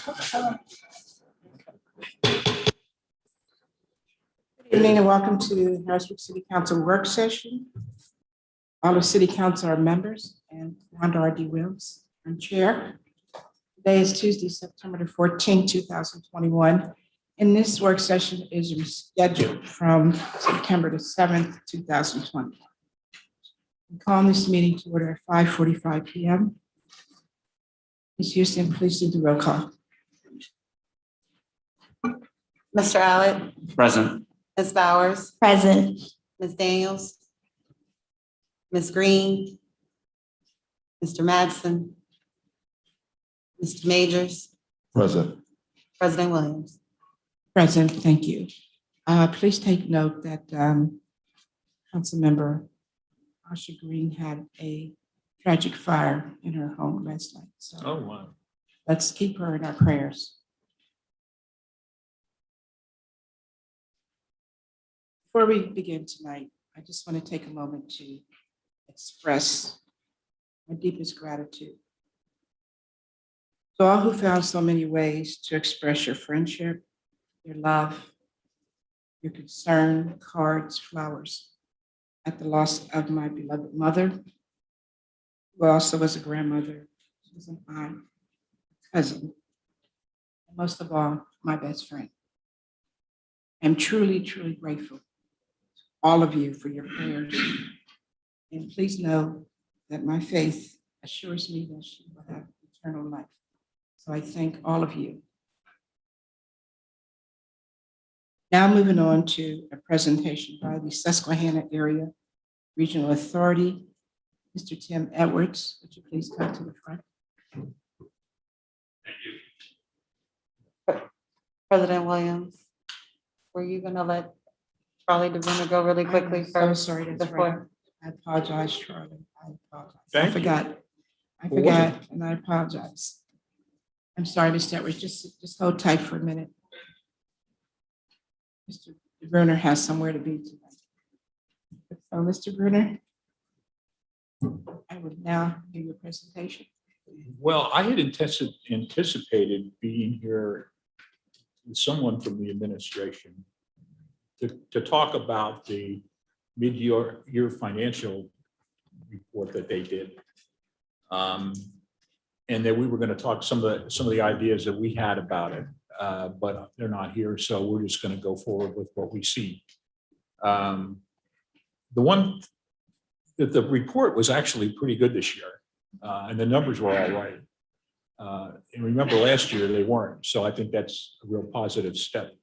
Good evening and welcome to Harrisburg City Council work session. All of City Council are members and Wanda R.D. Williams, I'm chair. Today is Tuesday, September the 14th, 2021. And this work session is rescheduled from September the 7th, 2021. I'm calling this meeting to order at 5:45 p.m. Ms. Houston, please do the roll call. Mr. Allett? Present. Ms. Bowers? Present. Ms. Daniels? Ms. Green? Mr. Madsen? Mr. Majors? Present. President Williams? Present, thank you. Please take note that Councilmember Asha Green had a tragic fire in her home last night. So Oh, wow. let's keep her in our prayers. Before we begin tonight, I just want to take a moment to express my deepest gratitude to all who found so many ways to express your friendship, your love, your concern, cards, flowers, at the loss of my beloved mother, who also was a grandmother, she was an aunt, cousin, and most of all, my best friend. I'm truly, truly grateful to all of you for your prayers. And please know that my faith assures me that she will have eternal life. So I thank all of you. Now moving on to a presentation by the Susquehanna Area Regional Authority. Mr. Tim Edwards, would you please come to the front? President Williams, were you gonna let Charlie DeBruner go really quickly I'm so first? sorry, that's right. before- I apologize, Charlie. I apologize. Thank I you. forgot. I What was forgot, and I apologize. I'm sorry, Mr. Edwards, just hold tight for a minute. Mr. Bruner has somewhere to be tonight. So, Mr. Bruner, I would now do your presentation. Well, I had anticipated being here with someone from the administration to talk about the mid-year financial report that they did. And that we were going to talk some of the ideas that we had about it, but they're not here, so we're just going to go forward with what we see. The one that the report was actually pretty good this year, and the numbers were all right. And remember, last year they weren't, so I think that's a real positive step.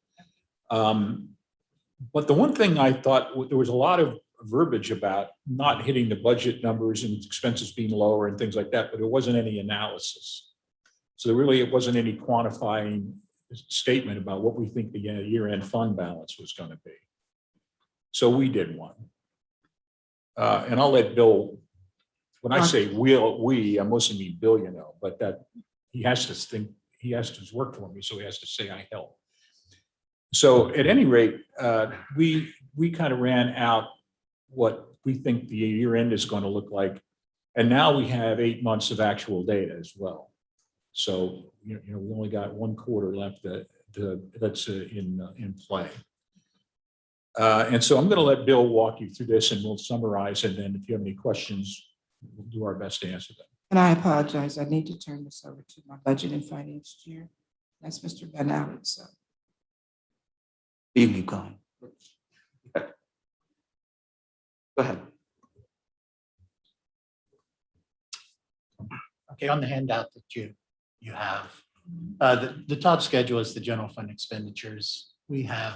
But the one thing I thought, there was a lot of verbiage about not hitting the budget numbers and expenses being lower and things like that, but there wasn't any analysis. So really, it wasn't any quantifying statement about what we think the year-end fund balance was going to be. So we did one. And I'll let Bill, when I say we, I mostly mean Bill, you know, but that he has to think, he has to work for me, so he has to say I help. So at any rate, we kind of ran out what we think the year end is going to look like. And now we have 8 months of actual data as well. So, you know, we only got 1 quarter left that's in play. And so I'm going to let Bill walk you through this and we'll summarize. And then if you have any questions, we'll do our best to answer them. And I apologize, I need to turn this over to my budget and finance chair. That's Mr. Ben Allen, so. You keep going. Okay. Go ahead. Okay, on the handout that you have, the top schedule is the general fund expenditures. We have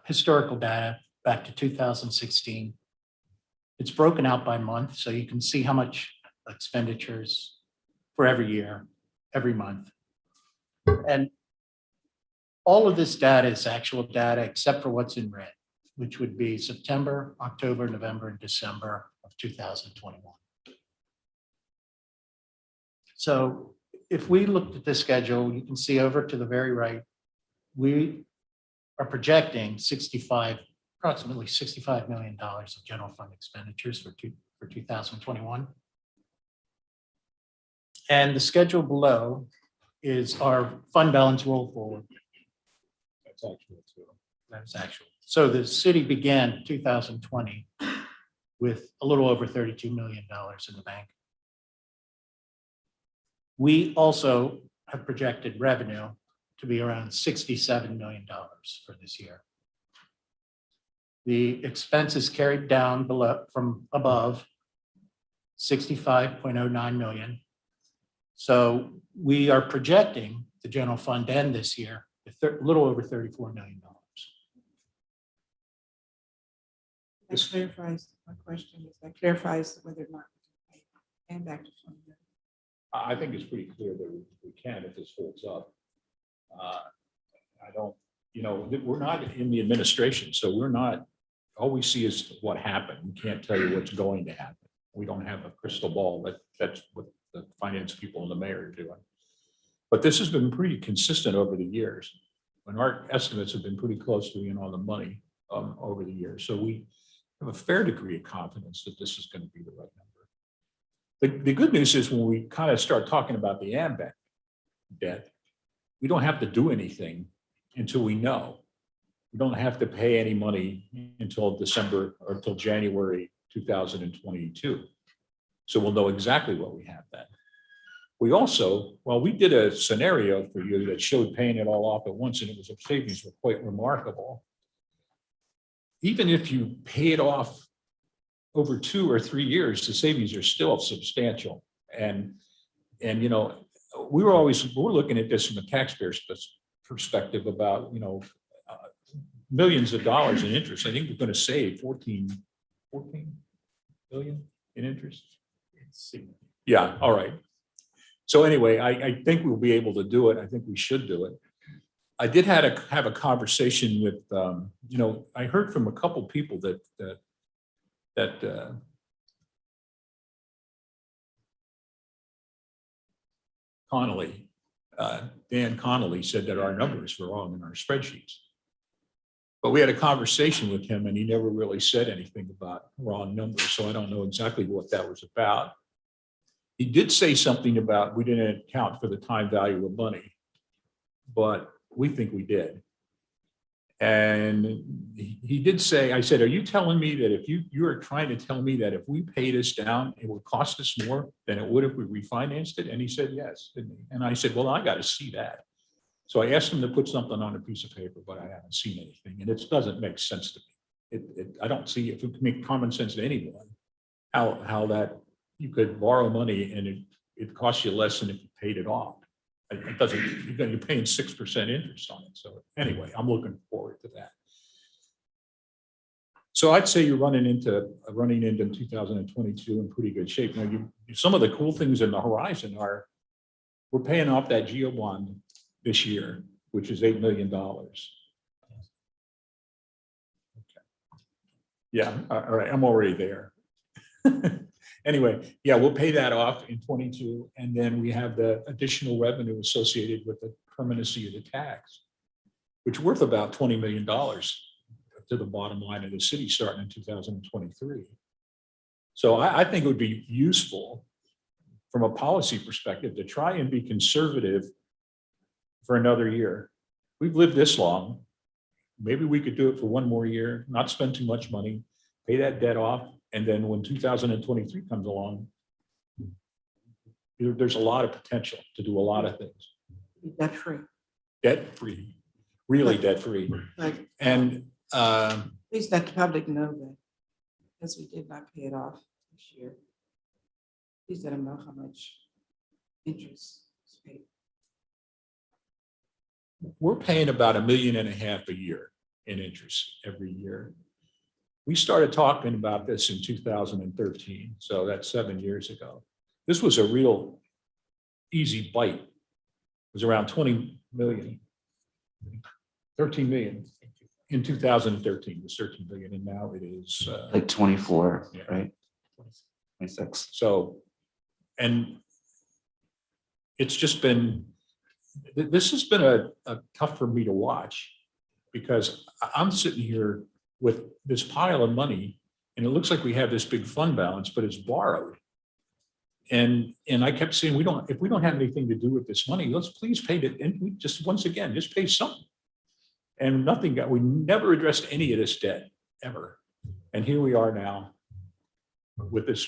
historical data back to 2016. It's broken out by month, so you can see how much expenditures for every year, every month. And all of this data is actual data except for what's in red, which would be September, October, November, and December of 2021. So if we looked at this schedule, you can see over to the very right, we are projecting approximately $65 million of general fund expenditures for 2021. And the schedule below is our fund balance roll forward. That's actually too. That's actual. So the city began 2020 with a little over $32 million in the bank. We also have projected revenue to be around $67 million for this year. The expenses carried down below from above 65.09 million. So we are projecting the general fund end this year with a little over $34 million. That clarifies my question. That clarifies whether or not we can pay and back to fund. I think it's pretty clear that we can if this holds up. I don't, we're not in the administration, so we're not, all we see is what happened. We can't tell you what's going to happen. We don't have a crystal ball. That's what the finance people and the mayor are doing. But this has been pretty consistent over the years. And our estimates have been pretty close to being on the money over the years. So we have a fair degree of confidence that this is going to be the right number. The good news is when we kind of start talking about the AMBAC debt, we don't have to do anything until we know. We don't have to pay any money until December or until January 2022. So we'll know exactly what we have then. We also, well, we did a scenario for you that showed paying it all off at once, and it was savings were quite remarkable. Even if you pay it off over 2 or 3 years, the savings are still substantial. And we're looking at this from a taxpayer's perspective about, millions of dollars in interest. I think we're going to save 14 million in interest. Yeah, all right. So anyway, I think we'll be able to do it. I think we should do it. I did have a conversation with, I heard from a couple people that Connolly, Dan Connolly said that our numbers were wrong in our spreadsheets. But we had a conversation with him and he never really said anything about wrong numbers. So I don't know exactly what that was about. He did say something about we didn't account for the time value of money, but we think we did. And he did say, I said, are you telling me that if you are trying to tell me that if we pay this down, it will cost us more than it would if we refinanced it? And he said, yes, didn't he? And I said, well, I got to see that. So I asked him to put something on a piece of paper, but I haven't seen anything. And it doesn't make sense to me. I don't see if it can make common sense to anyone, how that you could borrow money and it costs you less than if you paid it off. It doesn't, you're paying 6% interest on it. So anyway, I'm looking forward to that. So I'd say you're running into 2022 in pretty good shape. Now, some of the cool things in the horizon are we're paying off that GEO bond this year, which is $8 million. Okay. Yeah, all right, I'm already there. Anyway, yeah, we'll pay that off in 22, and then we have the additional revenue associated with the permanency of the tax, which is worth about $20 million to the bottom line of the city starting in 2023. So I think it would be useful from a policy perspective to try and be conservative for another year. We've lived this long. Maybe we could do it for one more year, not spend too much money, pay that debt off. And then when 2023 comes along, there's a lot of potential to do a lot of things. Debt-free. Debt-free, really debt-free. Like, And please let the public know that because we did not pay it off this year. Please let them know how much interest is paid. we're paying about $1.5 million a year in interest every year. We started talking about this in 2013, so that's 7 years ago. This was a real easy bite. It was around 20 million, 13 million in 2013. It was 13 billion, and now it is Like 24, Yeah. right? 26. so. And it's just been, this has been a tough for me to watch because I'm sitting here with this pile of money and it looks like we have this big fund balance, but it's borrowed. And I kept saying, if we don't have anything to do with this money, let's please pay it. And we just, once again, just pay something. And we never addressed any of this debt ever. And here we are now with this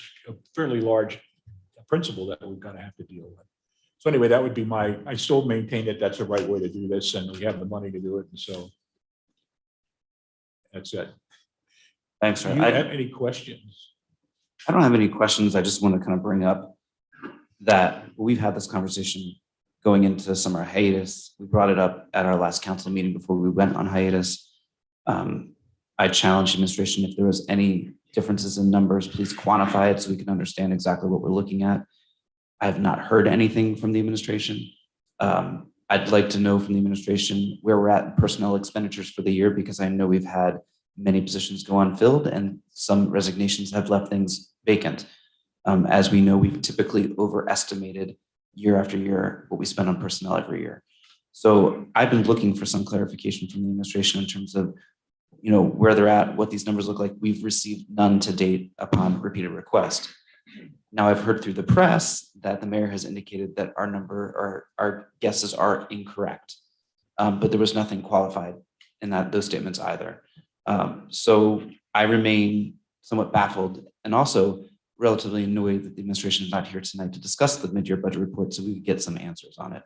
fairly large principal that we're going to have to deal with. So anyway, that would be I still maintain that that's the right way to do this, and we have the money to do it. And so that's it. Thanks, Do sir. you have any questions? I don't have any questions. I just want to kind of bring up that we've had this conversation going into summer hiatus. We brought it up at our last council meeting before we went on hiatus. I challenged administration, if there was any differences in numbers, please quantify it so we can understand exactly what we're looking at. I have not heard anything from the administration. I'd like to know from the administration where we're at in personnel expenditures for the year, because I know we've had many positions go unfilled and some resignations have left things vacant. As we know, we've typically overestimated year after year what we spend on personnel every year. So I've been looking for some clarification from the administration in terms of, where they're at, what these numbers look like. We've received none to date upon repeated request. Now I've heard through the press that the mayor has indicated that our number or our guesses are incorrect, but there was nothing qualified in those statements either. So I remain somewhat baffled and also relatively annoyed that the administration is not here tonight to discuss the mid-year budget report so we could get some answers on it.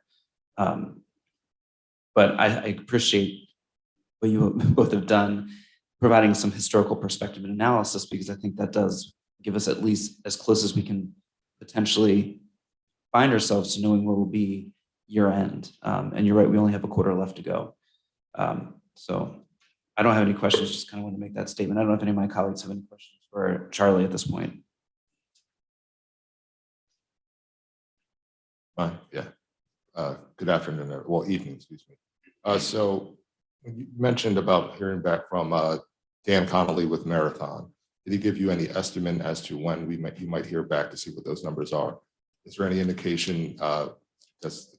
But I appreciate what you both have done, providing some historical perspective and analysis, because I think that does give us at least as close as we can potentially find ourselves to knowing where we'll be year end. And you're right, we only have a quarter left to go. So I don't have any questions, just kind of want to make that statement. I don't know if any of my colleagues have any questions for Charlie at this point. Yeah. Good afternoon, well, evening, excuse me. So you mentioned about hearing back from Dan Connolly with Marathon. Did he give you any estimate as to when you might hear back to see what those numbers are? Is there any indication, does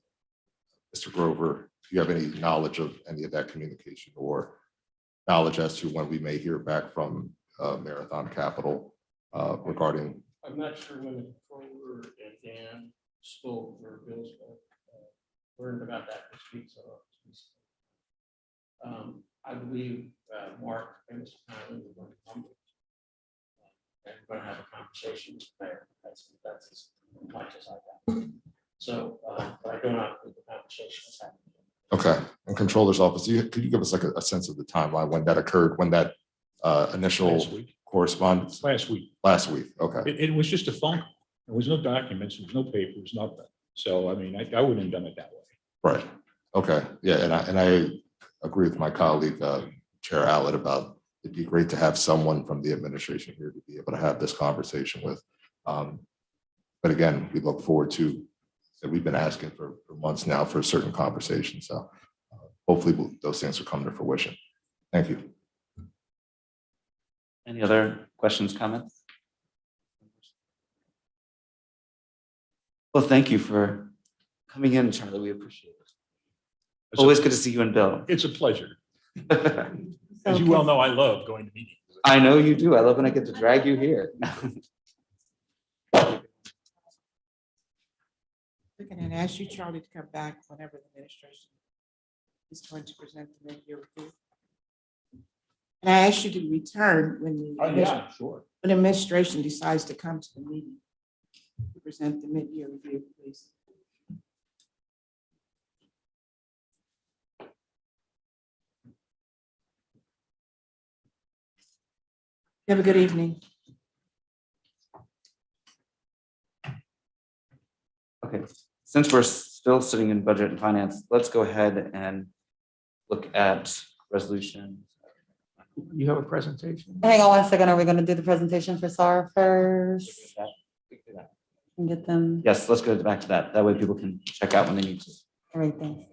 Mr. Grover, do you have any knowledge of any of that communication or knowledge as to when we may hear back from Marathon Capital regarding? I'm not sure when the controller and Dan spoke or Bill spoke. Learned about that this week, so I believe Mark and Mr. Conley are going to come. And we're going to have a conversation there. That's as much as I got. So, but I don't know if the conversation is happening. Okay, and Controller's Office, could you give us like a sense of the timeline when that occurred, when that initial correspondence? Last week. Last week, okay. It was just a phone call. There was no documents, there was no papers, nothing. So, I mean, I wouldn't have done it that way. Right, okay, yeah, and I agree with my colleague, Chair Allett, about it'd be great to have someone from the administration here to be able to have this conversation with. But again, we look forward to, that we've been asking for months now for a certain conversation. So hopefully those things will come to fruition. Thank you. Any other questions, comments? Well, thank you for coming in, Charlie. We appreciate it. Always good to see you and Bill. It's a pleasure. As you well know, I love going to meetings. I know you do. I love when I get to drag you here. We can ask you, Charlie, to come back whenever the administration is going to present the mid-year report. And I ask you to return when the Sure. when the administration decides to come to the meeting to present the mid-year review, please. Have a good evening. Okay, since we're still sitting in budget and finance, let's go ahead and look at resolution. You have a presentation? Hang on 1 second. Are we going to do the presentation for SAR first? And get them Yes, let's go back to that. That way people can check out when they need to. everything. Thank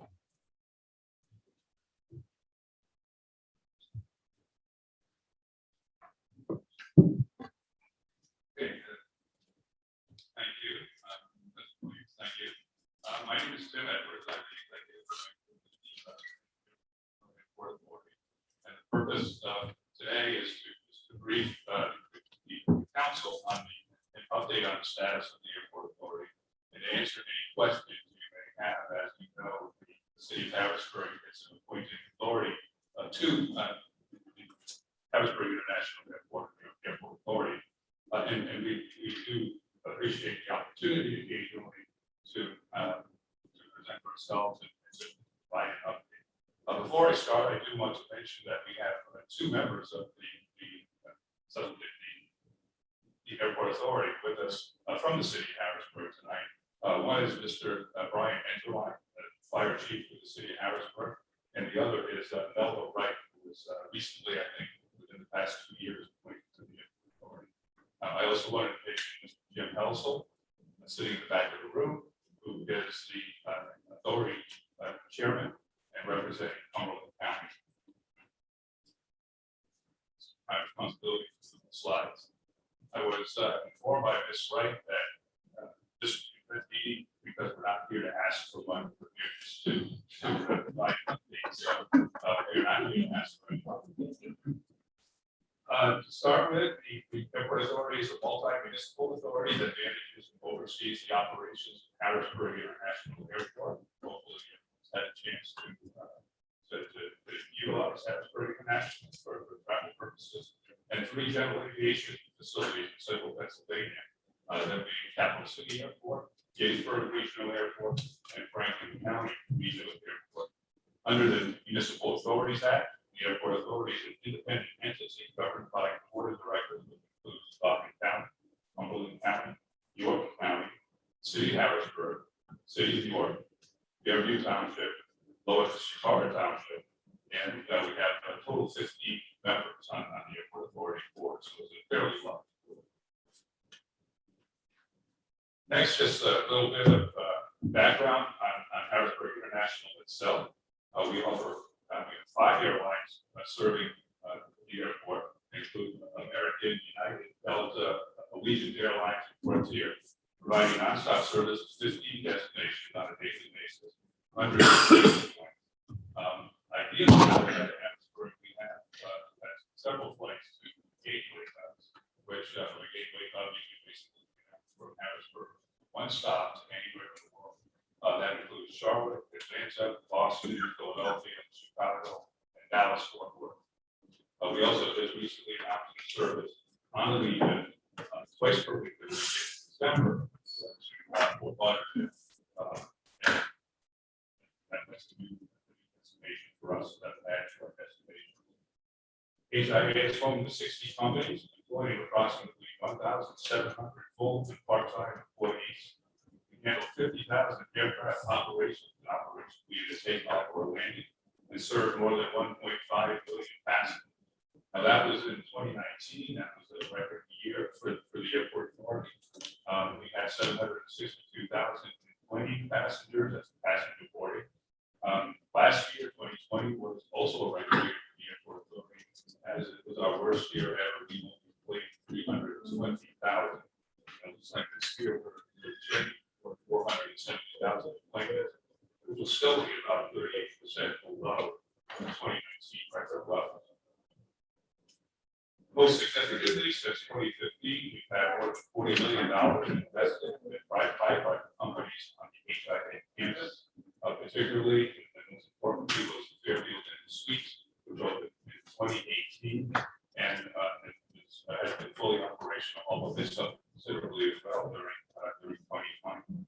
you. Thank you. My name is Tim Edwards. I'm the executive director of the Port Authority. And the purpose of today is to brief the council on an update on the status of the airport answer any questions you may have. As you know, the city of Harrisburg is an appointed authority to Harrisburg International Airport Authority. And we do appreciate the opportunity occasionally to present ourselves and to provide an update. Before I start, I do want to mention that we have two members of the Airport Authority with us from the city of Harrisburg tonight. One is Mr. Brian Enterline, Fire Chief for the city of Harrisburg, and the other is Melville Wright, who was recently, I think, within the past 2 years, appointed to the Airport Authority. I also wanted to mention Mr. Jim Helsel, sitting in the back of the room, who is the authority chairman and representing Cumberland County. My responsibility for the slides. I was informed by Ms. Wright that this meeting, because we're not here to ask for money, we're here just to provide updates. So we're not here to ask for any money. To start with, the Airport Authority is a multi-municipal authority that manages and oversees the operations of Harrisburg International Airport. Hopefully, you've had a chance to utilize Harrisburg International for travel purposes, and 3 general aviation facilities in central Pennsylvania, that being Capital City Airport, Gettysburg Regional Airport, and Franklin County Regional Airport. Under the Municipal Authorities Act, the Airport Authority is an independent entity governed by a board of directors that includes Susquehanna County, Cumberland County, York County, City of Harrisburg, City of York, Fairview Township, Lower Chicago Township, and we have a total of 50 members on the Airport Authority board, so it's a fairly large board. Next, just a little bit of background on Harrisburg International itself. We offer 5 airlines serving the airport, including American, United, Delta, Allegiant Airlines, and Frontier, providing nonstop service to 15 destinations on a daily basis. Hundreds of basis points. Ideally, at Harrisburg, we have several flights to Gateway Hubs, which the Gateway Hub you can basically from Harrisburg, one stop to anywhere in the world. That includes Charlotte, Atlanta, Boston, Philadelphia, Chicago, and Dallas, Fort Worth. We also just recently announced a service on the Legion twice per week in December to Fort Lauderdale. That's a new destination for us that add to our destination. HIA is home to 60 companies, employing approximately 1,700 full and part-time employees. We handle 50,000 aircraft operations and operations either takeoff or landing, and serve more than 1.5 billion passengers. Now that was in 2019. That was a record year for the airport authority. We had 762,020 passengers as passenger boarding. Last year, 2020, was also a record year for the airport authority, as it was our worst year ever. We only played 320,000. It looks like this year we're trending for 470,000 planes, which will still be about 38% below the 2019 record level. Most significantly, since 2015, we've had more than $40 million invested in private companies on the HIA campus, particularly, and most importantly, was Fairfield and Suites, which opened in 2018, and has been fully operational, although this up considerably as well during 2020.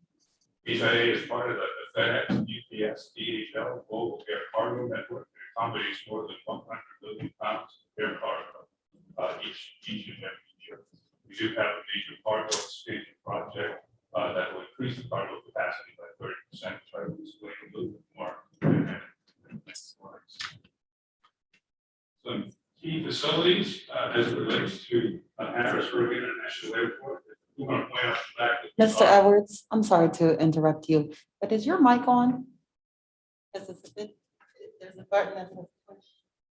HIA is part of the FedEx, UPS, DHL global air cargo network that accommodates more than 100 million pounds of air cargo. Each and every year. We do have a major cargo expansion project that will increase the cargo capacity by 30%, which I will explain a little bit more in the next slides. Some key facilities as it relates to Harrisburg International Airport. We want to point out the fact that Mr. Edwards, I'm sorry to interrupt you, but is your mic on? Because it's a bit, there's a button that says push.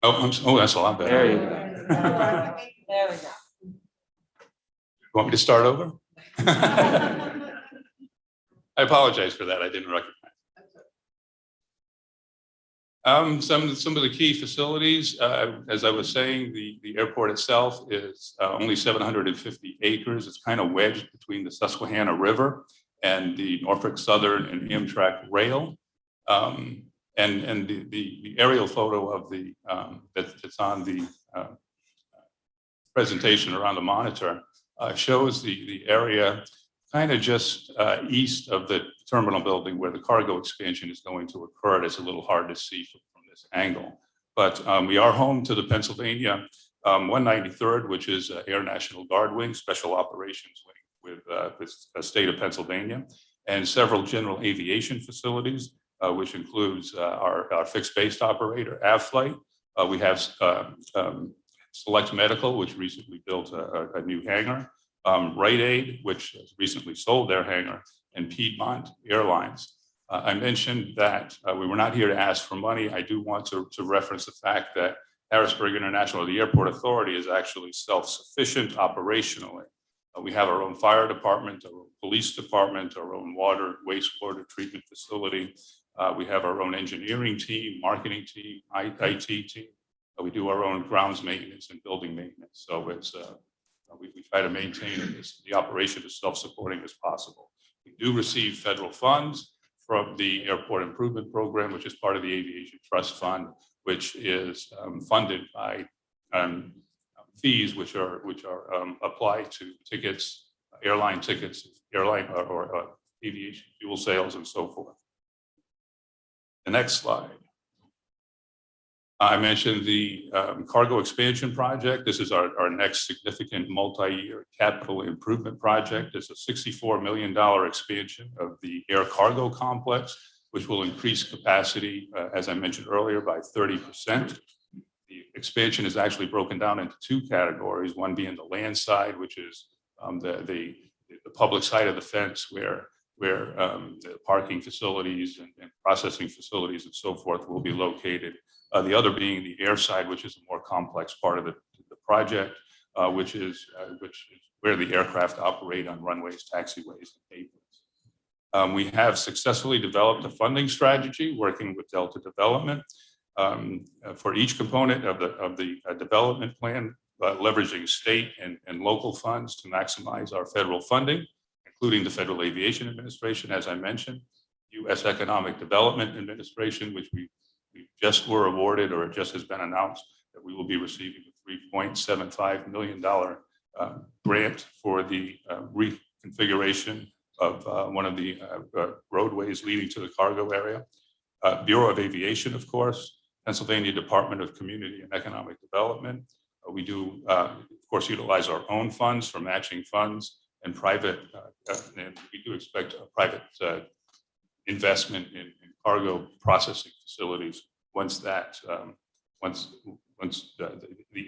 oh, that's a lot better. There you go. There we go. You want me to start over? I apologize for that. I didn't recognize. Some of the key facilities, as I was saying, the airport itself is only 750 acres. It's kind of wedged between the Susquehanna River and the Norfolk Southern and Amtrak Rail. And the aerial photo of the that's on the presentation around the monitor shows the area kind of just east of the terminal building where the cargo expansion is going to occur. It's a little hard to see from this angle, but we are home to the Pennsylvania 193rd, which is Air National Guard Wing, Special Operations Wing with the state of Pennsylvania, and several general aviation facilities, which includes our fixed-based operator, AvFlight. We have Select Medical, which recently built a new hangar, Rite Aid, which has recently sold their hangar, and Piedmont Airlines. I mentioned that we were not here to ask for money. I do want to reference the fact that Harrisburg International, the airport authority, is actually self-sufficient operationally. We have our own fire department, our own police department, our own water, wastewater treatment facility. We have our own engineering team, marketing team, IT team. We do our own grounds maintenance and building maintenance. So it's we try to maintain the operation as self-supporting as possible. We do receive federal funds from the Airport Improvement Program, which is part of the Aviation Trust Fund, which is funded by fees which are applied to tickets, airline tickets, airline or aviation fuel sales, and so forth. The next slide. I mentioned the cargo expansion project. This is our next significant multi-year capital improvement project. It's a $64 million expansion of the air cargo complex, which will increase capacity, as I mentioned earlier, by 30%. The expansion is actually broken down into two categories, one being the land side, which is the public side of the fence where the parking facilities and processing facilities and so forth will be located. The other being the air side, which is a more complex part of the project, which is where the aircraft operate on runways, taxiways, and aprons. We have successfully developed a funding strategy working with Delta Development for each component of the development plan, leveraging state and local funds to maximize our federal funding, including the Federal Aviation Administration, as I mentioned, U.S. Economic Development Administration, which we just were awarded, or it just has been announced that we will be receiving a $3.75 million grant for the reconfiguration of one of the roadways leading to the cargo area. Bureau of Aviation, of course, Pennsylvania Department of Community and Economic Development. We do, of course, utilize our own funds for matching funds and private, and we do expect a private investment in cargo processing facilities once the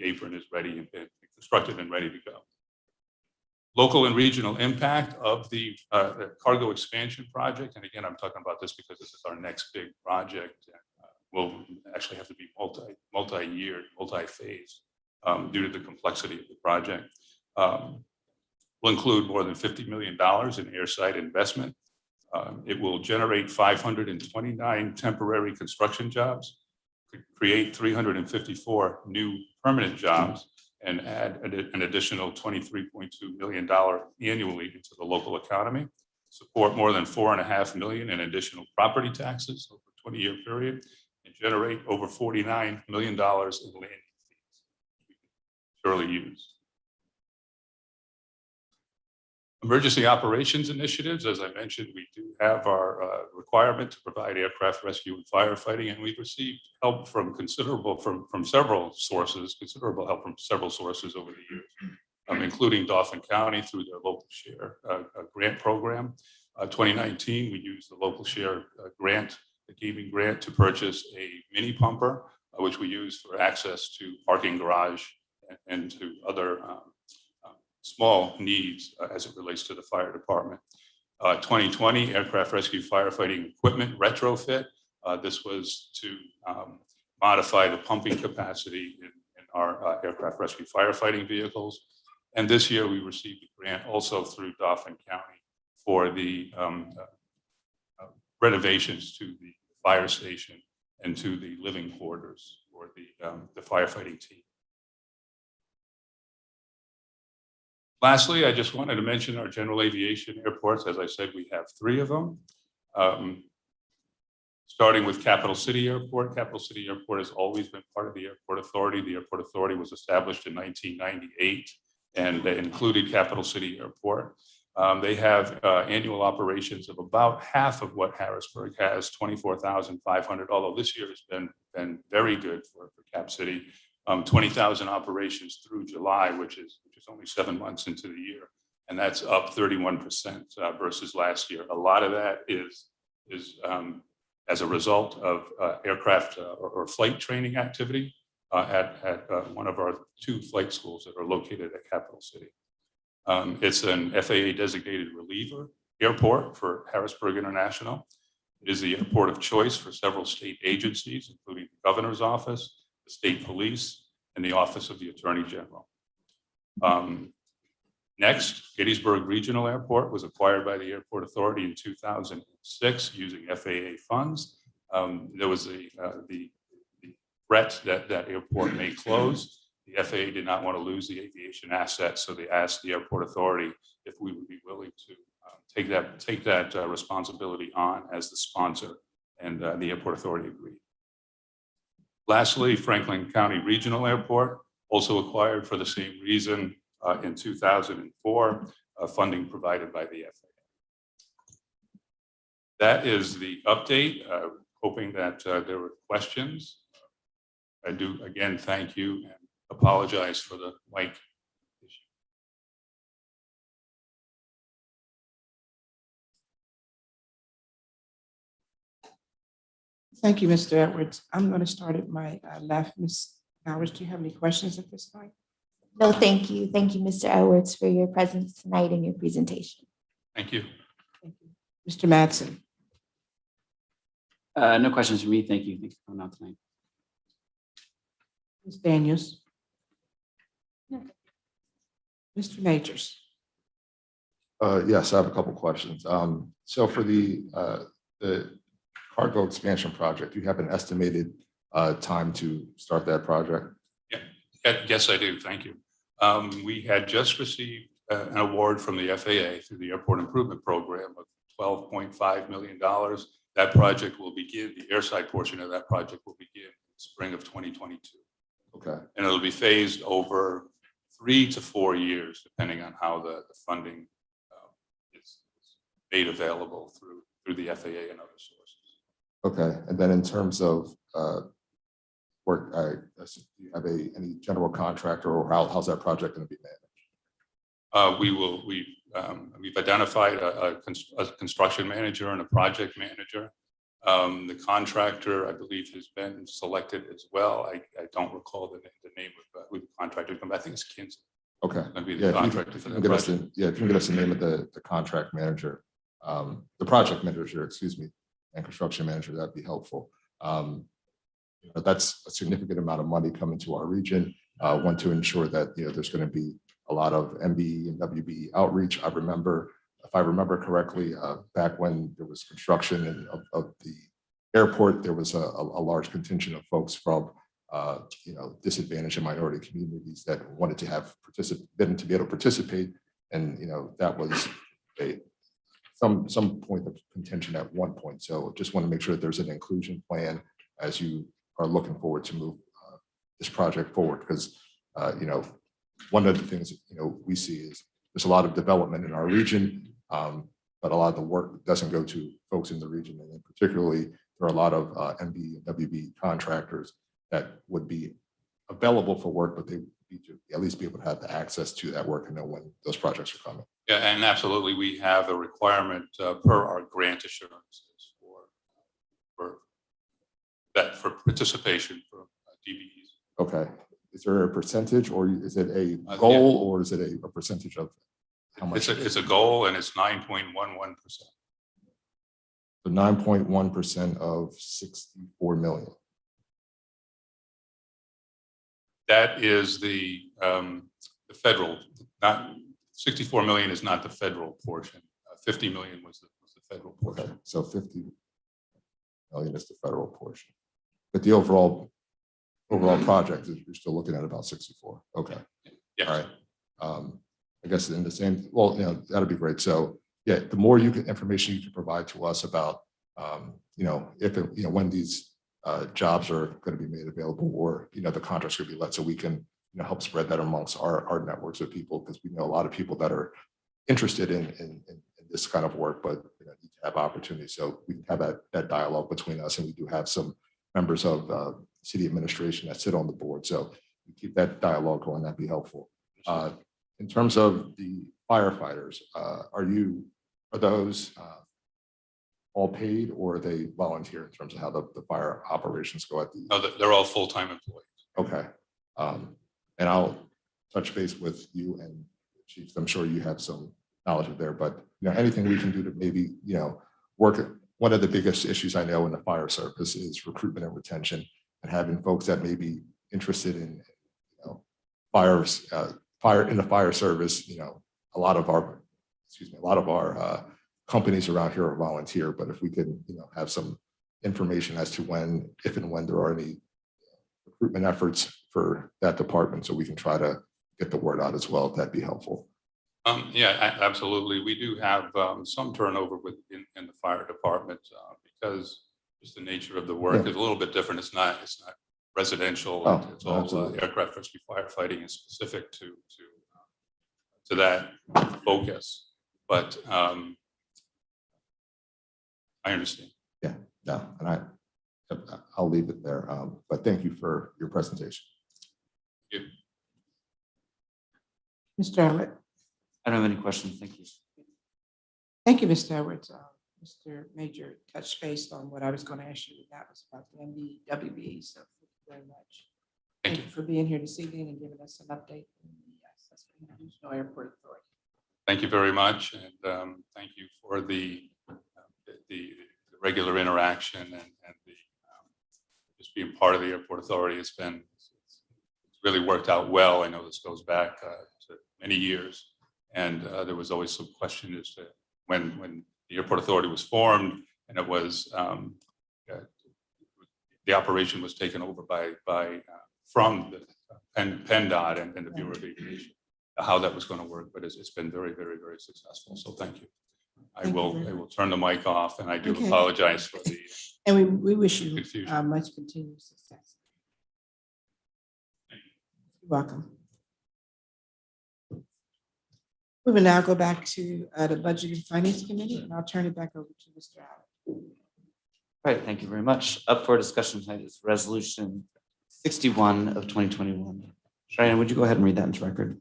apron is ready and constructed and ready to go. Local and regional impact of the cargo expansion project, and again, I'm talking about this because this is our next big project, and will actually have to be multi-year, multi-phase due to the complexity of the project. Will include more than $50 million in airside investment. It will generate 529 temporary construction jobs, create 354 new permanent jobs, and add an additional $23.2 million annually into the local economy, support more than $4.5 million in additional property taxes over a 20-year period, and generate over $49 million in landing fees we can surely use. Emergency operations initiatives, as I mentioned, we do have our requirement to provide aircraft rescue and firefighting, and we've received help from considerable help from several sources over the years, including Dauphin County through their local share grant program. 2019, we used the local share grant, the gaming grant, to purchase a mini pumper, which we use for access to parking garage and to other small needs as it relates to the fire department. 2020 aircraft rescue firefighting equipment retrofit. This was to modify the pumping capacity in our aircraft rescue firefighting vehicles. And this year we received a grant also through Dauphin County for the renovations to the fire station and to the living quarters for the firefighting team. Lastly, I just wanted to mention our general aviation airports. As I said, we have 3 of them. Starting with Capital City Airport. Capital City Airport has always been part of the Airport Authority. The Airport Authority was established in 1998 and they included Capital City Airport. They have annual operations of about half of what Harrisburg has, 24,500, although this year has been very good for Cap City. 20,000 operations through July, which is only 7 months into the year. And that's up 31% versus last year. A lot of that is as a result of aircraft or flight training activity at one of our 2 flight schools that are located at Capital City. It's an FAA designated reliever airport for Harrisburg International. It is the airport of choice for several state agencies, including the governor's office, the state police, and the office of the attorney general. Next, Gettysburg Regional Airport was acquired by the Airport Authority in 2006 using FAA funds. There was the threat that that airport may close. The FAA did not want to lose the aviation asset, so they asked the Airport Authority if we would be willing to take that responsibility on as the sponsor, and the Airport Authority agreed. Lastly, Franklin County Regional Airport, also acquired for the same reason in 2004, funding provided by the FAA. That is the update, hoping that there were questions. I do again thank you and apologize for the mic issue. Thank you, Mr. Edwards. I'm going to start at my left. Ms. Bowers, do you have any questions at this time? No, thank you. Thank you, Mr. Edwards, for your presence tonight and your presentation. Thank you. Thank you. Mr. Mattson. No questions for me. Thank you. Thanks for coming out tonight. Ms. Daniels. Mr. Majors. Yes, I have a couple questions. So for the cargo expansion project, do you have an estimated time to start that project? Yes, I do. Thank you. We had just received an award from the FAA through the Airport Improvement Program of $12.5 million. That project will begin, the airside portion of that project will begin in spring of 2022. Okay. And it'll be phased over 3 to 4 years, depending on how the funding is made available through the FAA and other sources. Okay. And then in terms of work, do you have any general contractor, or how's that project going to be managed? We've identified a construction manager and a project manager. The contractor, I believe, has been selected as well. I don't recall the name of who the contractor, but I think it's Kinsey. Okay. It's going to be the contractor for the project. If you can get us the name of the contract manager, the project manager, excuse me, and construction manager, that'd be helpful. That's a significant amount of money coming to our region. Want to ensure that there's going to be a lot of MBE and WBE outreach. If I remember correctly, back when there was construction of the airport, there was a large contingent of folks from disadvantaged and minority communities that wanted to be able to participate, and that was some point of contention at one point. So just want to make sure that there's an inclusion plan as you are looking forward to move this project forward, because one of the things we see is there's a lot of development in our region, but a lot of the work doesn't go to folks in the region, and particularly there are a lot of MB and WB contractors that would be available for work, but they need to at least be able to have the access to that work and know when those projects are coming. Yeah, and absolutely, we have a requirement per our grant assurances for participation for DBEs. Okay. Is there a percentage, or is it a goal, or is it a percentage of how much? It's a goal, and it's 9.11%. The 9.1% of 64 million. That is the federal, not 64 million is not the federal portion. 50 million was the federal portion. Okay, so 50 million is the federal portion, but the overall project is, you're still looking at about 64. Okay. Yes. All right. I guess in the same, well, that'd be great. So yeah, the more information you can provide to us about, if, when these jobs are going to be made available, or, the contracts could be let, so we can, help spread that amongst our networks of people, because we know a lot of people that are interested in this kind of work, but need to have opportunities. So we can have that dialogue between us, and we do have some members of city administration that sit on the board. So we keep that dialogue going. That'd be helpful. In terms of the firefighters, are those all paid, or are they volunteer in terms of how the fire operations go at the? No, they're all full-time employees. Okay. And I'll touch base with you and chiefs. I'm sure you have some knowledge of there, but anything we can do to maybe, work. One of the biggest issues I know in the fire service is recruitment and retention, and having folks that may be interested in, fire in the fire service. A lot of our companies around here are volunteer, but if we can, have some information as to if and when there are any recruitment efforts for that department, so we can try to get the word out as well, that'd be helpful. Yeah, absolutely. We do have some turnover in the fire department because just the nature of the work is a little bit different. It's not residential. Oh, it's all absolutely. aircraft rescue firefighting is specific to that focus. But I understand. Yeah, no, and I'll leave it there. But thank you for your presentation. Thank you. Mr. Elliott. I don't have any questions. Thank you. Thank you, Mr. Edwards. Mr. Major touched base on what I was going to ask you. That was about the MDWB. So thank you very much. Thank you. For being here this evening and giving us an update on the Susquehanna Regional Airport Authority. Thank you very much, and thank you for the regular interaction and the just being part of the airport authority. It's really worked out well. I know this goes back to many years, and there was always some question as to when the airport authority was formed, and it was the operation was taken over from the PennDOT and the Bureau of Aviation, how that was going to work, but it's been very, very, very successful. So thank you. I will turn the mic off, and I do apologize for the and we wish you confusion. much continued success. You're welcome. We will now go back to the Budget and Finance Committee, and I'll turn it back over to Mr. Allen. All right, thank you very much. Up for discussion tonight is Resolution 61 of 2021. Cheyenne, would you go ahead and read that into record?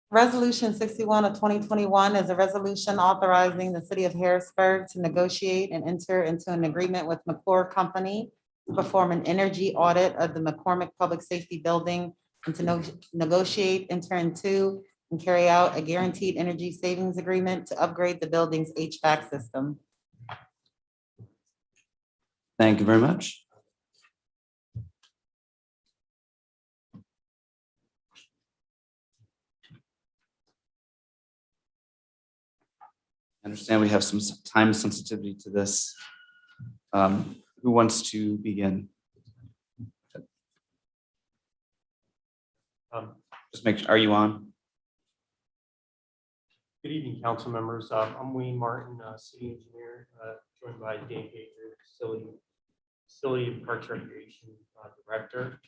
Resolution 61 of 2021 is a resolution authorizing the city of Harrisburg to negotiate and enter into an agreement with McClure Company to perform an energy audit of the McCormick Public Safety Building and to negotiate, enter into, and carry out a guaranteed energy savings agreement to upgrade the building's HVAC system. Thank you very much. I understand we have some time sensitivity to this. Who wants to begin? Just make sure, are you on? Good evening, council members. I'm Wayne Martin, city engineer, joined by Dave Baker, facility and parks recreation director.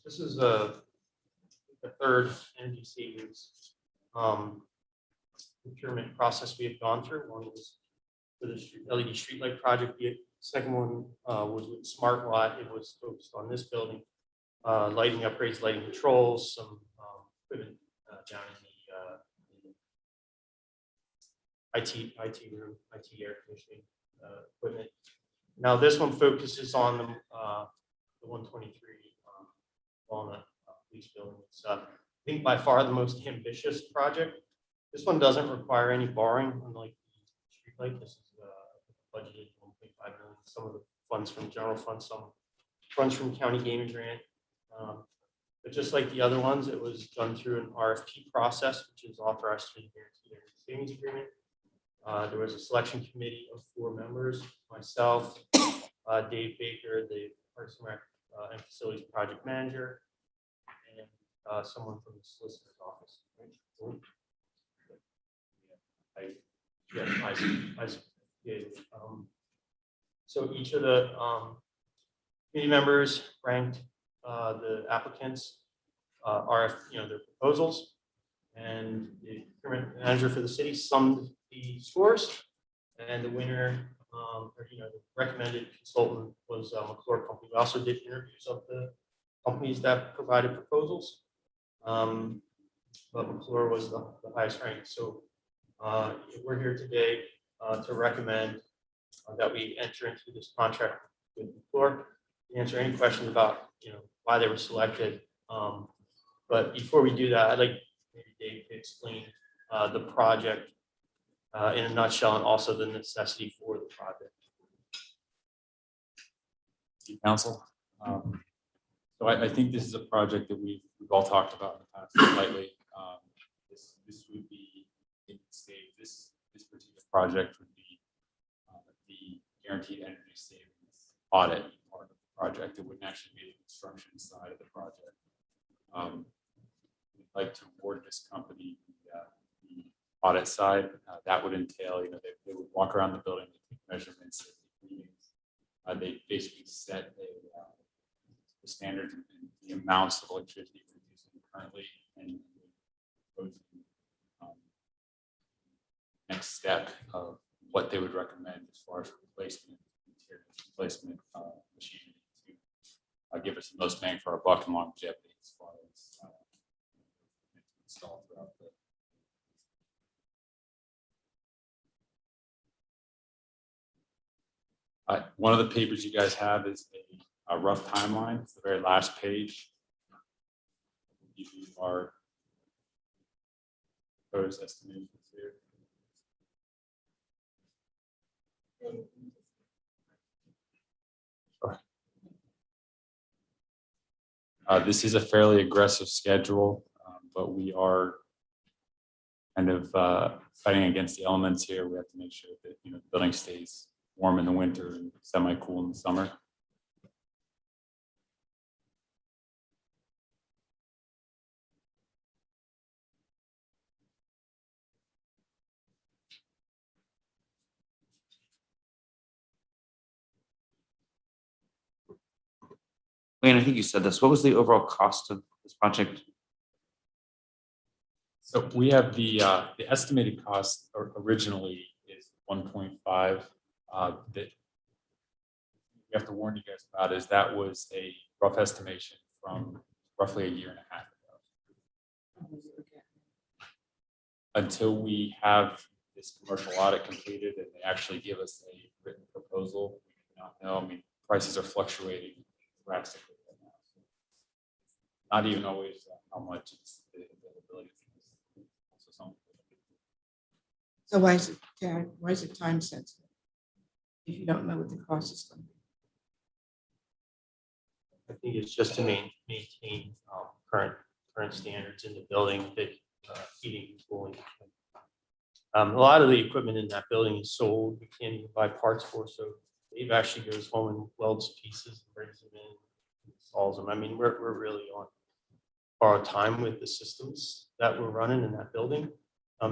This is the third energy savings procurement process we have gone through. One was for the LED streetlight project. The second one was with Smart Watt. It was focused on this building, lighting upgrades, lighting controls, some equipment down in the IT room, IT air conditioning equipment. Now this one focuses on the 123 Walnut Police Building. It's I think by far the most ambitious project. This one doesn't require any borrowing, unlike the streetlight. This is budgeted 1.5 million. Some of the funds from general fund, some funds from county gaming grant. But just like the other ones, it was done through an RFP process, which is authorized through the guaranteed energy savings agreement. There was a selection committee of 4 members: myself, Dave Baker, the Parks and Rec and Facilities Project Manager, someone from the solicitor's office. Isaac. So each of the committee members ranked the applicants, their proposals, and the procurement manager for the city summed the scores, and the winner, the recommended consultant was McClure Company. We also did interviews of the companies that provided proposals, but McClure was the highest ranked. So we're here today to recommend that we enter into this contract with McClure. Answer any questions about why they were selected. But before we do that, I'd like maybe Dave to explain the project in a nutshell, and also the necessity for the project. Council. So I think this is a project that we've all talked about in the past slightly. This would be in stage. This particular project would be the guaranteed energy savings audit part of the project. It wouldn't actually be the construction side of the project. We'd like to award this company the audit side. That would entail, they would walk around the building, they take measurements, take readings. They basically set the standards and the amounts of electricity we're using currently, and go to next step of what they would recommend as far as replacement machinery to give us the most bang for our buck and longevity as far as install throughout the. One of the papers you guys have is a rough timeline. It's the very last page. Give you our proposed estimations here. This is a fairly aggressive schedule, but we are kind of fighting against the elements here. We have to make sure that the building stays warm in the winter and semi-cool in the summer. Wayne, I think you said this. What was the overall cost of this project? So we have the estimated cost originally is 1.5. That we have to warn you guys about is that was a rough estimation from roughly a year and a half ago. Until we have this commercial audit completed and they actually give us a written proposal, we do not know. I mean, prices are fluctuating drastically right now. Not even always how much it's the availability. So why is it time sensitive? If you don't know what the cost is going to be. I think it's just to maintain current standards in the building, that heating and cooling. A lot of the equipment in that building is sold. We can't even buy parts for. So Dave actually goes home and welds pieces and brings them in, installs them. I mean, we're really on borrowed time with the systems that we're running in that building.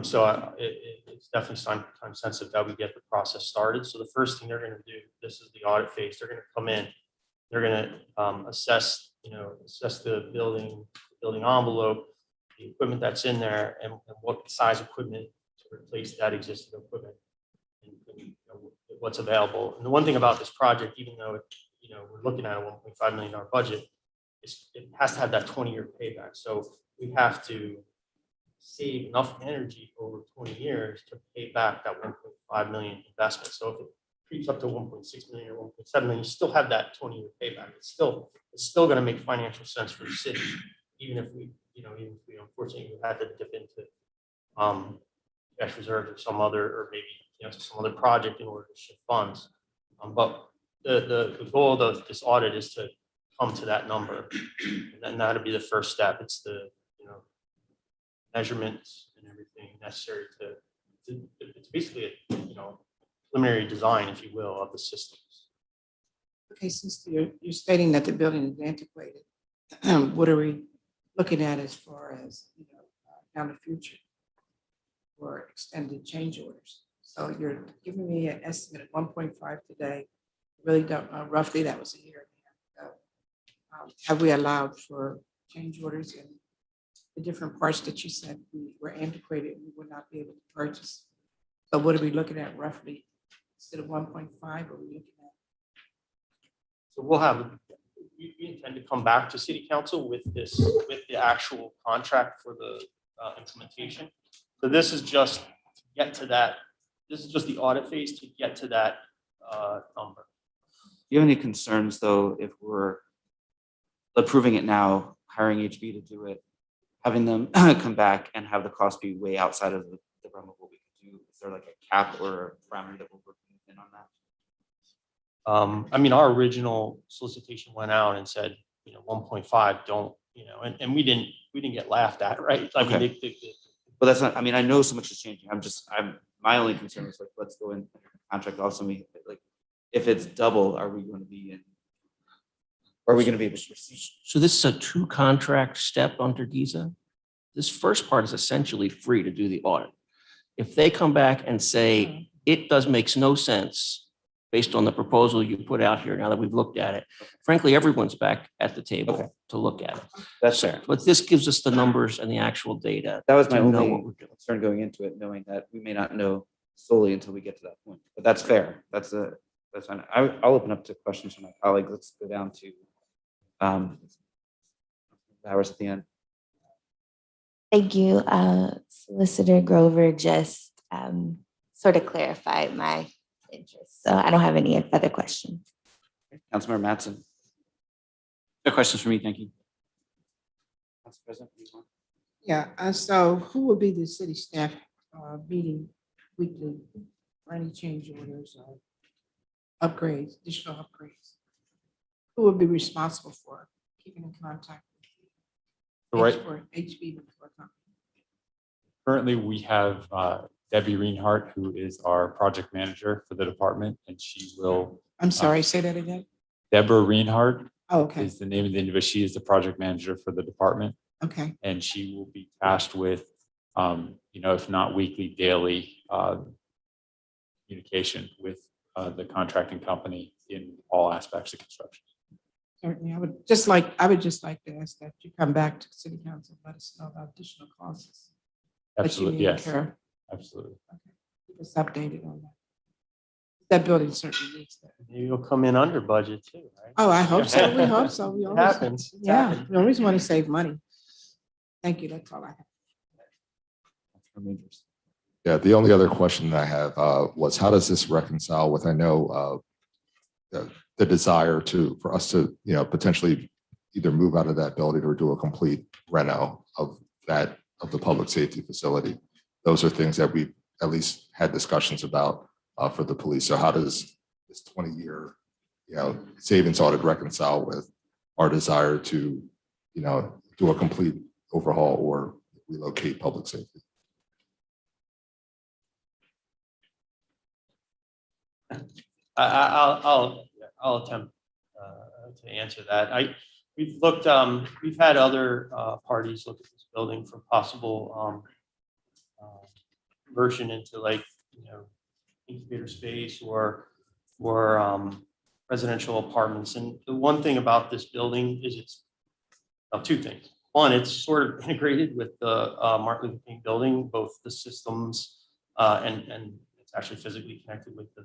So it's definitely time sensitive that we get the process started. So the first thing they're going to do, this is the audit phase. They're going to come in, they're going to assess the building envelope, the equipment that's in there, and what size equipment to replace that existing equipment, and what's available. And the one thing about this project, even though we're looking at a $1.5 million budget, it has to have that 20-year payback. So we have to save enough energy over 20 years to pay back that 1.5 million investment. So if it creeps up to 1.6 million or 1.7 million, you still have that 20-year payback. It's still going to make financial sense for the city, even if we unfortunately we had to dip into cash reserve or some other, some other project in order to shift funds. But the goal of this audit is to come to that number, and then that'll be the first step. It's the measurements and everything necessary to it's basically a preliminary design, if you will, of the systems. Okay, since you're stating that the building is antiquated, what are we looking at as far as, down the future for extended change orders. So you're giving me an estimate of 1.5 today. Really don't know, roughly that was a year and a half ago. Have we allowed for change orders in the different parts that you said we were antiquated and we would not be able to purchase? So what are we looking at roughly? Instead of 1.5, are we looking at? So we'll have, we intend to come back to city council with this, with the actual contract for the implementation. So this is just to get to that, this is just the audit phase to get to that number. Do you have any concerns, though, if we're approving it now, hiring HB to do it, having them come back and have the cost be way outside of the realm of what we can do? Is there like a cap or a parameter that we're working in on that? I mean, our original solicitation went out and said, 1.5, don't, and we didn't get laughed at, right? I mean, Okay. But that's not, I mean, I know so much is changing. My only concern is like, let's go in contract also, like, if it's double, are we going to be in? Are we going to be able to proceed? So this is a two contract step under GIZA. This first part is essentially free to do the audit. If they come back and say, it makes no sense based on the proposal you put out here now that we've looked at it, frankly, everyone's back at the Okay. table to look at it. That's fair. But this gives us the numbers and the actual data. That was my to know only what we're doing. concern going into it, knowing that we may not know solely until we get to that point. But that's fair. That's fine. I'll open up to questions from my colleagues. Let's go down to hours at the end. Thank you. Solicitor Grover just sort of clarified my interest. So I don't have any other questions. Councilmember Mattson. No questions for me, thank you. Council President, you want? Yeah, so who will be the city staff meeting weekly for any change orders or upgrades, additional upgrades? Who will be responsible for keeping in contact with Right. HB before company? Currently, we have Debbie Reinhardt, who is our project manager for the department, and she will, I'm sorry, say that again? Deborah Reinhardt Oh, okay, is the name of the individual. She is the project manager for the department, okay, and she will be tasked with, if not weekly, daily communication with the contracting company in all aspects of construction. certainly. I would just like to ask that you come back to city council, let us know about additional costs that you Absolutely, may yes, incur. absolutely. Keep us updated on that. That building certainly needs that. Maybe you'll come in under budget too, right? Oh, I hope so. We hope so. We It always, happens. It's yeah, happened. we always want to save money. Thank you. That's all I have. Councilmember Majors. Yeah, the only other question that I have was how does this reconcile with, I know, the desire for us to, potentially either move out of that building or do a complete reno of the public safety facility. Those are things that we at least had discussions about for the police. So how does this 20-year, savings audit reconcile with our desire to, do a complete overhaul or relocate public safety? I'll attempt to answer that. We've had other parties look at this building for possible conversion into incubator space or residential apartments. And the one thing about this building is it's two things. One, it's sort of integrated with the Martin Luther King building, both the systems and it's actually physically connected with the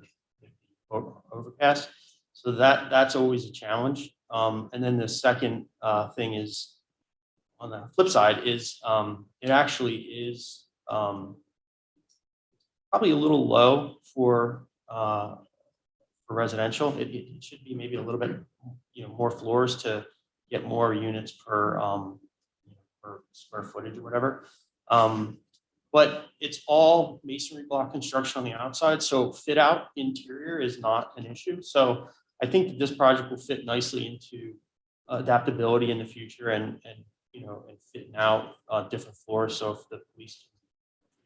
overpass. So that's always a challenge. And then the second thing is, on the flip side, is it actually is probably a little low for residential. It should be maybe a little bit more floors to get more units per square footage or whatever. But it's all masonry block construction on the outside, so fit out interior is not an issue. So I think that this project will fit nicely into adaptability in the future and fitting out different floors. So if the police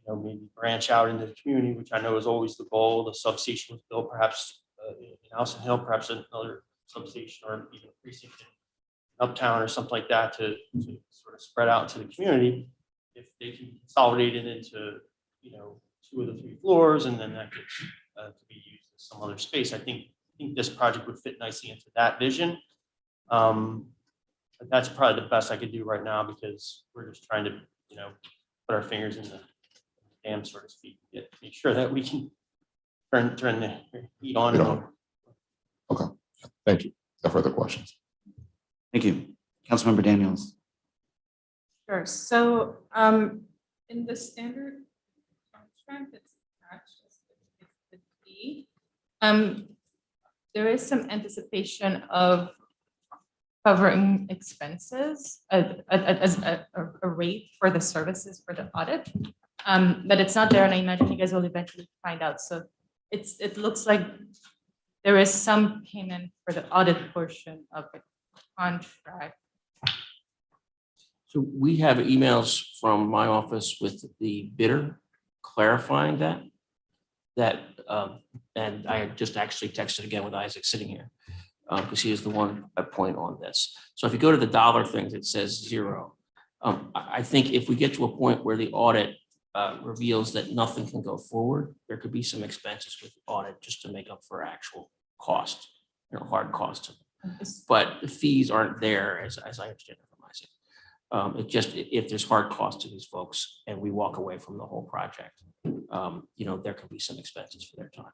maybe branch out into the community, which I know is always the goal, the substation was built perhaps in Allison Hill, perhaps another substation or even a precinct uptown or something like that to sort of spread out to the community. If they can consolidate it into, 2 of the 3 floors, and then that gets to be used as some other space. I think this project would fit nicely into that vision. But that's probably the best I could do right now because we're just trying to, put our fingers in the dam, so to speak, make sure that we can turn the heat on. Okay, thank you. No further questions. Thank you. Councilmember Daniels. Sure. So in the standard contract that's attached as the D, there is some anticipation of covering expenses as a rate for the services for the audit. But it's not there, and I imagine you guys will eventually find out. So it looks like there is some payment for the audit portion of the contract. So we have emails from my office with the bidder clarifying that, and I just actually texted again with Isaac sitting here, because he is the one at point on this. So if you go to the dollar things, it says 0. I think if we get to a point where the audit reveals that nothing can go forward, there could be some expenses with the audit just to make up for actual cost, hard costs. But the fees aren't there as I understand it from Isaac. It just, if there's hard costs to these folks and we walk away from the whole project, there could be some expenses for their time.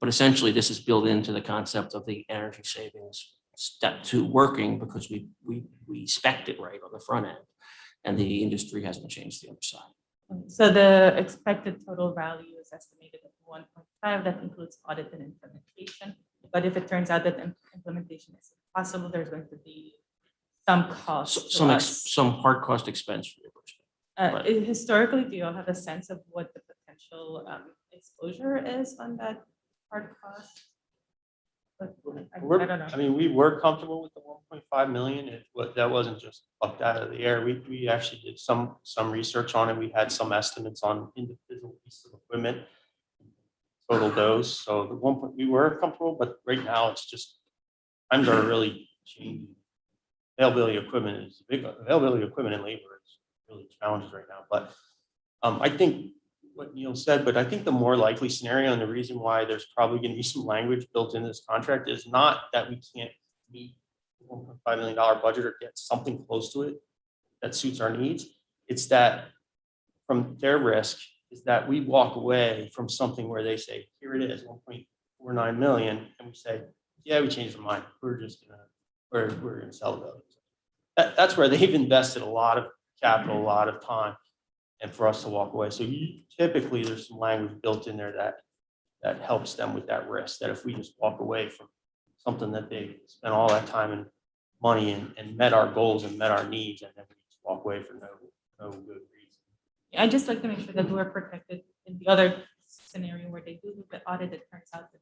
But essentially, this is built into the concept of the energy savings step 2 working because we spec'd it right on the front end, and the industry hasn't changed the other side. So the expected total value is estimated at 1.5. That includes audit and implementation. But if it turns out that implementation is impossible, there's going to be some cost. Some hard cost expense reimbursement. Historically, do you all have a sense of what the potential exposure is on that hard cost? But I don't know. I mean, we were comfortable with the 1.5 million. That wasn't just plucked out of the air. We actually did some research on it. We had some estimates on individual pieces of equipment, total dose. So the 1 point, we were comfortable, but right now it's just times are really changing. Availability of equipment is big. Availability of equipment and labor is really challenges right now. But I think what Neil said, but I think the more likely scenario and the reason why there's probably going to be some language built into this contract is not that we can't meet the $1.5 million budget or get something close to it that suits our needs. It's that from their risk is that we walk away from something where they say, here it is, 1.49 million. And we say, yeah, we changed our mind. We're going to sell those. That's where they've invested a lot of capital, a lot of time, and for us to walk away. So typically there's some language built in there that helps them with that risk, that if we just walk away from something that they spent all that time and money and met our goals and met our needs, and then we just walk away for no good reason. I just like to make sure that we're protected in the other scenario where they do the audit. It turns out that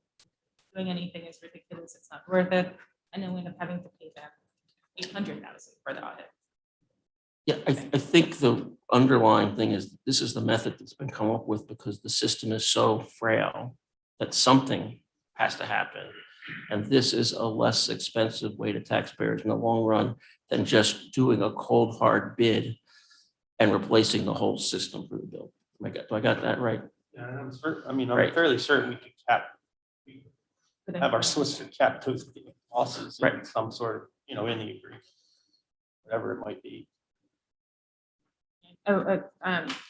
doing anything is ridiculous. It's not worth it. And then we end up having to pay back $800,000 for the audit. Yeah, I think the underlying thing is this is the method that's been come up with because the system is so frail that something has to happen. And this is a less expensive way to taxpayers in the long run than just doing a cold, hard bid and replacing the whole system for the bill. Do I got that right? Yeah, I'm certain. I mean, I'm Right. fairly certain we could have our solicitor cap those losses in Right. some sort of, in the agreement, whatever it might be. I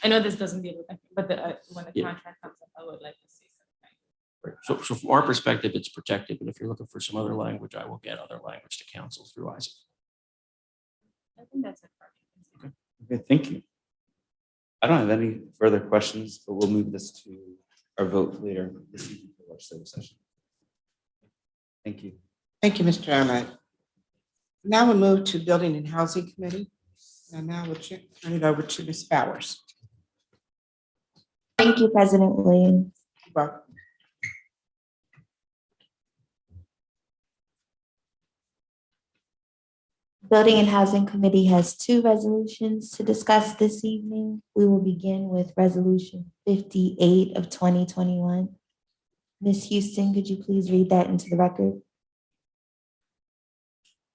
know this doesn't deal with that, but when the Yeah. contract comes up, I would like to see something. Right. So from our perspective, it's protected, but if you're looking for some other language, I will get other language to council through Isaac. I think that's it for me. Okay, thank you. I don't have any further questions, but we'll move this to our vote later this evening for legislative session. Thank you. Thank you, Mr. Ahmed. Now we move to Building and Housing Committee. And now we'll turn it over to Ms. Bowers. Thank you, President Williams. Welcome. Building and Housing Committee has 2 resolutions to discuss this evening. We will begin with Resolution 58 of 2021. Ms. Houston, could you please read that into the record?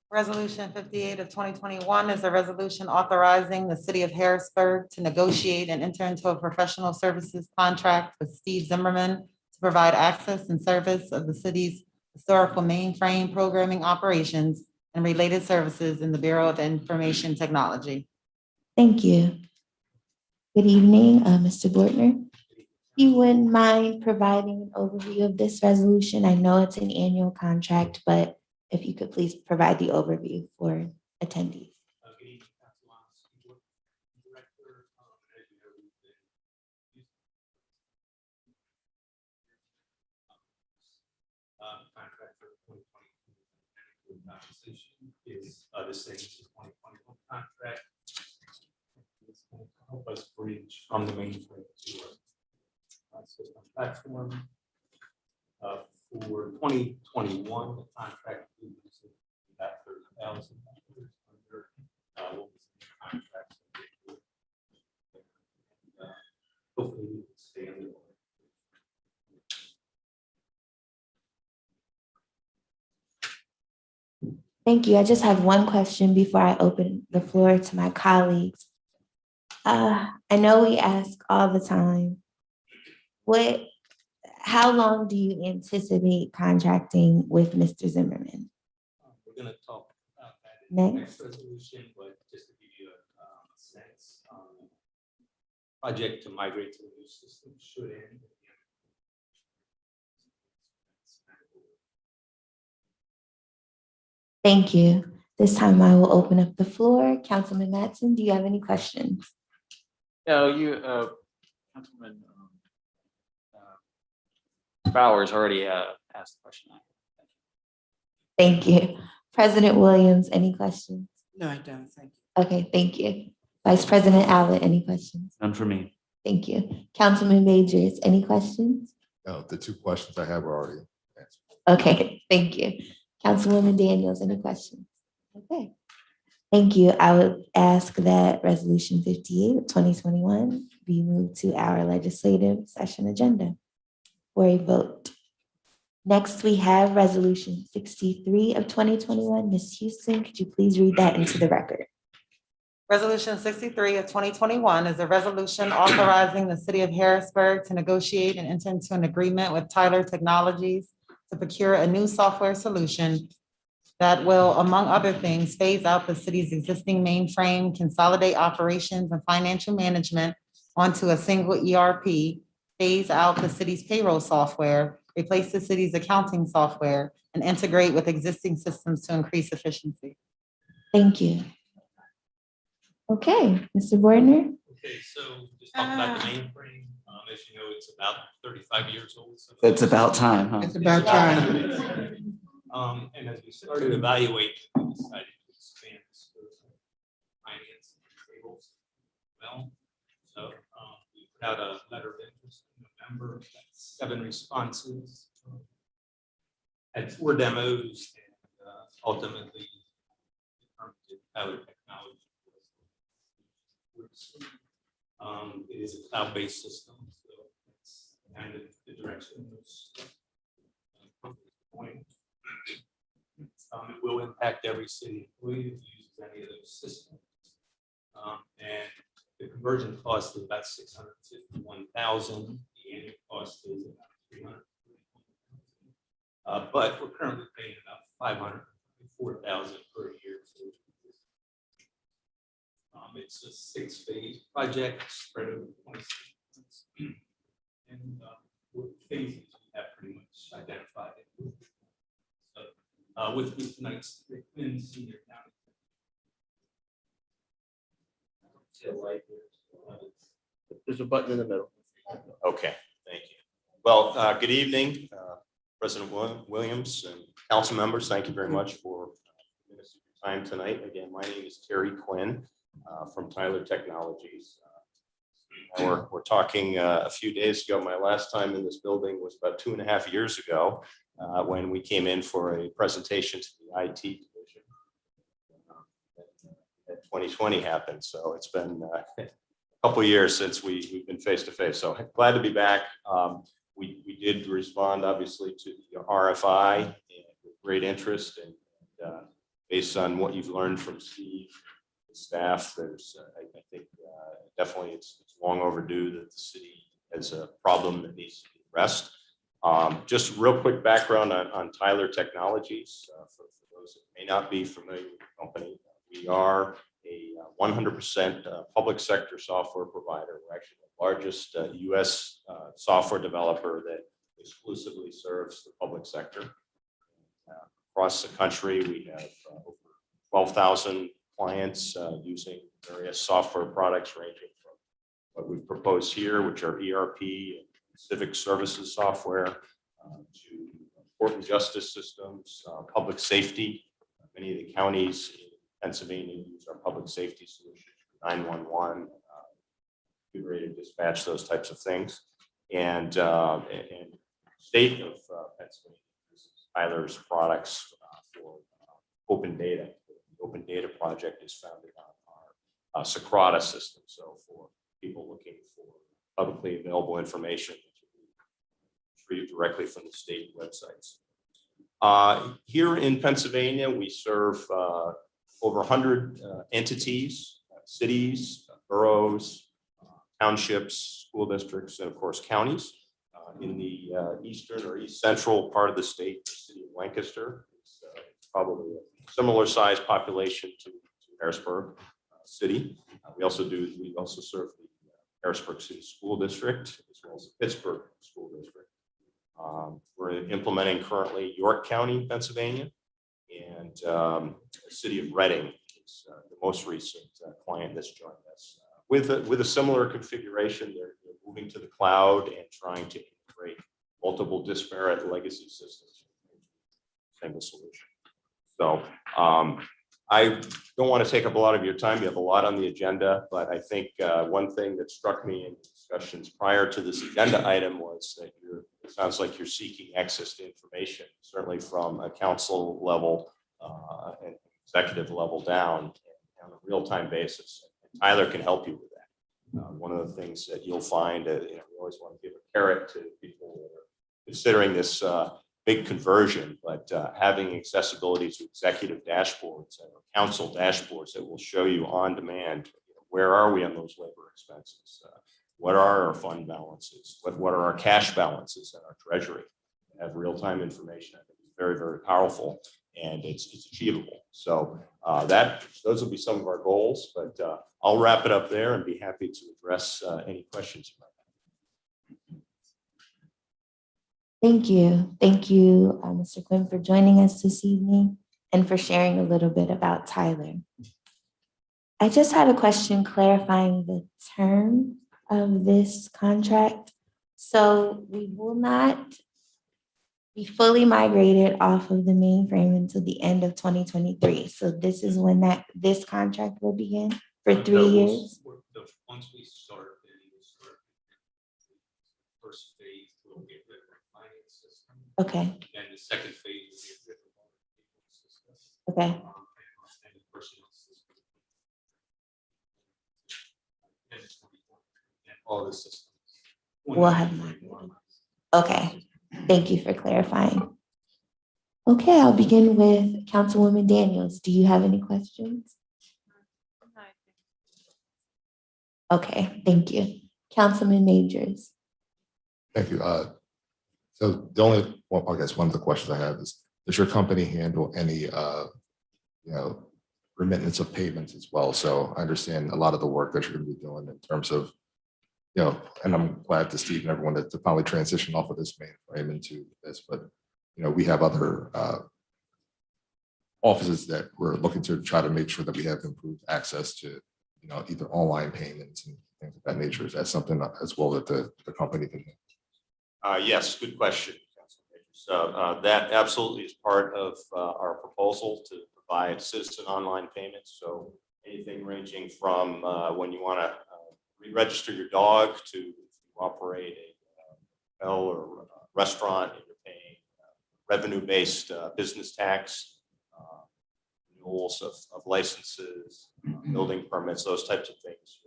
Resolution 58 of 2021 is a resolution authorizing the city of Harrisburg to negotiate and enter into a professional services contract with Steve Zimmerman to provide access and service of the city's historical mainframe programming operations and related services in the Bureau of Information Technology. Thank you. Good evening, Mr. Bortner. If you wouldn't mind providing an overview of this resolution, I know it's an annual contract, but if you could please provide the overview for attendees. Good evening, Council. I'm Steve Wood, Director. As you know, we've been using contract for 2022. Compensation is the same as the 2021 contract. It's going to help us bridge from the mainframe to our system platform. For 2021, the contract was about $30,000 under what was in the contract. Hopefully we can stay under. Thank you. I just have one question before I open the floor to my colleagues. I know we ask all the time, how long do you anticipate contracting with Mr. Zimmerman? We're going to talk about that in the Next. next resolution, but just to give you a sense, project to migrate to the new system should end. Thank you. This time I will open up the floor. Councilman Mattson, do you have any questions? Yeah, Councilman Bowers already asked the question. Thank you. President Williams, any questions? No, I don't. Thank you. Okay, thank you. Vice President Allen, any questions? None for me. Thank you. Councilman Majors, any questions? No, the two questions I have are already answered. Okay, thank you. Councilwoman Daniels, any questions? Okay. Thank you. I would ask that Resolution 58 of 2021 be moved to our legislative session agenda for a vote. Next, we have Resolution 63 of 2021. Ms. Houston, could you please read that into the record? Resolution 63 of 2021 is a resolution authorizing the city of Harrisburg to negotiate and enter into an agreement with Tyler Technologies to procure a new software solution that will, among other things, phase out the city's existing mainframe, consolidate operations and financial management onto a single ERP, phase out the city's payroll software, replace the city's accounting software, and integrate with existing systems to increase efficiency. Thank you. Okay, Mr. Bortner? Okay, so just talk about the mainframe. As you know, it's about 35 years old. So It's about time, huh? It's about time. And as we started evaluating, we decided to expand the scope of finance and tables. Well, so we put out a letter of interest in November, 7 responses, had 4 demos, and ultimately determined that Tyler Technology was. It is a cloud-based system, so it's kind of the direction was going. It will impact every city employee that uses any of those systems. And the conversion cost is about $651,000. The annual cost is about $341,000. But we're currently paying about $504,000 per year. It's a 6-phase project spread over 26 months. And what phases we have pretty much identified. So, with me tonight, Rick Quinn, Senior County. There's a button in the middle. Okay, thank you. Well, good evening, President Williams and council members. Thank you very much for your time tonight. Again, my name is Terry Quinn from Tyler Technologies. We're talking a few days ago. My last time in this building was about 2.5 years ago when we came in for a presentation to the IT division. 2020 happened, so it's been a couple of years since we've been face to face. So glad to be back. We did respond obviously to the RFI and with great interest, and based on what you've learned from Steve, the staff, there's, I think definitely it's long overdue that the city has a problem that needs to be addressed. Just real quick background on Tyler Technologies. For those that may not be familiar with the company, we are a 100% public sector software provider. We're actually the largest US software developer that exclusively serves the public sector. Across the country, we have over 12,000 clients using various software products ranging from what we've proposed here, which are ERP and civic services software, to court and justice systems, public safety. Many of the counties in Pennsylvania use our public safety solutions, 911, configurated dispatch, those types of things. And state of Pennsylvania uses Tyler's products for open data. The Open Data Project is founded on our Socrata system. So for people looking for publicly available information, retrieved directly from the state websites. Here in Pennsylvania, we serve over 100 entities, cities, boroughs, townships, school districts, and of course counties. In the eastern or east central part of the state, the city of Lancaster, it's probably a similar size population to Harrisburg city. We also serve the Harrisburg City School District as well as the Pittsburgh School District. We're implementing currently York County, Pennsylvania, and the city of Reading is the most recent client that's joined us. With a similar configuration, they're moving to the cloud and trying to integrate multiple disparate legacy systems into a single solution. So I don't want to take up a lot of your time. You have a lot on the agenda, but I think one thing that struck me in discussions prior to this agenda item was that it sounds like you're seeking access to information, certainly from a council level and executive level down on a real-time basis. And Tyler can help you with that. One of the things that you'll find, we always want to give a carrot to people that are considering this big conversion, but having accessibility to executive dashboards and council dashboards that will show you on demand, where are we on those labor expenses? What are our fund balances? What are our cash balances in our treasury? Have real-time information. I think it's very, very powerful, and it's achievable. So those will be some of our goals, but I'll wrap it up there and be happy to address any questions you might have. Thank you. Thank you, Mr. Quinn, for joining us this evening and for sharing a little bit about Tyler. I just had a question clarifying the term of this contract. So we will not be fully migrated off of the mainframe until the end of 2023. So this is when this contract will begin for 3 years? Once we start, then we'll start first phase, we'll get rid of our finance system. Okay, And the second phase will get rid of our people system. okay, And the personnel system. And all the systems. We'll have migrated. Okay, thank you for clarifying. Okay, I'll begin with Councilwoman Daniels. Do you have any questions? Okay, thank you. Councilman Majors. Thank you. So the only, well, I guess one of the questions I have is, does your company handle any, remittance of payments as well? So I understand a lot of the work that you're going to be doing in terms of, and I'm glad to Steve and everyone that to finally transition off of this mainframe into this, but, we have other offices that we're looking to try to make sure that we have improved access to, either online payments and things of that nature. Is that something as well that the company can do? Yes, good question. So that absolutely is part of our proposal to provide citizen online payments. So anything ranging from when you want to re-register your dog to if you operate a hotel or a restaurant and you're paying revenue-based business tax, renewals of licenses, building permits, those types of things.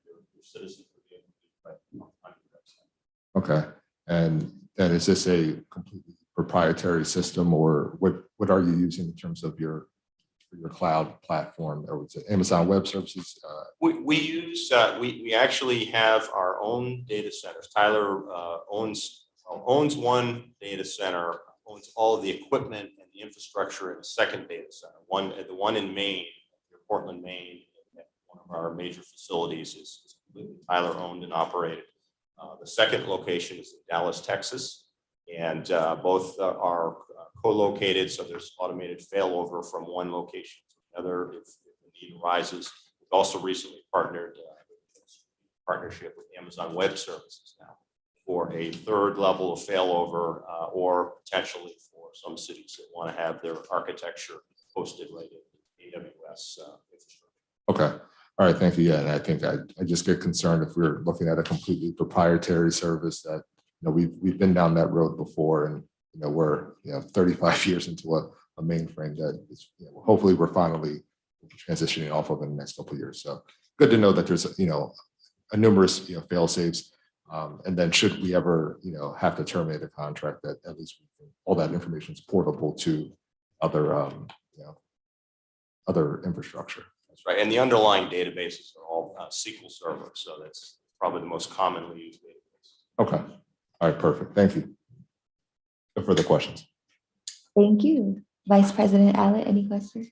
Your citizens will be able to do right on your website. Okay. And then is this a completely proprietary system, or what are you using in terms of your for your cloud platform, or was it Amazon Web Services? We use, we actually have our own data centers. Tyler owns one data center, owns all of the equipment and the infrastructure in a second data center. The one in Maine, Portland, Maine, one of our major facilities is completely Tyler owned and operated. The second location is in Dallas, Texas, and both are co-located, so there's automated failover from one location to another if the need arises. We've also recently partnership with Amazon Web Services now for a third level of failover, or potentially for some cities that want to have their architecture hosted right in AWS infrastructure. Okay. All right. Thank you. Yeah. And I think I just get concerned if we're looking at a completely proprietary service that, we've been down that road before, and, we're, 35 years into a mainframe that is, hopefully we're finally transitioning off of in the next couple of years. So good to know that there's, a numerous, fail safes. And then should we ever, have to terminate a contract, that at least all that information is portable to other, other infrastructure. That's right. And the underlying databases are all SQL servers. So that's probably the most commonly used database. Okay. All right. Perfect. Thank you. No further questions. Thank you. Vice President Allen, any questions?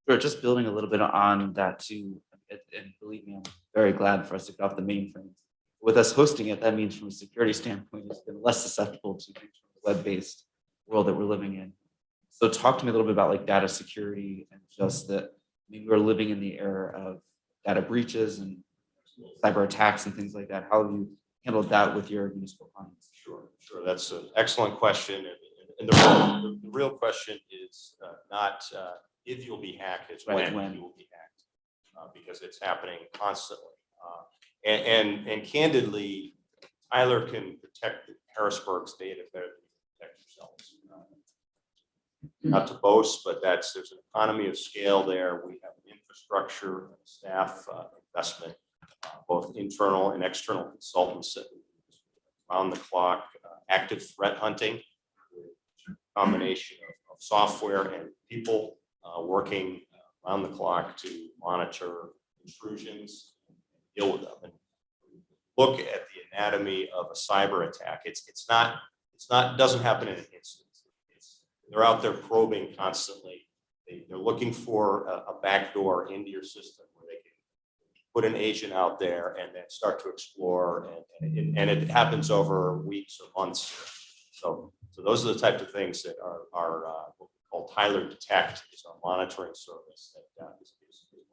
Sure, just building a little bit on that too, and believe me, I'm very glad for us to get off the mainframe. With us hosting it, that means from a security standpoint, it's been less susceptible to the web-based world that we're living in. So talk to me a little bit about like data security and just that. We're living in the era of data breaches and cyber attacks and things like that. How have you handled that with your municipal clients? Sure. That's an excellent question. And the real question is not if you'll be hacked, it's when you will be hacked, because it's happening constantly. And candidly, Tyler can protect Harrisburg's data better than you can protect yourselves. Not to boast, but there's an economy of scale there. We have an infrastructure, staff investment, both internal and external consultants that around the clock, active threat hunting, combination of software and people working around the clock to monitor intrusions, and deal with them. And look at the anatomy of a cyber attack. It's not doesn't happen in an instant. They're out there probing constantly. They're looking for a backdoor into your system where they can put an agent out there and then start to explore. And it happens over weeks or months. So those are the types of things that are what we call Tyler Detect, is our monitoring service that is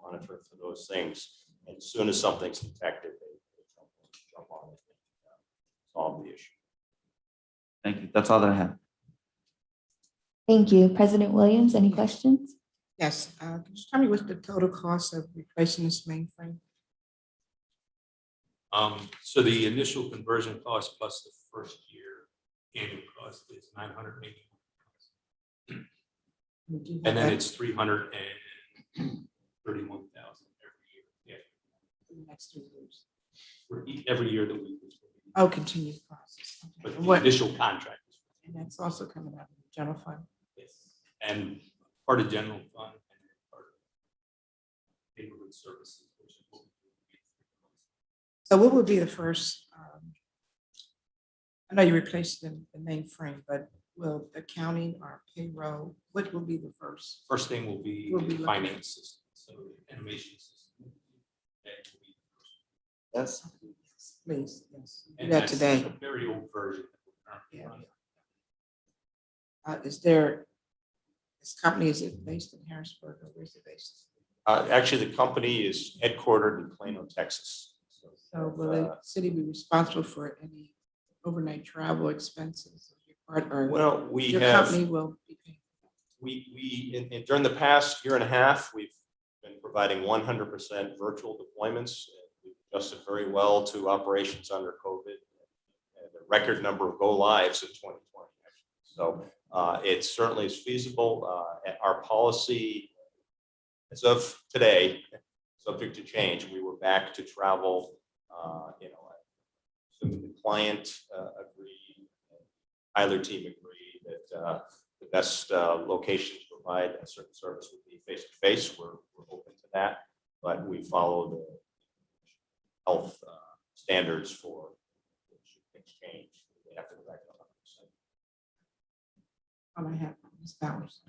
monitoring for those things. And as soon as something's detected, they jump on it and solve the issue. Thank you. That's all that I have. Thank you. President Williams, any questions? Yes, can you tell me what's the total cost of replacing this mainframe? So the initial conversion cost plus the first year annual cost is $981. And then it's $331,000 every year. Yeah, For the next 3 years. for every year that we. Oh, continued process. Okay. But And the what, initial contract is. and that's also coming out of the general fund. Yes. And part of general fund and part of neighborhood services, which is what we do. So what would be the first, I know you replaced the mainframe, but will accounting or payroll, what will be the first? First thing will be We'll be the looking finance system, so the animation system. That will be the first. Yes. Please, yes. Do And that that's today. a very old version. that we're currently Yeah. running. Is there, this company, is it based in Harrisburg or where's it based? Actually, the company is headquartered in Plano, Texas. So will the city be responsible for any overnight travel expenses of your part, or Well, we your have. company will be paying? During the past year and a half, we've been providing 100% virtual deployments. We've adjusted very well to operations under COVID and the record number of go lives in 2020. So it certainly is feasible. Our policy, as of today, subject to change, we were back to travel. Assuming the client agreed, Tyler team agreed that the best location to provide a certain service would be face to face, we're open to that, but we follow the health standards for should things change. We have to correct 100%. All I have, Ms. Bowers.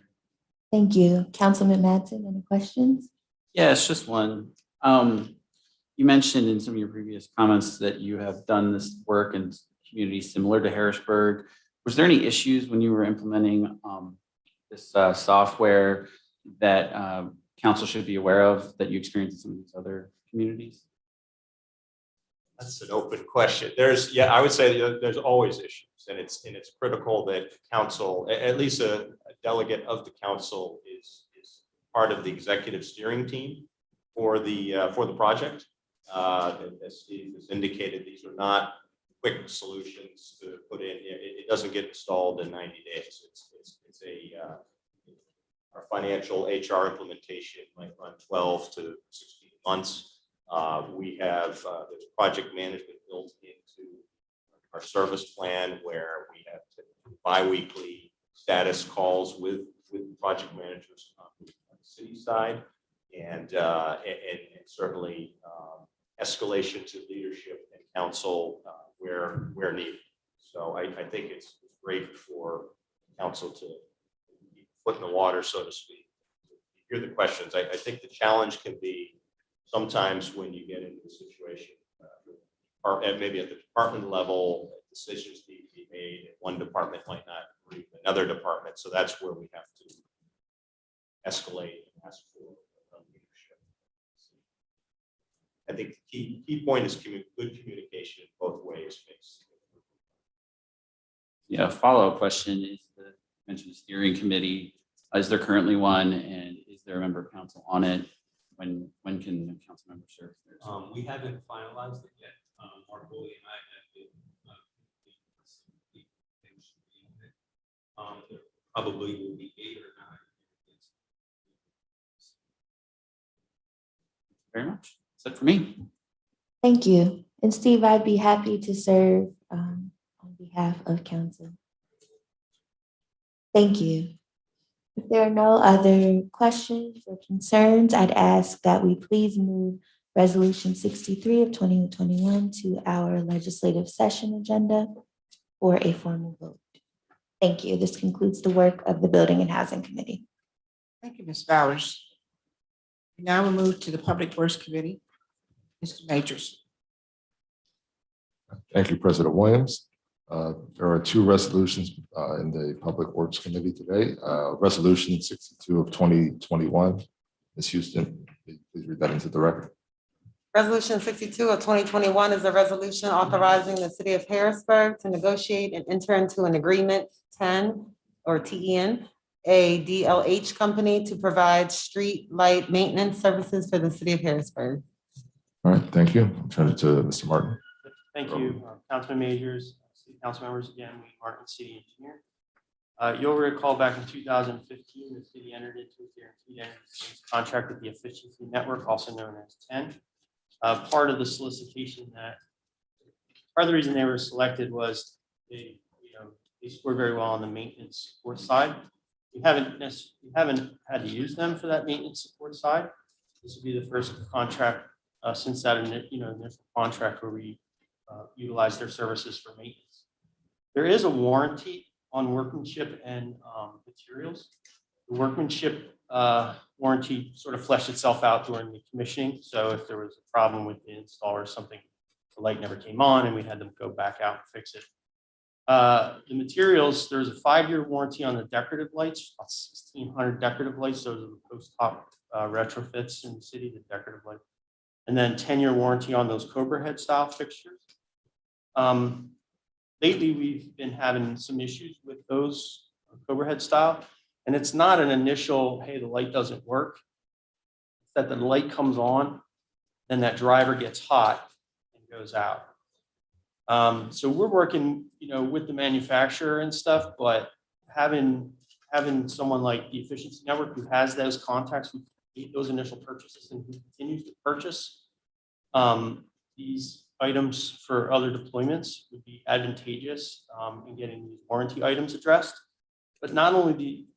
Thank you. Councilman Mattson, any questions? Yeah, it's just one. You mentioned in some of your previous comments that you have done this work in communities similar to Harrisburg. Was there any issues when you were implementing this software that council should be aware of that you experienced in some of these other communities? That's an open question. I would say there's always issues, and it's critical that council, at least a delegate of the council, is part of the executive steering team for the project. As Steve has indicated, these are not quick solutions to put in. It doesn't get installed in 90 days. Our financial HR implementation might run 12 to 16 months. We have there's project management built into our service plan where we have bi-weekly status calls with project managers on the city side, and certainly escalation to leadership and council where needed. So I think it's great for council to keep foot in the water, so to speak. Hear the questions. I think the challenge can be sometimes when you get into a situation, or maybe at the department level, decisions need to be made, and one department might not agree with another department. So that's where we have to escalate and ask for leadership. I think the key point is good communication in both ways. Yeah, a follow-up question is you mentioned the steering committee. Is there currently one, and is there a member of council on it? When can the council member serve? We haven't finalized it yet. Mark Woolley and I have been there probably will be 8 or 9. Very much. That's it for me. Thank you. And Steve, I'd be happy to serve on behalf of council. Thank you. If there are no other questions or concerns, I'd ask that we please move Resolution 63 of 2021 to our legislative session agenda for a formal vote. Thank you. This concludes the work of the Building and Housing Committee. Thank you, Ms. Bowers. Now we move to the Public Works Committee. Mr. Majors. Thank you, President Williams. There are 2 resolutions in the Public Works Committee today. Resolution 62 of 2021. Ms. Houston, please read that into the record. Resolution 62 of 2021 is a resolution authorizing the city of Harrisburg to negotiate and enter into an agreement 10 or TEN, a DLH company to provide street light maintenance services for the city of Harrisburg. All right, thank you. I'll turn it to Mr. Martin. Thank you, Councilman Majors, city council members, again, Wayne Martin, city engineer. You'll recall back in 2015, the city entered into a guaranteed energy savings contract with the Efficiency Network, also known as 10. Part of the solicitation part of the reason they were selected was they scored very well on the maintenance support side. We haven't had to use them for that maintenance support side. This would be the first contract since that initial contract where we utilize their services for maintenance. There is a warranty on workmanship and materials. The workmanship warranty sort of fleshed itself out during the commissioning. So if there was a problem with the install or something, the light never came on and we had them go back out and fix it. The materials, there's a 5-year warranty on the decorative lights, about 1,600 decorative lights. Those are the post-top retrofits in the city, the decorative lights. And then 10-year warranty on those Cobra head style fixtures. Lately, we've been having some issues with those Cobra head style. And it's not an initial, hey, the light doesn't work. It's that the light comes on, then that driver gets hot and goes out. So we're working, with the manufacturer and stuff, but having someone like the Efficiency Network who has those contacts, who made those initial purchases and who continues to purchase these items for other deployments would be advantageous in getting these warranty items addressed. But not only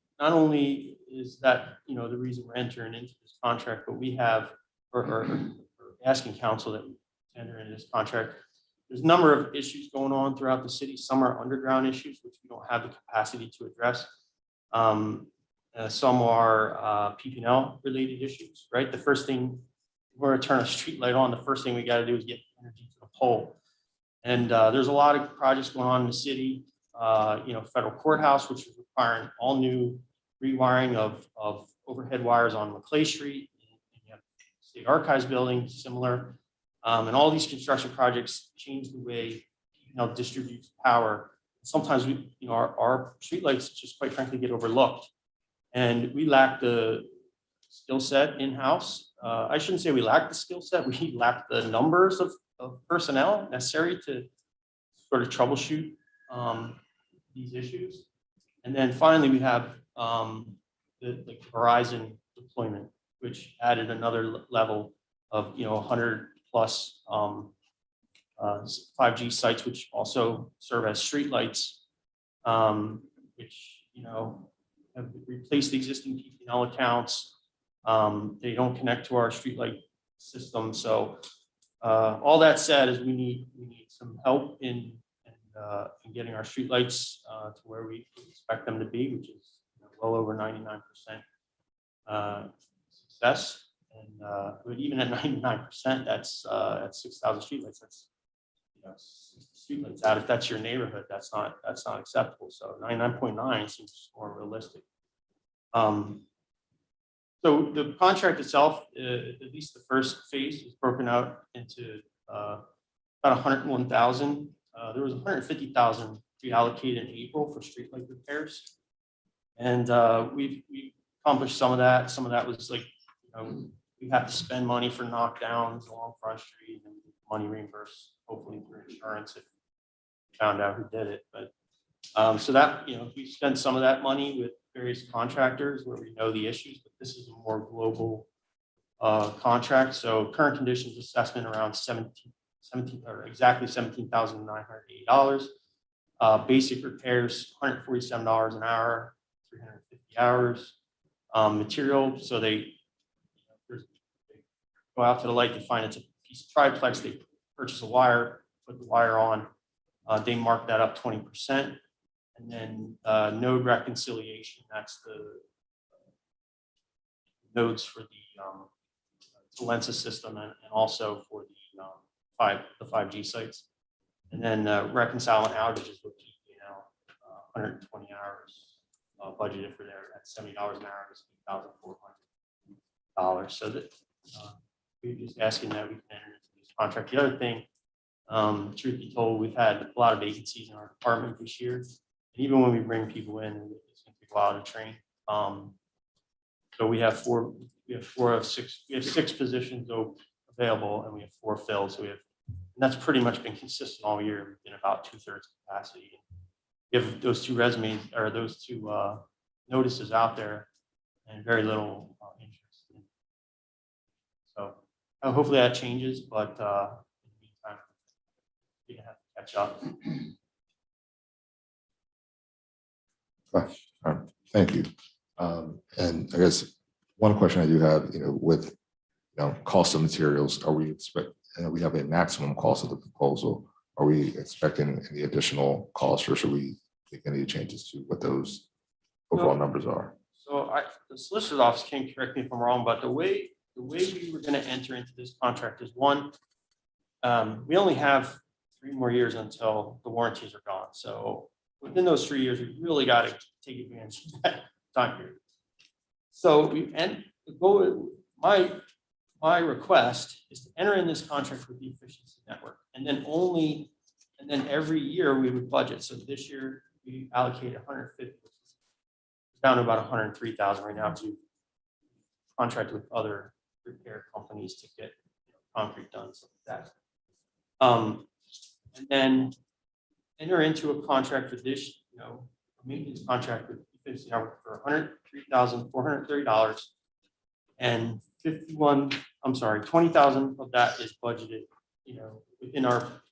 is that, you know, the reason we're entering into this contract, but we have, or asking council that we enter into this contract. There's a number of issues going on throughout the city. Some are underground issues, which we don't have the capacity to address. Some are PPL related issues, right? The first thing, we're to turn a street light on, the first thing we got to do is get energy to the pole. And there's a lot of projects going on in the city. You know, federal courthouse, which is requiring all new rewiring of overhead wires on McClay Street. And you have State Archives building, similar. And all these construction projects change the way distributes power. Sometimes we, you know, our streetlights just quite frankly get overlooked. And we lack the skill set in-house. I shouldn't say we lack the skill set, we lack the numbers of personnel necessary to sort of troubleshoot these issues. And then finally, we have the Verizon deployment, which added another level of, you know, 100 plus 5G sites, which also serve as streetlights, which, you know, have replaced the existing PPL accounts. They don't connect to our streetlight system. So all that said is we need some help in getting our streetlights to where we expect them to be, which is, you know, well over 99% success. And but even at 99%, that's 6,000 streetlights. That's, you know, 60 streetlights out. If that's your neighborhood, that's not acceptable. So 99.9 seems more realistic. So the contract itself, at least the first phase, is broken out into about 101,000. There was 150,000 reallocated in April for streetlight repairs, and we accomplished some of that. Some of that was like, you know, we have to spend money for knockdowns along Front Street and money reimbursed, hopefully through insurance if we found out who did it. But so that, you know, we spent some of that money with various contractors where we know the issues, but this is a more global contract. So current conditions assessment around 17 or exactly $17,980. Basic repairs, $147 an hour, 350 hours. Material, so they go out to the light, they find it's a piece of triplex, they purchase a wire, put the wire on, they mark that up 20%. And then node reconciliation, that's the nodes for the Lensa system and also for the 5G sites. And then reconciling outages with PPL, 120 hours budgeted for there at $70 an hour, is $8,400. So that we're just asking that we can enter into this contract. The other thing, truth be told, we've had a lot of vacancies in our department this year. And even when we bring people in, it's going to take a while to train. So we have six positions available, and we have 4 filled. So and that's pretty much been consistent all year. We've been about 2/3 capacity. We have those 2 resumes or those 2 notices out there, and very little interest. So hopefully that changes, but in the meantime, we're gonna have to catch up. Thank you. And I guess one question I do have, you know, with, you know, cost of materials, are we we have a maximum cost of the proposal? Are we expecting any additional costs, or should we make any changes to what those overall numbers are? So the solicitor's office can correct me if I'm wrong, but the way we were going to enter into this contract is, one, we only have 3 more years until the warranties are gone. So within those 3 years, we really got to take advantage of that time period. So my request is to enter in this contract with the efficiency network, and then every year we would budget. So this year we allocated 150, down to about 103,000 right now to contract with other repair companies to get, you know, concrete done, stuff like that. And then enter into a contract for this, you know, a maintenance contract with efficiency network for $103,430, and 20,000 of that is budgeted, you know, within our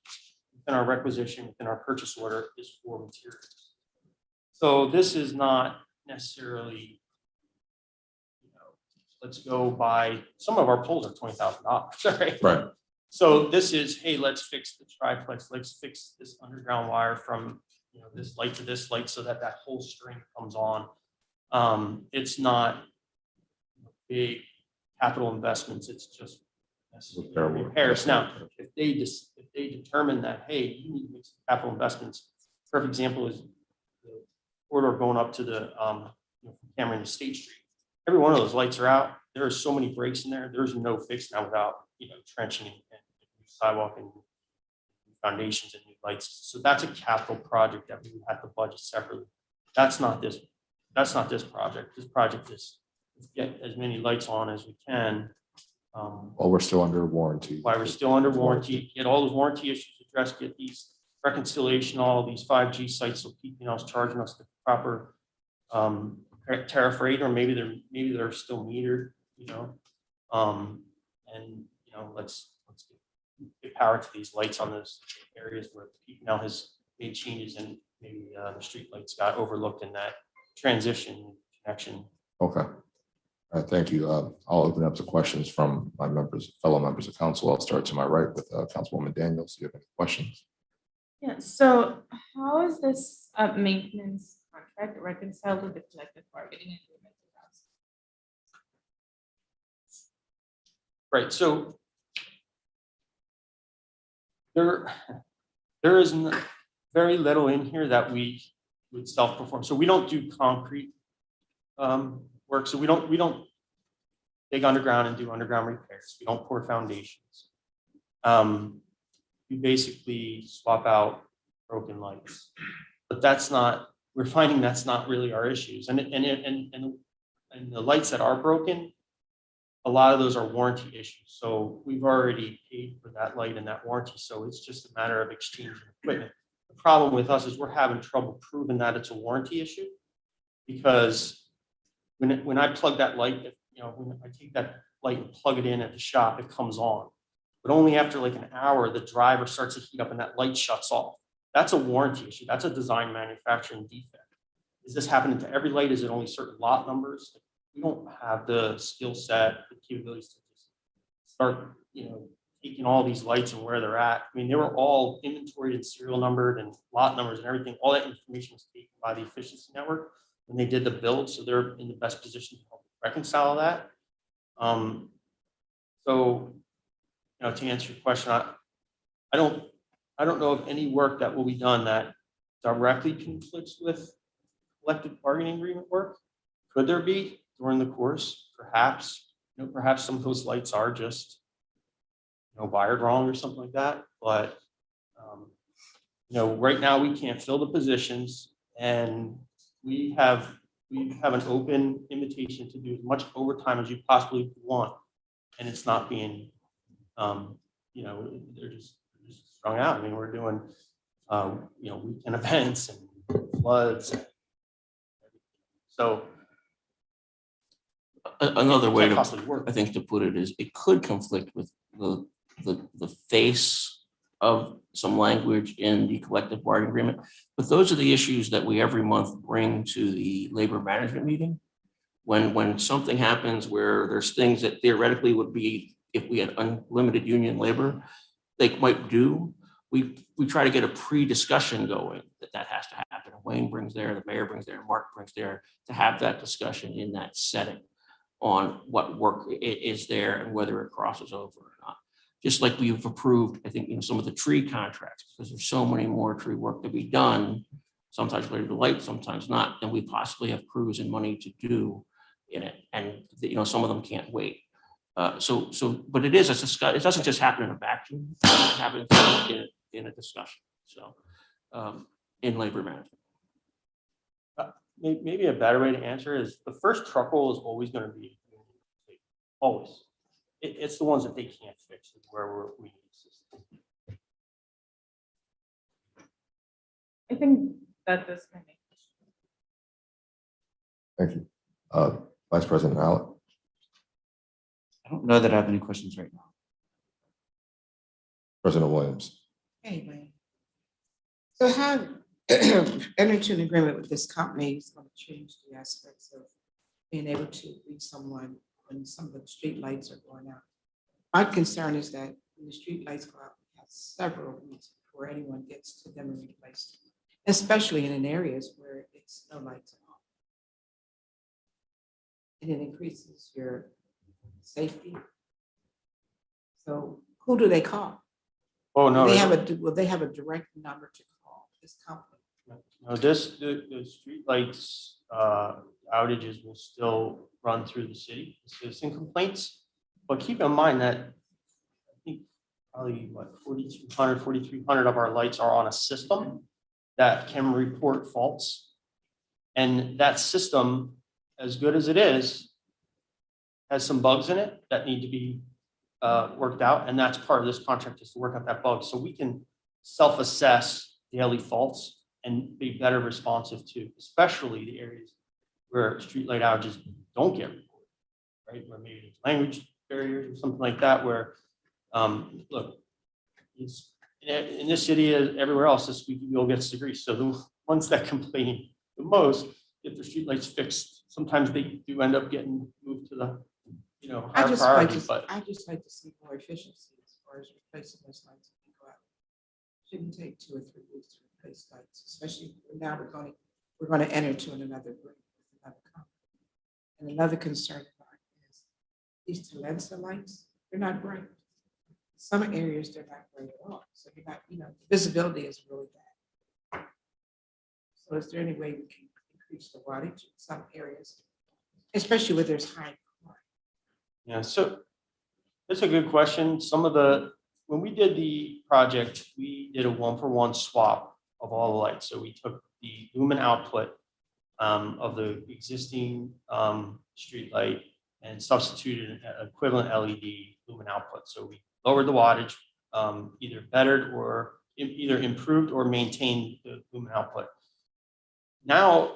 requisition, within our purchase order, is for materials. So this is not necessarily let's go buy, some of our poles are $20,000, right? Right. So this is, hey, let's fix the triplex, let's fix this underground wire from, this light to this light so that that whole string comes on. It's not big capital investments, it's just necessary repairs. Now, if they determine that, hey, you need to make some capital investments, perfect example is the corridor going up to the Cameron to State Street. Every one of those lights are out. There are so many breaks in there. There's no fix now without trenching and new sidewalk and new foundations and new lights. So that's a capital project that we would have to budget separately. That's not this project. This project is get as many lights on as we can. Well, we're still under warranty. While we're still under warranty, get all those warranty issues addressed, get these reconciliation, all these 5G sites, so people is charging us the proper tariff rate, or maybe they're still metered, and let's get power to these lights on those areas where people has made changes and maybe the street lights got overlooked in that transition connection. Okay. All right, thank you. I'll open up to questions from my fellow members of council. I'll start to my right with Councilwoman Daniels. Do you have any questions? Yeah, so how is this maintenance contract reconciled with the collective bargaining agreement? Right, so there is very little in here that we would self-perform. So we don't do concrete work. So we don't dig underground and do underground repairs. We don't pour foundations. We basically swap out broken lights, but we're finding that's not really our issues. And the lights that are broken, a lot of those are warranty issues. So we've already paid for that light and that warranty. So it's just a matter of exchanging equipment. The problem with us is we're having trouble proving that it's a warranty issue, because when I plug that light, when I take that light and plug it in at the shop, it comes on. But only after like an hour, the driver starts to heat up and that light shuts off. That's a warranty issue. That's a design manufacturing defect. Is this happening to every light? Is it only certain lot numbers? We don't have the skill set, the capabilities to just start, taking all these lights and where they're at. I mean, they were all inventoried and serial numbered and lot numbers and everything. All that information was taken by the efficiency network when they did the build. So they're in the best position to help reconcile that. So, to answer your question, I don't know of any work that will be done that directly conflicts with collective bargaining agreement work. Could there be during the course? Perhaps, perhaps some of those lights are just, wired wrong or something like that. But, right now we can't fill the positions, and we have an open invitation to do as much overtime as you possibly want. And it's not being, they're just strung out. I mean, we're doing, weekend events and floods. So Another way can't to, possibly work. I think, to put it is, it could conflict with the face of some language in the collective bargaining agreement. But those are the issues that we every month bring to the labor management meeting. When something happens where there's things that theoretically would be, if we had unlimited union labor, they might do, we try to get a pre-discussion going that has to happen. Wayne brings there, the mayor brings there, Mark brings there, to have that discussion in that setting on what work is there and whether it crosses over or not. Just like we've approved, I think, some of the tree contracts, because there's so many more tree work to be done, sometimes related to light, sometimes not, and we possibly have crews and money to do in it. And, some of them can't wait. But it is a discussion. It doesn't just happen in a vacuum. It happens in a discussion. So in labor management. Maybe a better way to answer is the first truck roll is always going to be always. It's the ones that they can't fix where we need assistance. I think that does my main question. Thank you. Vice President Allen. I don't know that I have any questions right now. President Williams. Anyway, so how enter into an agreement with this company is going to change the aspects of being able to reach someone when some of the street lights are going out. My concern is that when the street lights go out, we have several weeks before anyone gets to them and replaced, especially in areas where it's no lights at all. And it increases your safety. So who do they call? Oh, no. Will they have a direct number to call this company? No, the streetlights outages will still run through the city, citizen complaints. But keep in mind that I think probably 4,200, 4,300 of our lights are on a system that can report faults. And that system, as good as it is, has some bugs in it that need to be worked out. And that's part of this contract, is to work out that bug. So we can self-assess daily faults and be better responsive to, especially the areas where streetlight outages don't get reported, right? Where maybe there's language barriers or something like that, where, look, it's in this city, as everywhere else, this squeaky wheel gets the grease. So the ones that complain the most get their streetlights fixed. Sometimes they do end up getting moved to the, I higher just priority, but I just like to see more efficiency as far as replacing those lights. When they go out. Shouldn't take 2 or 3 weeks to replace lights, especially now we're going to enter into another agreement with another company. And another concern of mine is these Telensa lights, they're not bright. Some areas they're not bright at all. So you're not, the visibility is really bad. So is there any way we can increase the wattage in some areas, especially where there's high crime? yeah, so that's a good question. When we did the project, we did a 1-for-1 swap of all the lights. So we took the lumen output of the existing street light and substituted an equivalent LED lumen output. So we lowered the wattage, either bettered or either improved or maintained the lumen output. Now,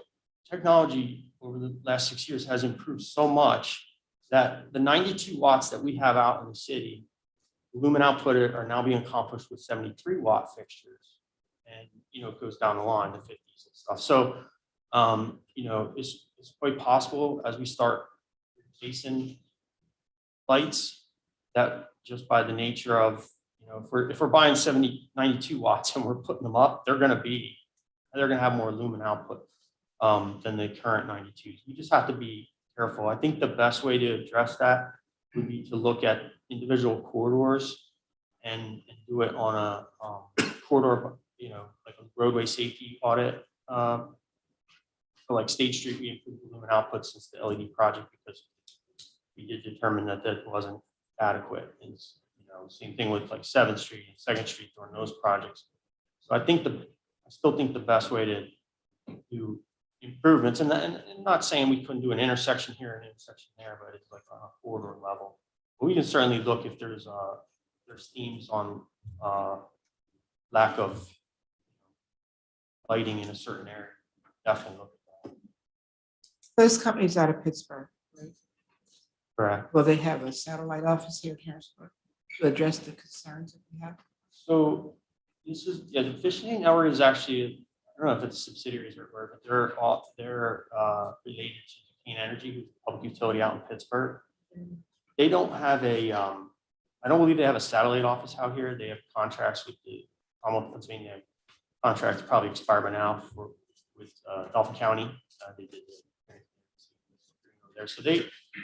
technology over the last 6 years has improved so much that the 92 watts that we have out in the city, lumen output are now being accomplished with 73-watt fixtures. And, it goes down the line, the 50s and stuff. So, it's quite possible as we start replacing lights that just by the nature of, if we're buying 92 watts and we're putting them up, they're going to have more lumen output than the current 92s. We just have to be careful. I think the best way to address that would be to look at individual corridors and do it on a corridor, like a roadway safety audit. For like State Street, we improved the lumen output since the LED project because we did determine that wasn't adequate. And same thing with like 7th Street and 2nd Street during those projects. So I still think the best way to do improvements, and not saying we couldn't do an intersection here and an intersection there, but it's like on a corridor level. But we can certainly look if there's themes on lack of lighting in a certain area. Definitely look at that. Those companies out of Pittsburgh, right? Correct. Will they have a satellite office here in Harrisburg to address the concerns that we have? So the fishing network is actually, I don't know if it's subsidiaries or where, but they're related to Clean Energy, who's a public utility out in Pittsburgh. They don't have I don't believe they have a satellite office out here. They have contracts with the Commonwealth of Pennsylvania. Contracts probably expire by now with Dauphin County. They did there, so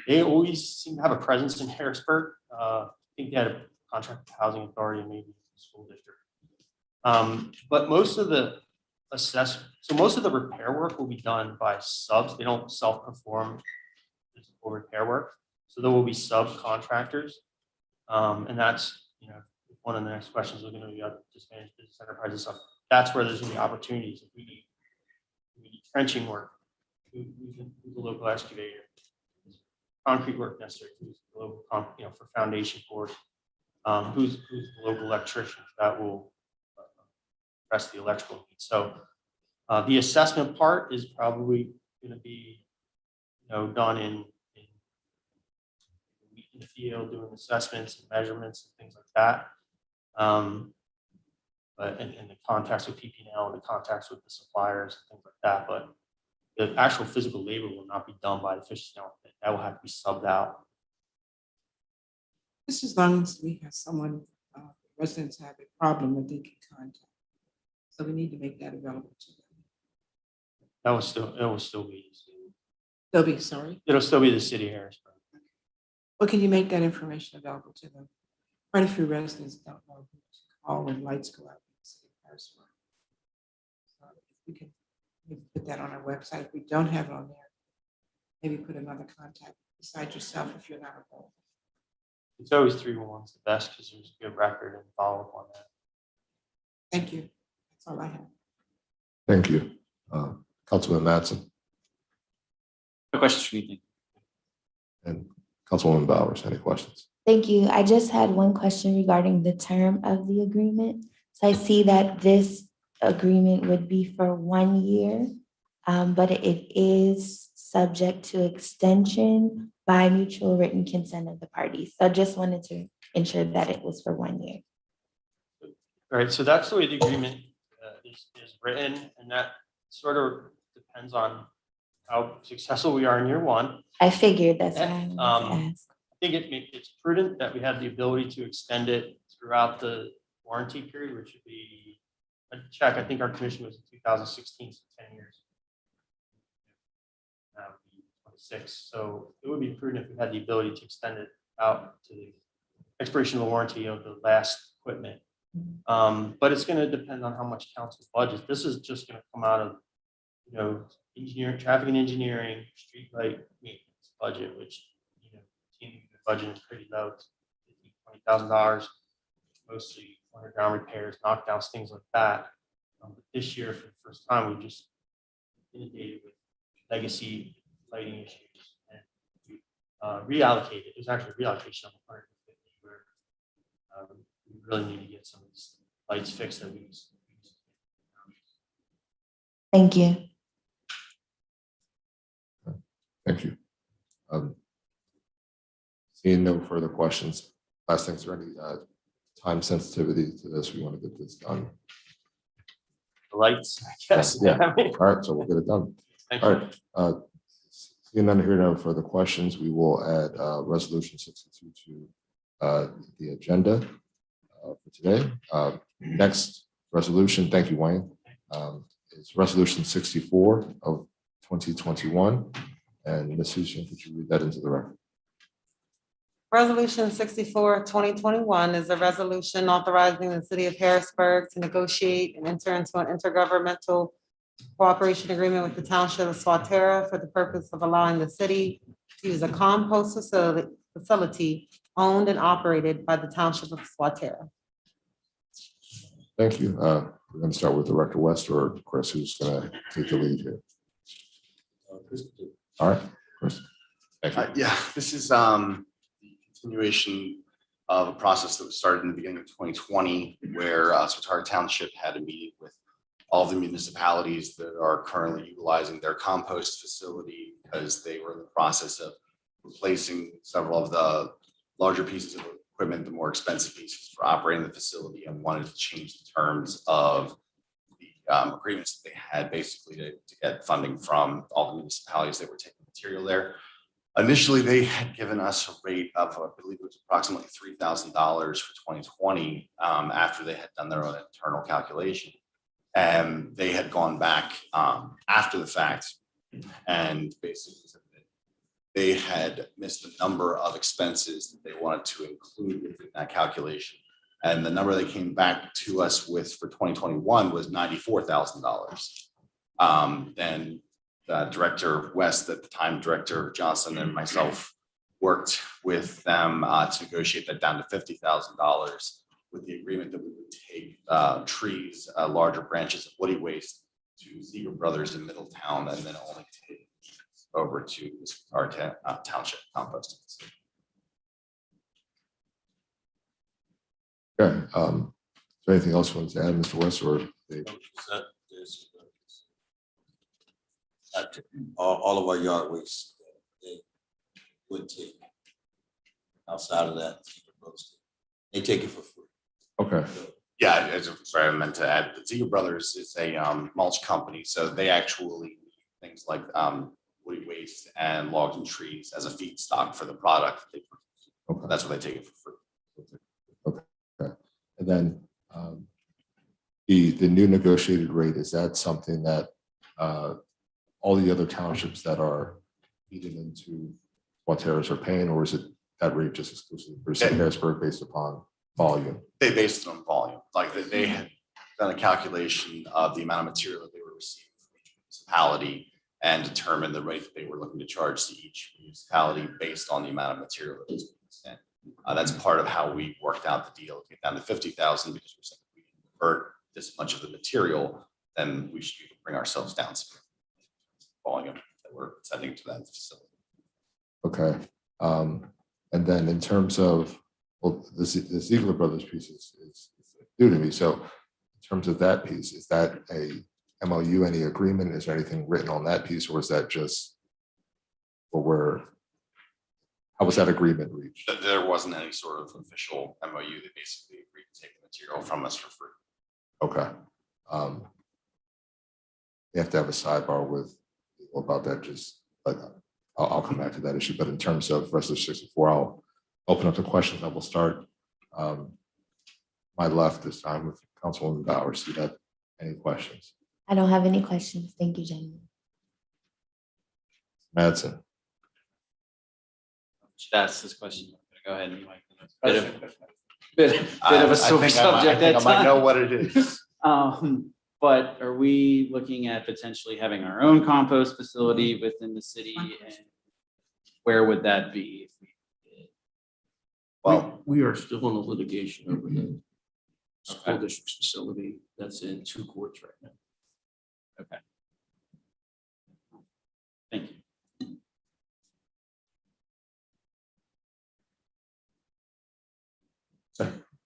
they always seem to have a presence in Harrisburg. I think they had a contract with the Housing Authority and maybe the school district. But most of the repair work will be done by subs. They don't self-perform physical repair work. So there will be subcontractors. And that's, one of the next questions we're going to be about just managed business enterprises. So that's where there's going to be opportunities. If we need trenching work, who's the local excavator? Concrete work necessary, who's the local, for foundation board, who's the local electrician that will address the electrical needs. So the assessment part is probably going to be, done in the field, doing assessments and measurements and things like that. But and the contacts with PP&L and the contacts with the suppliers and things like that. But the actual physical labor will not be done by the fish network. That will have to be subbed out Just as long as we have someone, residents have a problem that they can contact. So we need to make that available to them. It will still be, They'll be sorry. it'll still be the city of Harrisburg. Well, can you make that information available to them? Quite a few residents don't know who to call when lights go out in the city of Harrisburg. So if we can maybe put that on our website. If we don't have it on there, maybe put another contact beside yourself if you're not available. It's always 311's the best because there's a good record and follow up on that. Thank you. That's all I have. Thank you. Councilman Mattson No questions for me. and Councilwoman Bowers, any questions? Thank you. I just had one question regarding the term of the agreement. So I see that this agreement would be for 1 year, but it is subject to extension by mutual written consent of the parties. So I just wanted to ensure that it was for 1 year. All right, so that's the way the agreement is written, and that sort of depends on how successful we are in year one. I figured that's why I wanted to ask. I think it's prudent that we have the ability to extend it throughout the warranty period, which would be, a check, I think our commission was in 2016, so 10 years. That would be 26, so it would be prudent if we had the ability to extend it out to the expiration of the warranty of the last equipment. But it's going to depend on how much council budget. This is just going to come out of, engineering, traffic and engineering, street light maintenance budget, which, the budget is pretty low, it's $20,000, mostly underground repairs, knockdowns, things like that. But this year, for the first time, we just inundated with legacy lighting issues, and we reallocated. It was actually a reallocation of 150, where we really need to get some of these lights fixed that we use. Thank you. Thank you. Seeing no further questions, last thing, is there any time sensitivity to this? We want to get this done. The lights, I guess. Yeah. All right, so we'll get it done. Thank All you. right. Seeing none here, no further questions, we will add resolution 62 to the agenda for today. Next resolution, thank you, Wayne, is resolution 64 of 2021. And Ms. Houston, could you read that into the record? Resolution 64, 2021 is a resolution authorizing the city of Harrisburg to negotiate and enter into an intergovernmental cooperation agreement with the township of Swatera for the purpose of allowing the city to use a compost facility owned and operated by the township of Swatera. Thank you. We're going to start with Director West or Chris, who's going to take the lead here. All right, Chris. Thank you. Yeah, this is the continuation of a process that was started in the beginning of 2020, where Swatara Township had a meeting with all of the municipalities that are currently utilizing their compost facility, because they were in the process of replacing several of the larger pieces of equipment, the more expensive pieces for operating the facility, and wanted to change the terms of the agreements that they had, basically to get funding from all the municipalities that were taking material there. Initially, they had given us a rate of, I believe it was approximately $3,000 for 2020 after they had done their own internal calculation. And they had gone back after the fact and basically said that they had missed a number of expenses that they wanted to include within that calculation. And the number they came back to us with for 2021 was $94,000. Then Director West, at the time, Director Johnson, and myself worked with them to negotiate that down to $50,000 with the agreement that we would take trees, larger branches of woody waste to Ziegler Brothers in Middletown, and then only take over to our township composting facility. Okay. Is there anything else you want to add, Mr. West, or Dave? All of our yard waste, they would take outside of that. They take it for free. Okay. Yeah, sorry, I meant to add, the Ziegler Brothers is a mulch company, so they actually need things like woody waste and logs and trees as a feedstock for the product that they produce. Okay. That's what they take it for free. Okay. And then the new negotiated rate, is that something that all the other townships that are feeding into Wateras are paying, or is it that rate just exclusively for St. Harrisburg based upon volume? They based it on volume, like they had done a calculation of the amount of material that they were receiving from each municipality and determined the rate that they were looking to charge to each municipality based on the amount of material that was being sent. That's part of how we worked out the deal to get down to 50,000, because we're saying if we can convert this much of the material, then we should bring ourselves down some volume that we're sending to that facility. Okay. And then in terms of, well, the Ziegler Brothers piece is new to me. So in terms of that piece, is that a MOU, any agreement? Is there anything written on that piece, or is that just how was that agreement reached? There wasn't any sort of official MOU. They basically agreed to take the material from us for free. Okay. You have to have a sidebar with people about that, just, but I'll come back to that issue. But in terms of Resolution 64, I'll open up the questions. I will start my left this time with Councilwoman Bowers. Do you have any questions? I don't have any questions. Thank you, gentlemen. Madsen? Should ask this question. Go ahead. You might. Bit of a sore subject I that might know time. what it is. But are we looking at potentially having our own compost facility within the city? And where would that be? If we did? Well, We are still in the litigation over the school district's facility that's in 2 courts right now. Okay. Thank you.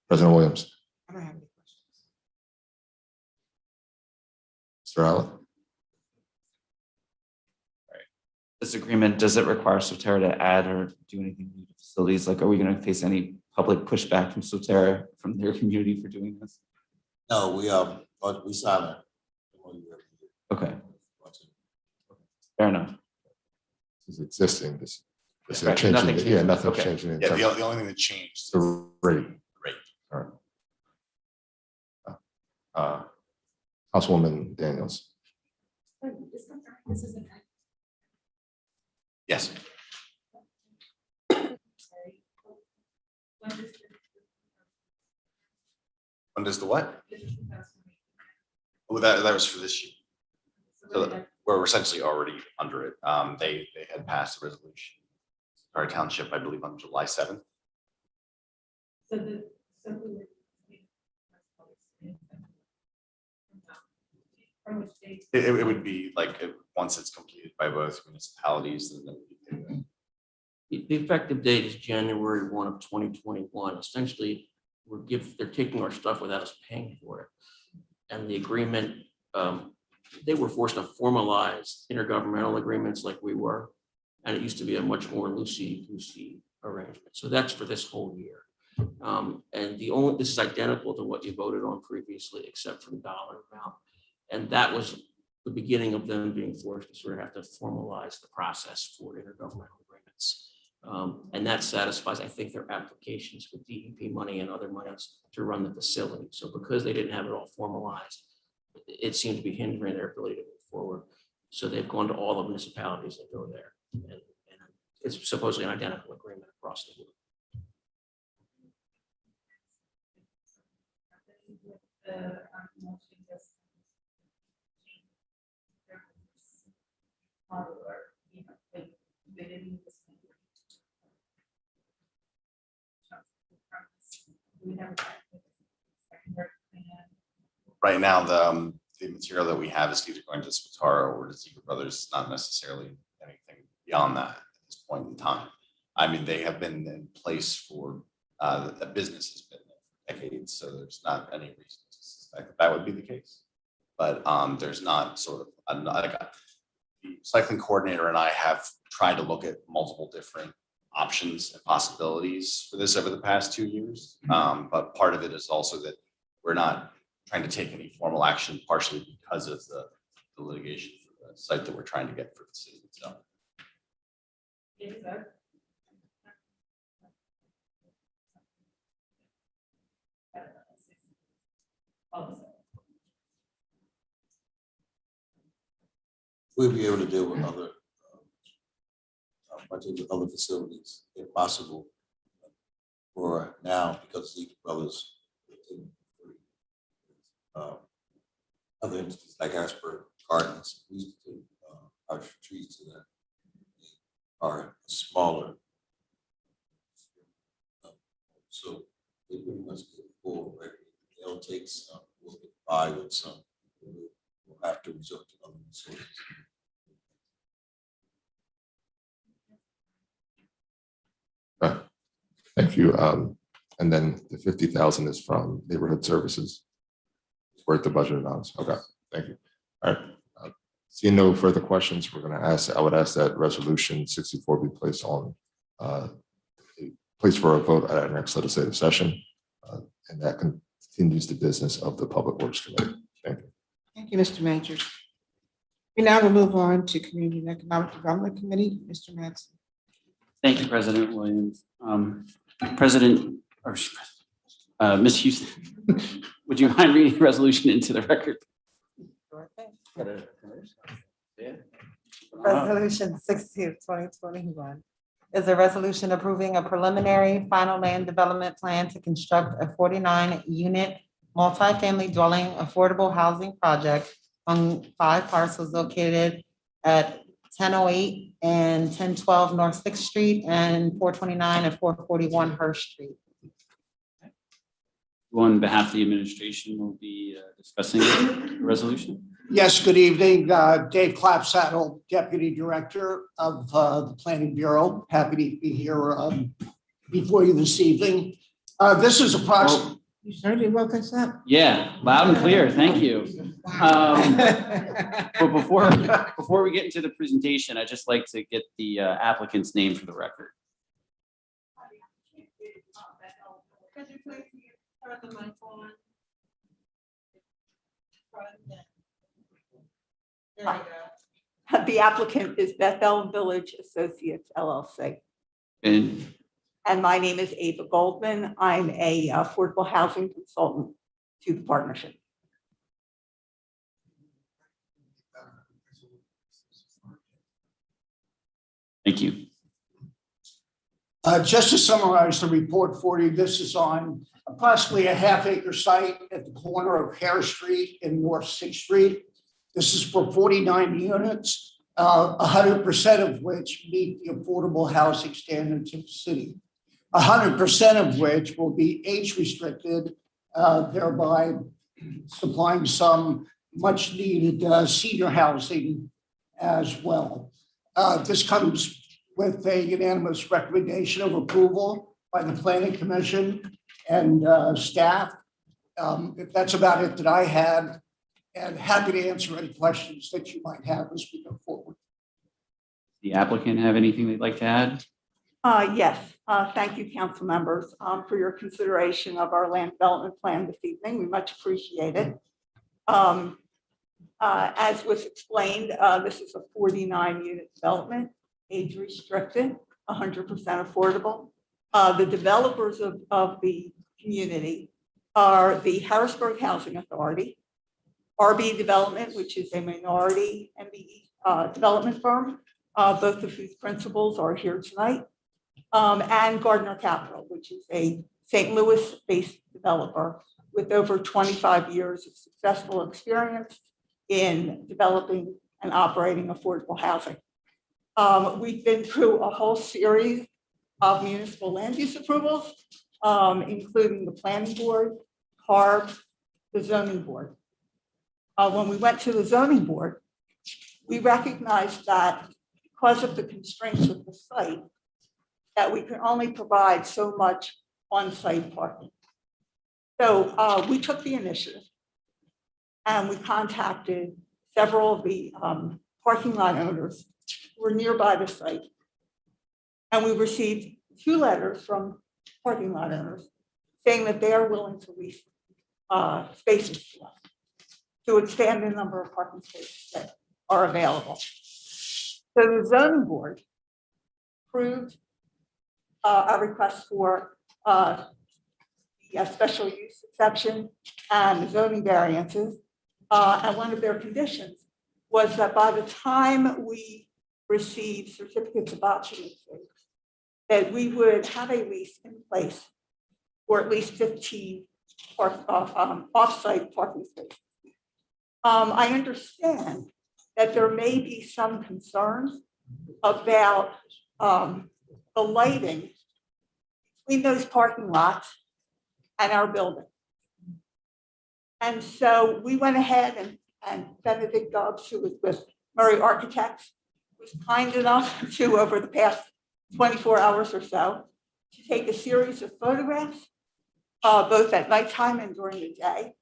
President Williams? I don't have any questions. Mr. Allen? This agreement, does it require Soterra to add or do anything new to facilities? Like, are we going to face any public pushback from Soterra, from their community for doing this? No, we signed it. Okay, fair enough. This is existing. This is Right, changing. nothing Yeah, changed. nothing's Okay. changing in yeah, terms the of only thing that changed is the rate. rate. All right. Councilwoman Daniels? Yes. When does the what? Oh, that was for this year. So we're essentially already under it. They had passed a resolution. Our township, I believe, on July 7th. It would be like once it's completed by both municipalities, then they would be doing The effective date is January 1 of 2021. Essentially, they're taking our stuff without us paying for it. And the agreement, they were forced to formalize intergovernmental agreements like we were. And it used to be a much more loosey-goosey arrangement. So that's for this whole year. And this is identical to what you voted on previously, except for the dollar amount. And that was the beginning of them being forced to sort of have to formalize the process for intergovernmental agreements. And that satisfies, I think, their applications with DEP money and other monies to run the facility. So because they didn't have it all formalized, it seemed to be hindering their ability to move forward. So they've gone to all the municipalities that go there. And it's supposedly an identical agreement across the board. Right now, the material that we have is either going to Spataro or to Ziegler Brothers, not necessarily anything beyond that at this point in time. I mean, they have been in place for, the business has been there for decades, so there's not any reason to suspect that would be the case. But there's not sort of, the cycling coordinator and I have tried to look at multiple different options and possibilities for this over the past 2 years. But part of it is also that we're not trying to take any formal action, partially because of the litigation for the site that we're trying to get for the city itself. we'll be able to deal with other, budget with other facilities if possible. For now, because League Brothers, other entities like Harrisburg Gardens, we used to our trees to that are smaller. So they pretty much get full, right? They'll take some, we'll get by with some, we'll have to resort to other resources. Thank you. And then the 50,000 is from neighborhood services. Where the budget amounts. Okay, thank you. All right. Seeing no further questions, I would ask that resolution 64 be placed on placed for a vote at our next legislative session. And that continues the business of the Public Works Committee. Thank you. Thank you, Mr. Majors. We now will move on to Community and Economic Development Committee, Mr. Mattson. Thank you, President Williams. President, or Ms. Houston, would you mind reading the resolution into the record? Sure thing. Resolution 60 of 2021 is a resolution approving a preliminary final land development plan to construct a 49-unit multifamily dwelling affordable housing project on 5 parcels located at 1008 and 1012 North 6th Street and 429 and 441 Hurst Street. On behalf of the administration, we'll be discussing the resolution. Yes, good evening. Dave Clapsaddle, Deputy Director of the Planning Bureau. Happy to be here before you this evening. This is approximately. You certainly woke us up. Yeah, loud and clear. Thank you. But before we get into the presentation, I'd just like to get the applicant's name for the record. The applicant is Bethel Village Associates LLC. And my name is Ava Goldman. I'm a affordable housing consultant to the partnership. thank you. Just to summarize the report for you, this is on approximately a half-acre site at the corner of Harris Street and North 6th Street. This is for 49 units, 100% of which meet the affordable housing standards of the city. 100% of which will be age restricted, thereby supplying some much needed senior housing as well. This comes with a unanimous recommendation of approval by the Planning Commission and staff. That's about it that I had, and happy to answer any questions that you might have as we go forward. The applicant have anything they'd like to add? Yes, thank you, council members, for your consideration of our land development plan this evening. We much appreciate it. As was explained, this is a 49-unit development, age restricted, 100% affordable. The developers of the community are the Harrisburg Housing Authority, RB Development, which is a minority MBE development firm, both of whose principals are here tonight, and Gardner Capital, which is a St. Louis-based developer with over 25 years of successful experience in developing and operating affordable housing. We've been through a whole series of municipal land use approvals, including the planning board, CARB, the zoning board. When we went to the zoning board, we recognized that because of the constraints of the site, that we can only provide so much on-site parking. So we took the initiative and we contacted several of the parking lot owners who were nearby the site. And we received 2 letters from parking lot owners saying that they are willing to lease spaces to us to expand the number of parking spaces that are available. So the zoning board approved a request for a special use exception and zoning variances. And one of their conditions was that by the time we received certificates of occupancy, that we would have a lease in place for at least 15 off-site parking spaces. I understand that there may be some concerns about the lighting between those parking lots and our building. And so we went ahead and Benedict Dobbs, who was with Murray Architects, was kind enough to, over the past 24 hours or so, to take a series of photographs, both at nighttime and during the day,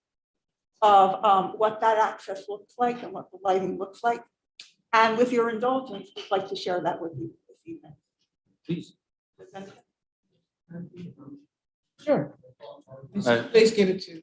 of what that access looks like and what the lighting looks like. And with your indulgence, we'd like to share that with you this evening. Please. Sure. Please give it to.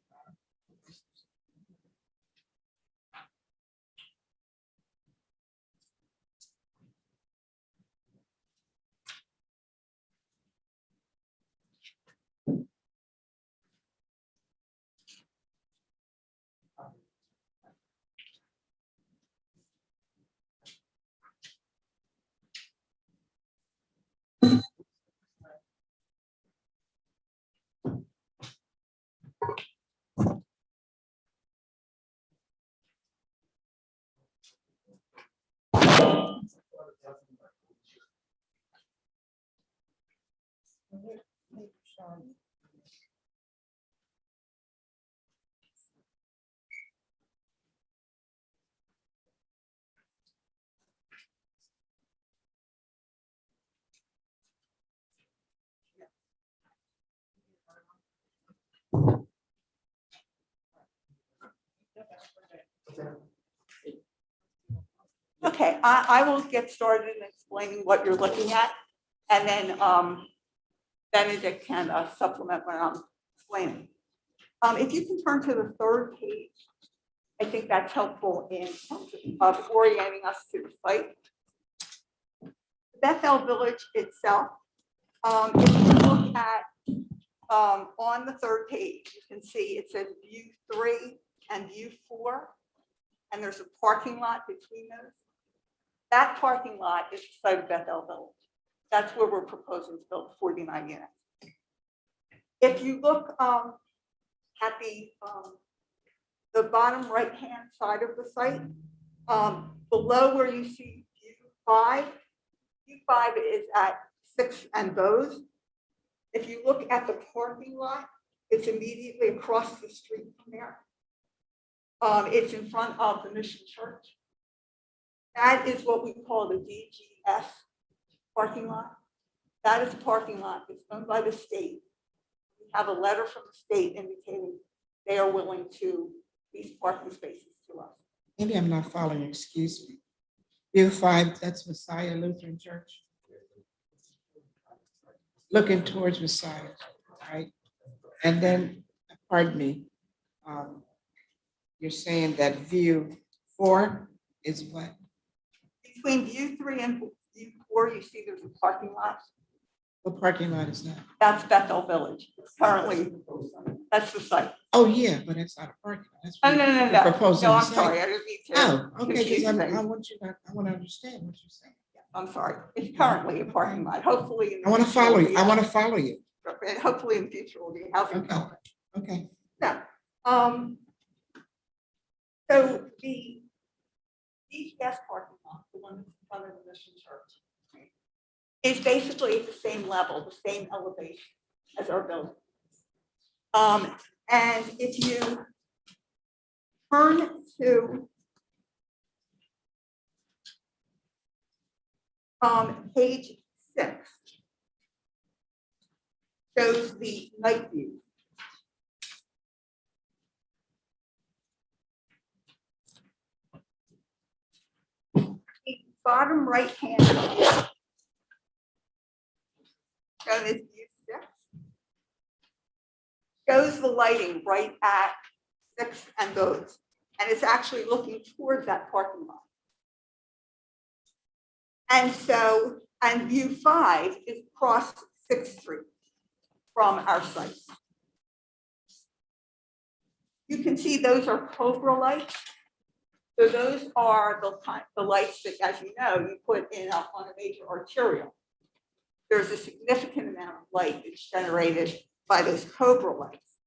Okay, I will get started in explaining what you're looking at, and then Benedict can supplement what I'm explaining. If you can turn to the third page, I think that's helpful in terms of orienting us to the site. Bethel Village itself, if you look at on the third page, you can see it says view 3 and view 4, and there's a parking lot between those. That parking lot is the site of Bethel Village. That's where we're proposing to build 49 units. If you look at the bottom right-hand side of the site, below where you see view 5 is at 6 and Bose. If you look at the parking lot, it's immediately across the street from there. It's in front of the Mission Church. That is what we call the DGS parking lot. That is a parking lot that's owned by the state. We have a letter from the state indicating they are willing to lease parking spaces to us. Maybe I'm not following, excuse me. View 5, that's Messiah Lutheran Church. Looking towards Messiah, right? And then, pardon me, you're saying that view 4 is what? Between view 3 and view 4, you see there's a parking lot. What parking lot is that? That's Bethel Village. It's currently, that's the site. Oh, yeah, but it's not a parking lot. That's Oh, what no. you're proposing No, to I'm say. sorry. I didn't mean to. Oh, okay, confuse because things. I want to understand what you're saying. I'm sorry. It's currently a parking lot. Hopefully. in the I want to future, follow it'll you. be I a- want to follow you. Hopefully in the future will be a housing Okay. development. Okay. Now, so the DGS parking lot, the one that's in front of the Mission Church, is basically at the same level, the same elevation as our building. And if you turn to page 6, shows the night view. The bottom right hand shown as view 6 shows the lighting right at 6 and Bose, and it's actually looking towards that parking lot. And so, and view 5 is across 6th Street from our site. You can see those are Cobra lights. So those are the lights that, as you know, you put in on a major arterial. There's a significant amount of light that's generated by those Cobra lights.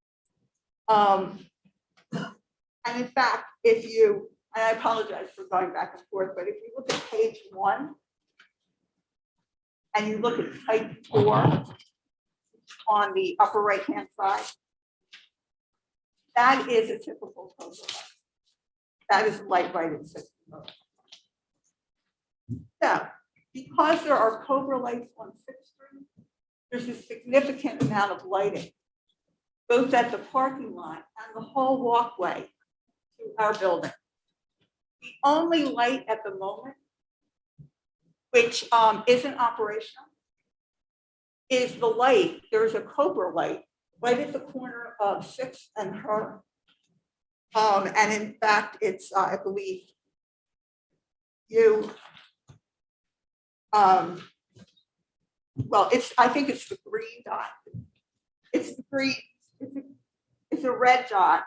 And in fact, if you, and I apologize for going back and forth, but if you look at page 1 and you look at type 4 on the upper right-hand side, that is a typical Cobra light. That is light right at 60 volts. So, because there are Cobra lights on 6th Street, there's a significant amount of lighting, both at the parking lot and the whole walkway to our building. The only light at the moment, which isn't operational, is the light. There's a Cobra light right at the corner of 6th and Her. And in fact, it's, I believe, well, I think it's the green dot. It's the green, it's a red dot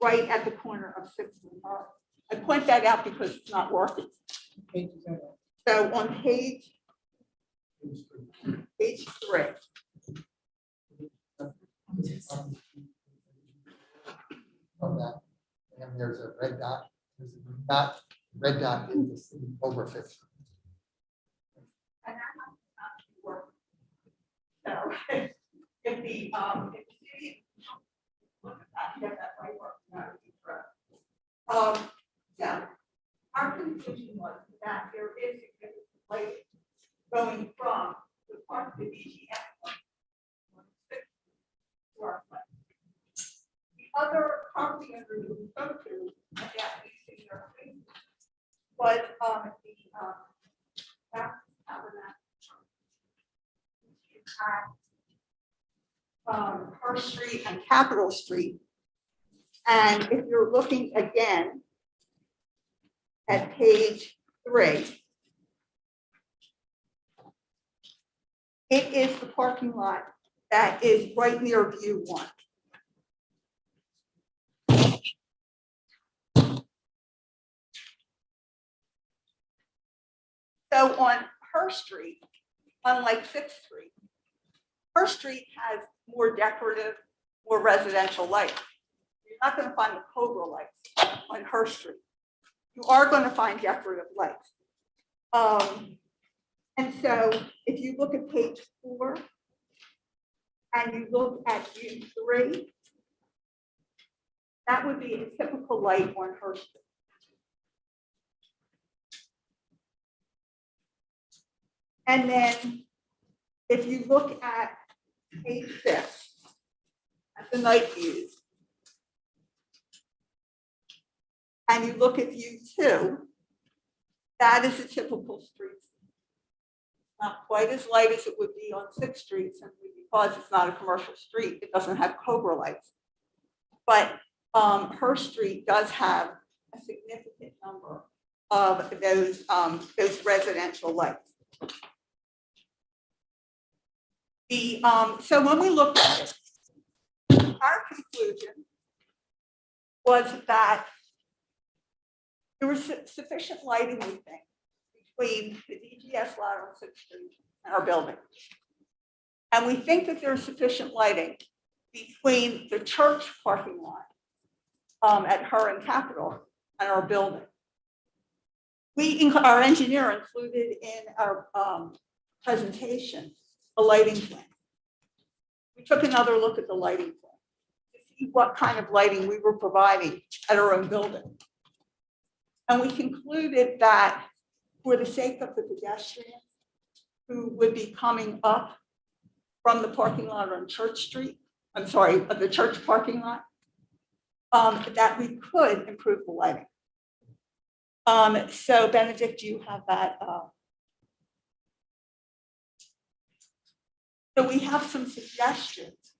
right at the corner of 6th and Her. I point that out because it's not working. So on page 3. From that, and there's a red dot. There's a dot, red dot is over 50. And that has not worked. So if the city, look at that, get that right work, that would be correct. So our conclusion was that there is significant lighting going from the part of the BGF to our place. The other property owner that we spoke to about leasing their place was the First Street and Capitol Street. And if you're looking again at page 3, it is the parking lot that is right near view 1. So on Her Street, unlike 6th Street, Her Street has more decorative, more residential lights. You're not going to find the Cobra lights on Her Street. You are going to find decorative lights. And so if you look at page 4 and you look at view 3, that would be a typical light on Her Street. And then if you look at page 6, at the night views, and you look at view 2, that is a typical street. Not quite as light as it would be on 6th Street, simply because it's not a commercial street. It doesn't have Cobra lights. But Her Street does have a significant number of those residential lights. So when we looked at it, our conclusion was that there was sufficient lighting, we think, between the DGS lot on 6th Street and our building. And we think that there's sufficient lighting between the church parking lot at Her and Capitol and our building. Our engineer included in our presentation a lighting plan. We took another look at the lighting plan to see what kind of lighting we were providing at our own building. And we concluded that for the sake of the pedestrians who would be coming up from the parking lot on Church Street, I'm sorry, the church parking lot, that we could improve the lighting. So Benedict, you have that. So we have some suggestions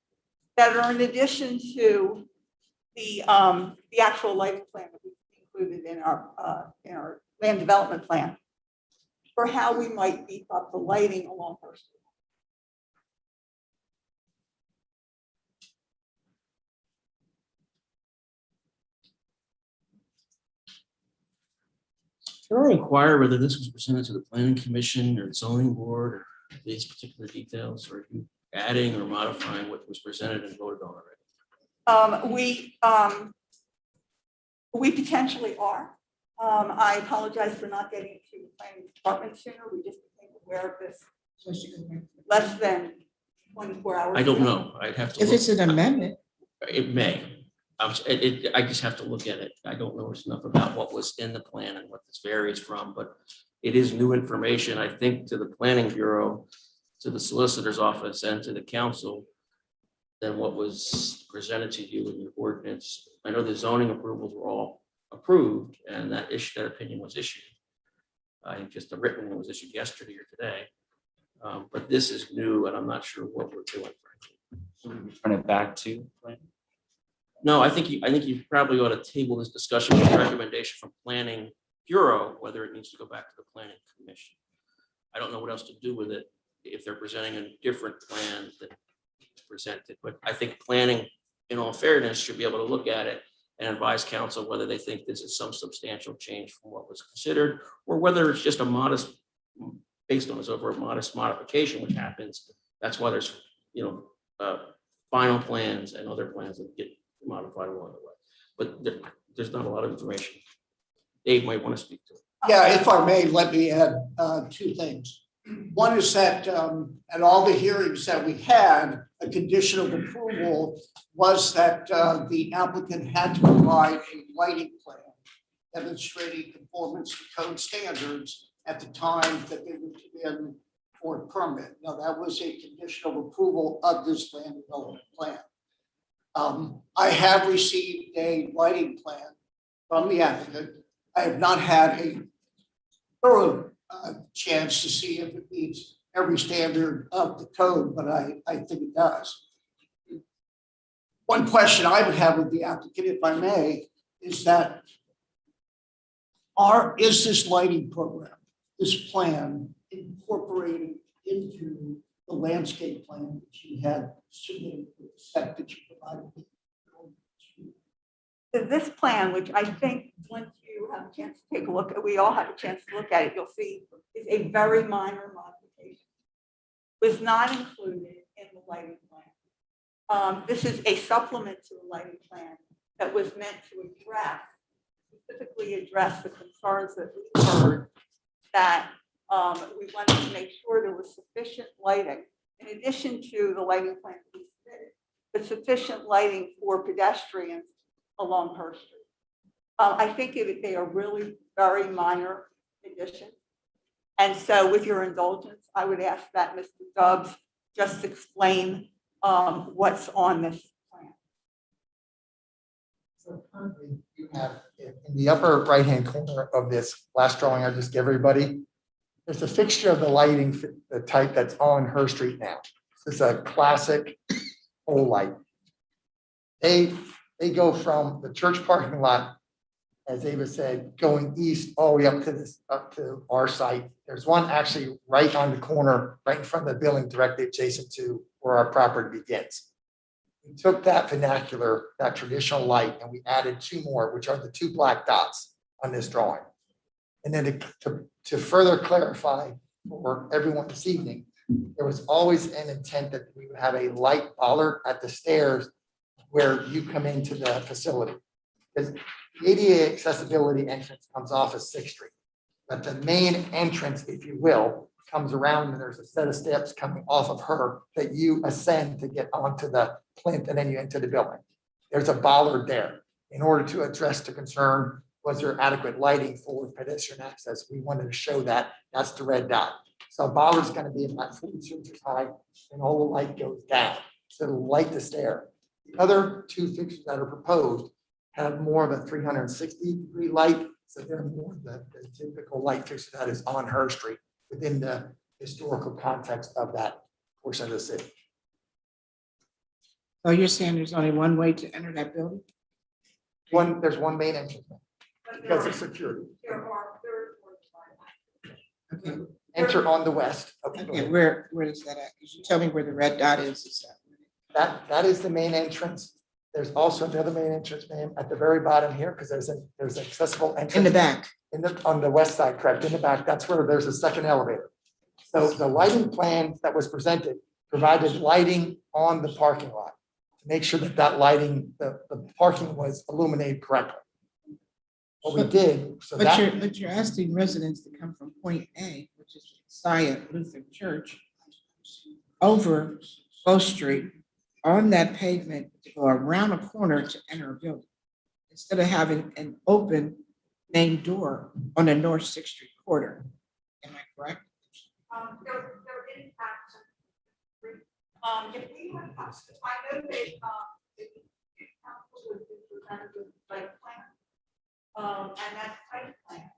that are in addition to the actual lighting plan that we included in our land development plan for how we might beef up the lighting along Her Street. Can I inquire whether this was presented to the planning commission or zoning board or these particular details, or are you adding or modifying what was presented and voted on already? We potentially are. I apologize for not getting it to the planning department sooner. We just became aware of this less than 24 hours. I don't ago. know. I'd have to. If look. it's an amendment, It may. I just have to look at it. I don't know enough about what was in the plan and what this varies from, but it is new information, I think, to the planning bureau, to the solicitor's office, and to the council than what was presented to you in your ordinance. I know the zoning approvals were all approved, and that opinion was issued. I think just the written one was issued yesterday or today. But this is new, and I'm not sure what we're doing, frankly. So we turn it back to plan. No, I think you probably ought to table this discussion with a recommendation from Planning Bureau, whether it needs to go back to the Planning Commission. I don't know what else to do with it if they're presenting a different plan that is presented, but I think planning, in all fairness, should be able to look at it and advise council whether they think this is some substantial change from what was considered, or whether it's just a modest, based on this over a modest modification, which happens. That's why there's, final plans and other plans that get modified along the way. But there's not a lot of information. Dave might want to speak to it. Yeah, if I may, let me add two things. One is that at all the hearings that we had, a condition of approval was that the applicant had to provide a lighting plan demonstrating conformance to code standards at the time that they were put in for a permit. Now, that was a condition of approval of this land development plan. I have received a lighting plan from the applicant. I have not had a thorough chance to see if it meets every standard of the code, but I think it does. One question I would have with the applicant, if I may, is that is this lighting program, this plan, incorporated into the landscape plan that you had submitted with the set that you provided? This plan, which I think once you have a chance to take a look at, we all have a chance to look at it, you'll see is a very minor modification. Was not included in the lighting plan. This is a supplement to the lighting plan that was meant to specifically address the concerns that we heard, that we wanted to make sure there was sufficient lighting in addition to the lighting plan that we submitted, but sufficient lighting for pedestrians along her street. I think they are really very minor additions. And so with your indulgence, I would ask that Mr. Stubbs just explain what's on this plan. So currently you have in the upper right-hand corner of this last drawing I just gave everybody, there's a fixture of the lighting, the type that's on her street now. This is a classic pole light. They go from the church parking lot, as Ava said, going east all the way up to our site. There's one actually right on the corner, right in front of the building, directly adjacent to where our property begins. We took that vernacular, that traditional light, and we added two more, which are the two black dots on this drawing. And then to further clarify for everyone this evening, there was always an intent that we would have a light bollard at the stairs where you come into the facility. Because the ADA accessibility entrance comes off of 6th Street. But the main entrance, if you will, comes around and there's a set of steps coming off of her that you ascend to get onto the plinth and then you enter the building. There's a bollard there. In order to address the concern, was there adequate lighting for pedestrian access? We wanted to show that. That's the red dot. So bollard's going to be about 40 inches high and all the light goes down. So it'll light the stair. The other two fixtures that are proposed have more of a 360-degree light. So they're more the typical light fixture that is on her street within the historical context of that portion of the city. so you're saying there's only one way to enter that building? There's one main entrance because of security. Okay, Enter on the west. okay, where is that at? Could you tell me where the red dot is? Is that? That is the main entrance There's also the other main entrance, ma'am, at the very bottom here, because there's an accessible entrance. In the back. On the west side, correct, in the back, that's where there's a second elevator. So the lighting plan that was presented provided lighting on the parking lot to make sure that that lighting, the parking was illuminated correctly. What we did, so that. But you're asking residents to come from point A, which is Messiah Lutheran Church, over Bow Street, on that pavement, to go around a corner to enter a building, instead of having an open main door on the North Sixth Street corridor. Am I correct? There is action. If we have, I know that, the council was presented with the site plan. And that site plan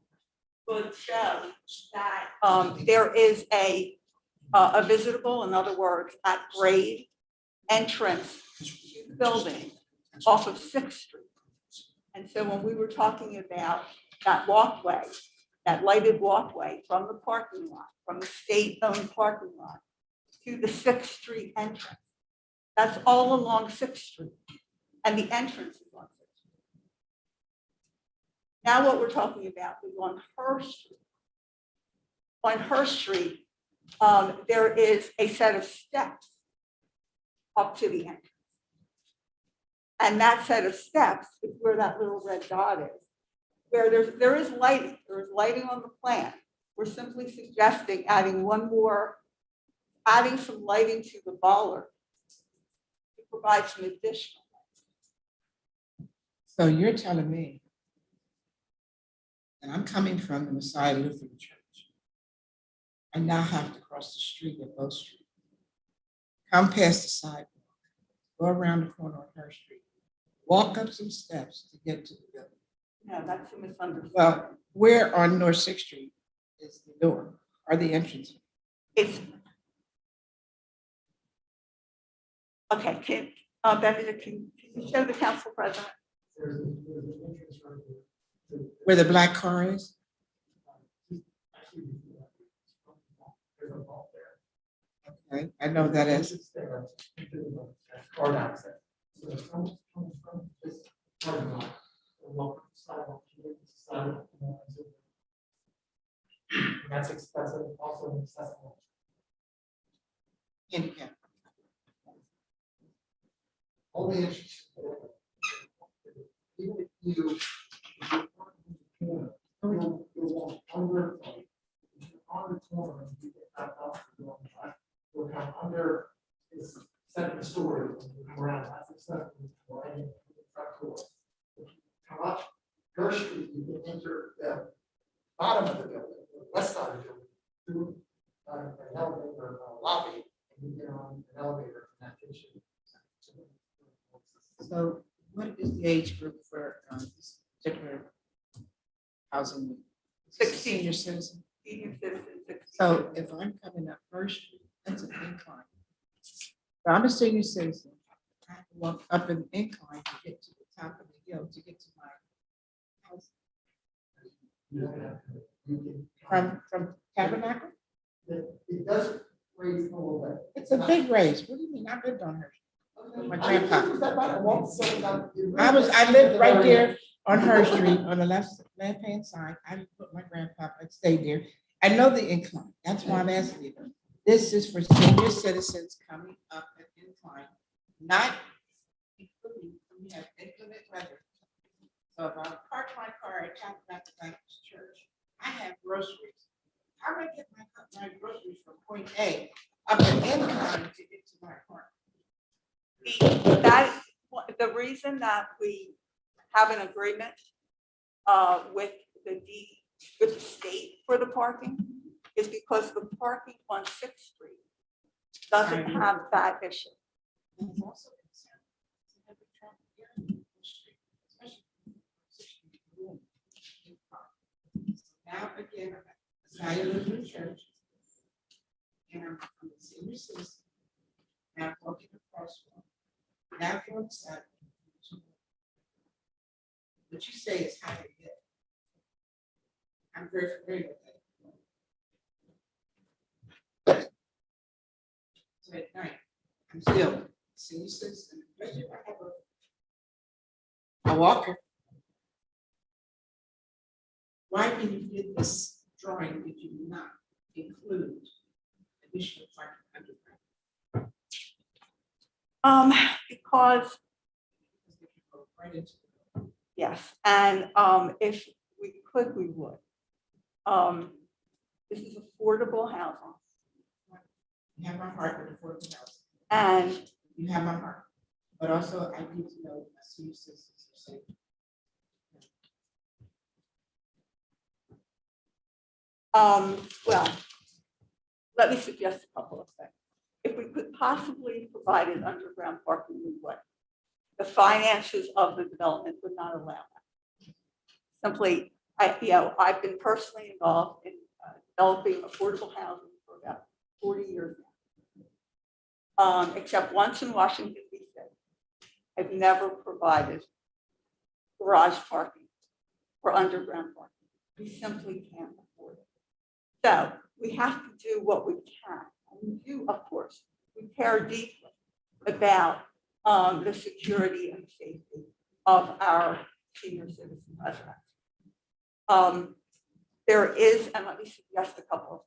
would show that, there is a visitable, in other words, at grade entrance to the building off of Sixth Street. And so when we were talking about that walkway, that lighted walkway from the parking lot, from the state-owned parking lot to the Sixth Street entrance, that's all along Sixth Street, and the entrance is on Sixth Street. Now what we're talking about is on Hurst Street. On Hurst Street, there is a set of steps up to the entrance. And that set of steps is where that little red dot is, where there is lighting. There is lighting on the plan. We're simply suggesting adding some lighting to the bollard to provide some additional. So you're telling me, and I'm coming from the Messiah Lutheran Church, I now have to cross the street at Bow Street, come past the sidewalk, go around the corner on her street, walk up some steps to get to the building. No, that's a misunderstanding. Well, where on North Sixth Street is the door or the entrance? It's. Okay, Benedict, can you show the council president? Where the black car is? Okay, I know that is. That's expensive, also accessible. Handicap. Only if even if you walk under, on the corner, you get back up, you'll come under this second story, come around, that's acceptable for any front door. If you come up First Street, you can enter the bottom of the building, the west side of the building, through an elevator lobby, and you get on an elevator and that takes you. So what is the age group for this particular housing? 16. Senior citizen? Senior citizen, 16. So if I'm coming up First Street, that's an incline. So I'm a senior citizen. I have to walk up an incline to get to the top of the hill to get to my house. From Tabernacle? It does raise a little bit. It's a big raise. What do you mean? I lived on her. My grandpa. I lived right there on her street on the left-hand side. I put my grandpa, I stayed there. I know the incline. That's why I'm asking you. This is for senior citizens coming up an incline, not including when you have inclement weather. So if I park my car at Tabernacle Baptist Church, I have groceries. How do I get my groceries from point A up an incline to get to my car? The reason that we have an agreement with the state for the parking is because the parking on Sixth Street doesn't have that issue. Now again, I live in church, and I'm a senior citizen. Now walking across. Now going inside. What you say is how to get. I'm very familiar with that. So at night, I'm still a senior citizen, especially if I have Walker. Why, when you did this drawing, did you not include additional parking underground? Because, Because they could go right into the building. yes, and if we could, we would. This is affordable housing, You have my heart with affordable housing. and You have my heart. But also, I need to know my senior citizens are safe. well, let me suggest a couple of things. If we could possibly provide an underground parking, we would. The finances of the development would not allow that. Simply, I've been personally involved in developing affordable housing for about 40 years now. Except once in Washington, D.C. I've never provided garage parking or underground parking. We simply can't afford it. So we have to do what we can. And we do, of course, we care deeply about the security and safety of our senior citizen residents. There is, and let me suggest a couple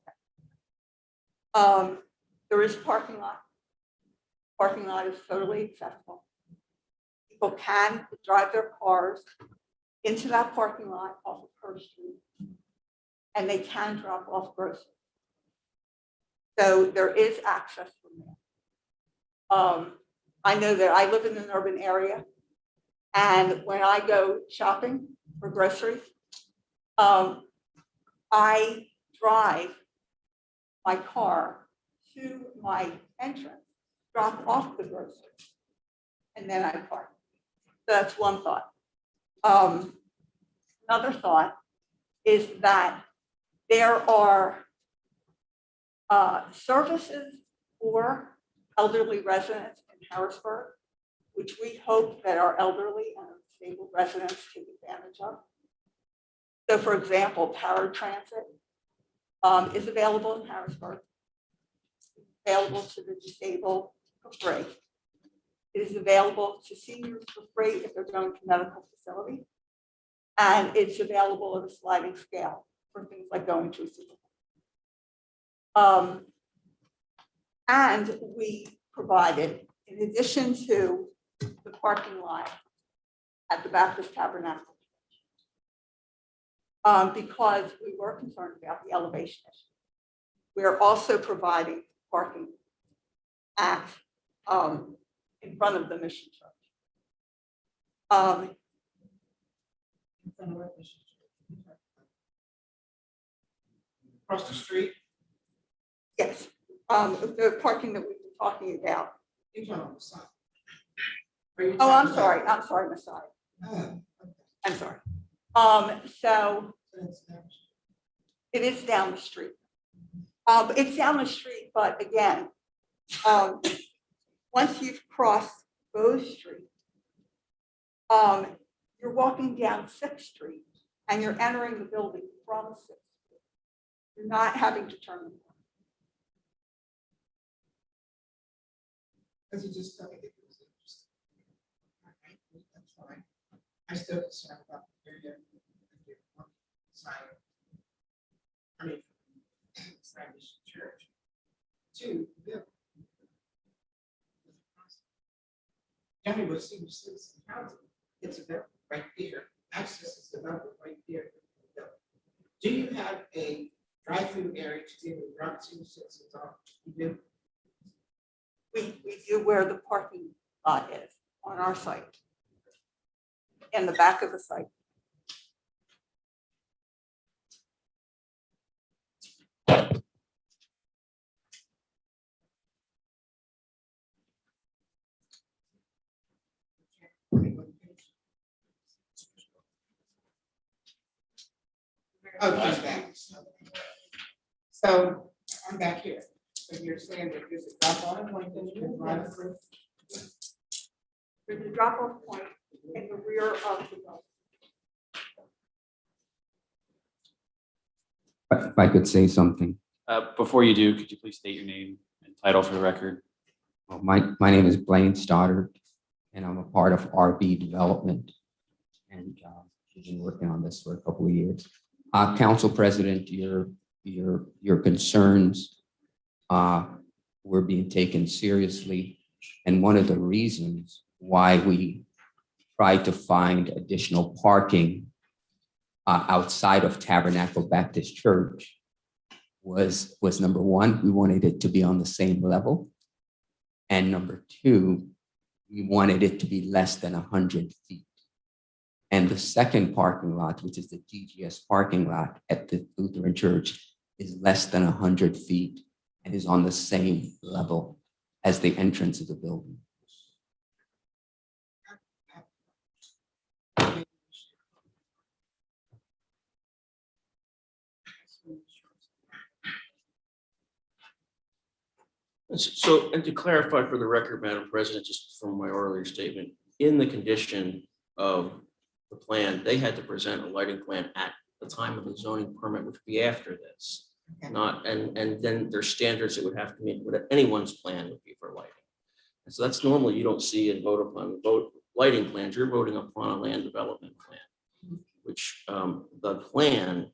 of things. There is parking lot. Parking lot is totally accessible. People can drive their cars into that parking lot off of First Street, and they can drop off groceries. So there is access from there. I know that I live in an urban area, and when I go shopping for groceries, I drive my car to my entrance, drop off the groceries, and then I park. So that's one thought. Another thought is that there are services for elderly residents in Harrisburg, which we hope that our elderly and disabled residents take advantage of. So, for example, paratransit is available in Harrisburg, available to the disabled for free. It is available to seniors for free if they're going to medical facility. And it's available at a sliding scale for things like going to a supermarket. And we provided, in addition to the parking lot at the Baptist Tabernacle, because we were concerned about the elevation issue, we are also providing parking at in front of the Mission Church. Across the street. Yes, the parking that we've been talking about. You're talking on the side. Oh, I'm sorry, Messiah. Oh, I'm sorry. So it is down the street. It's down the street, but again, once you've crossed Bow Street, you're walking down 6th Street and you're entering the building from 6th Street. You're not having to turn the corner. because you just felt like it was interesting. All right, that's fine. I'm still concerned about the area of your side. I mean, Irish church. Two, Bill. Tell me what senior citizen housing, it's available right there. Access is available right there. Do you have a drive-through area to deal with drop senior citizens off? You do? We do where the parking lot is on our site, in the back of the site. Okay, back. So I'm back here. So you're saying that there's a drop off point that you can drive through? There's a drop-off point in the rear of the building. If I could say something. Before you do, could you please state your name and title for the record? My name is Blaine Stoddard, and I'm a part of RB Development. and she's been working on this for a couple of years. Council President, your concerns were being taken seriously. And one of the reasons why we tried to find additional parking outside of Tabernacle Baptist Church was number one, we wanted it to be on the same level. And number two, we wanted it to be less than 100 feet. And the second parking lot, which is the DGS parking lot at the Lutheran Church, is less than 100 feet and is on the same level as the entrance of the building. So, and to clarify for the record, Madam President, just from my earlier statement, in the condition of the plan, they had to present a lighting plan at the time of the zoning permit, which would be after this. Okay. Not, and then there's standards that would have to meet what anyone's plan would be for lighting. And so that's normally you don't see and vote upon lighting plans, you're voting upon a land development plan, which the plan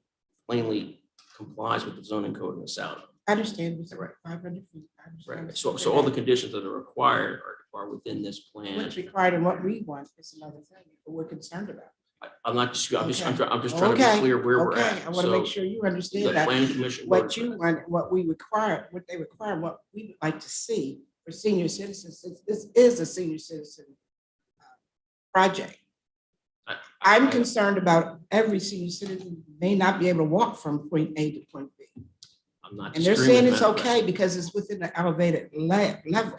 plainly complies with the zoning code in the South. I understand, it's Right. 500 feet. I understand. Right, so all the conditions that are required are within this plan. What's required and what we want is another thing, but we're concerned about. I'm not just, I'm just trying to Okay. be clear where we're Okay, at. I want to So make sure you the understand that. planning commission. What voted for you this. want, what we require, what they require, what we would like to see for senior citizens, this is a senior citizen project. I'm concerned about every senior citizen may not be able to walk from point A to point B. I'm not. And they're disagreeing saying with it's Madam okay because it's within the elevated level.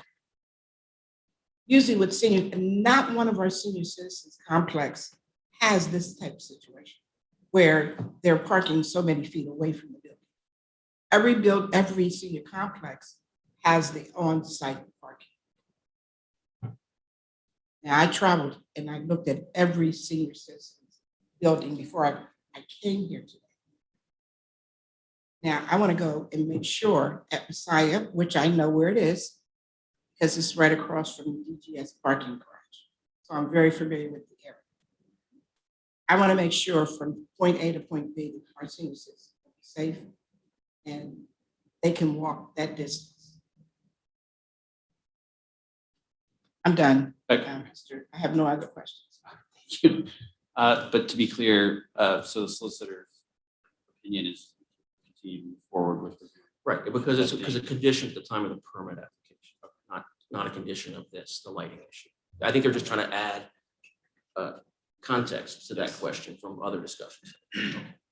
Usually with senior, not one of our senior citizens complex has this type of situation where they're parking so many feet away from the building. Every senior complex has the on-site parking. Now, I traveled and I looked at every senior citizen's building before I came here today. Now, I want to go and make sure at Messiah, which I know where it is, because it's right across from the DGS parking garage. So I'm very familiar with the area. I want to make sure from point A to point B, that our senior citizens will be safe and they can walk that distance. I'm done. Mr. I have no other questions. But to be clear, so the solicitor's opinion is continue to move forward with. Right, because it's a condition at the time of the permit application, not a condition of this, the lighting issue. I think they're just trying to add context to that question from other discussions.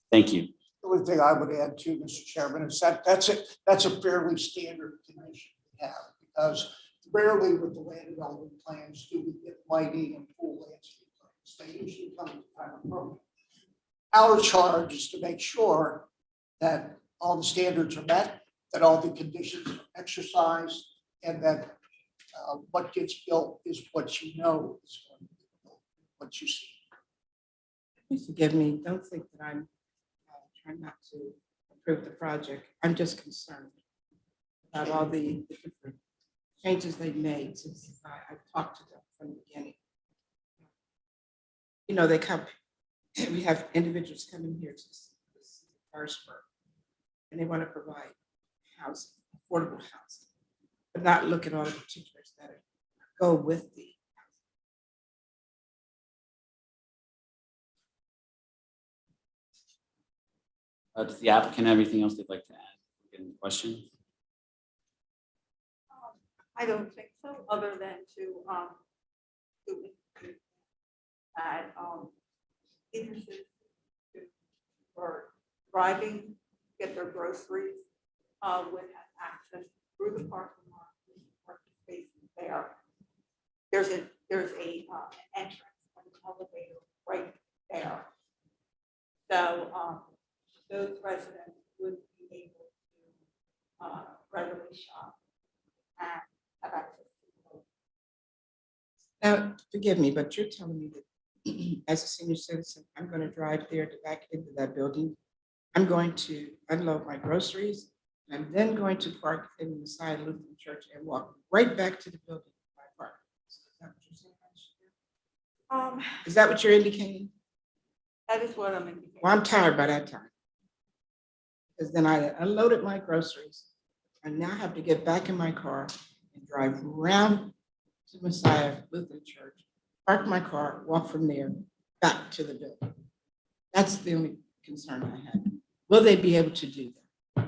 Thank you. The only thing I would add to, Mr. Chairman, is that's a fairly standard condition we have, because rarely with the land development plans do we get lighting and full landscape plans. They usually come at the time of permit. Our charge is to make sure that all the standards are met, that all the conditions are exercised, and that what gets built is what you know is going to be built, what you see. Please forgive me. Don't think that I'm trying not to approve the project. I'm just concerned about all the different changes they've made since I've talked to them from the beginning. You know, they come, we have individuals coming here to Harrisburg, and they want to provide housing, affordable housing, but not look at all the particulars that go with the Does the applicant have anything else they'd like to add? Any questions? I don't think so, other than to that senior citizens who are driving, get their groceries, would have access through the parking lot, parking spaces there. There's an entrance, an elevator right there. So those residents would be able to readily shop and have access to the Now, forgive me, but you're telling me that as a senior citizen, I'm going to drive there to back into that building. I'm going to unload my groceries. And I'm then going to park in the Messiah Lutheran Church and walk right back to the building. Is that what you're saying? Is that what you're indicating? That is what I'm indicating. Well, I'm tired by that time. Because then I unloaded my groceries. I now have to get back in my car and drive around to Messiah Lutheran Church, park my car, walk from there back to the building. That's the only concern I have. Will they be able to do that?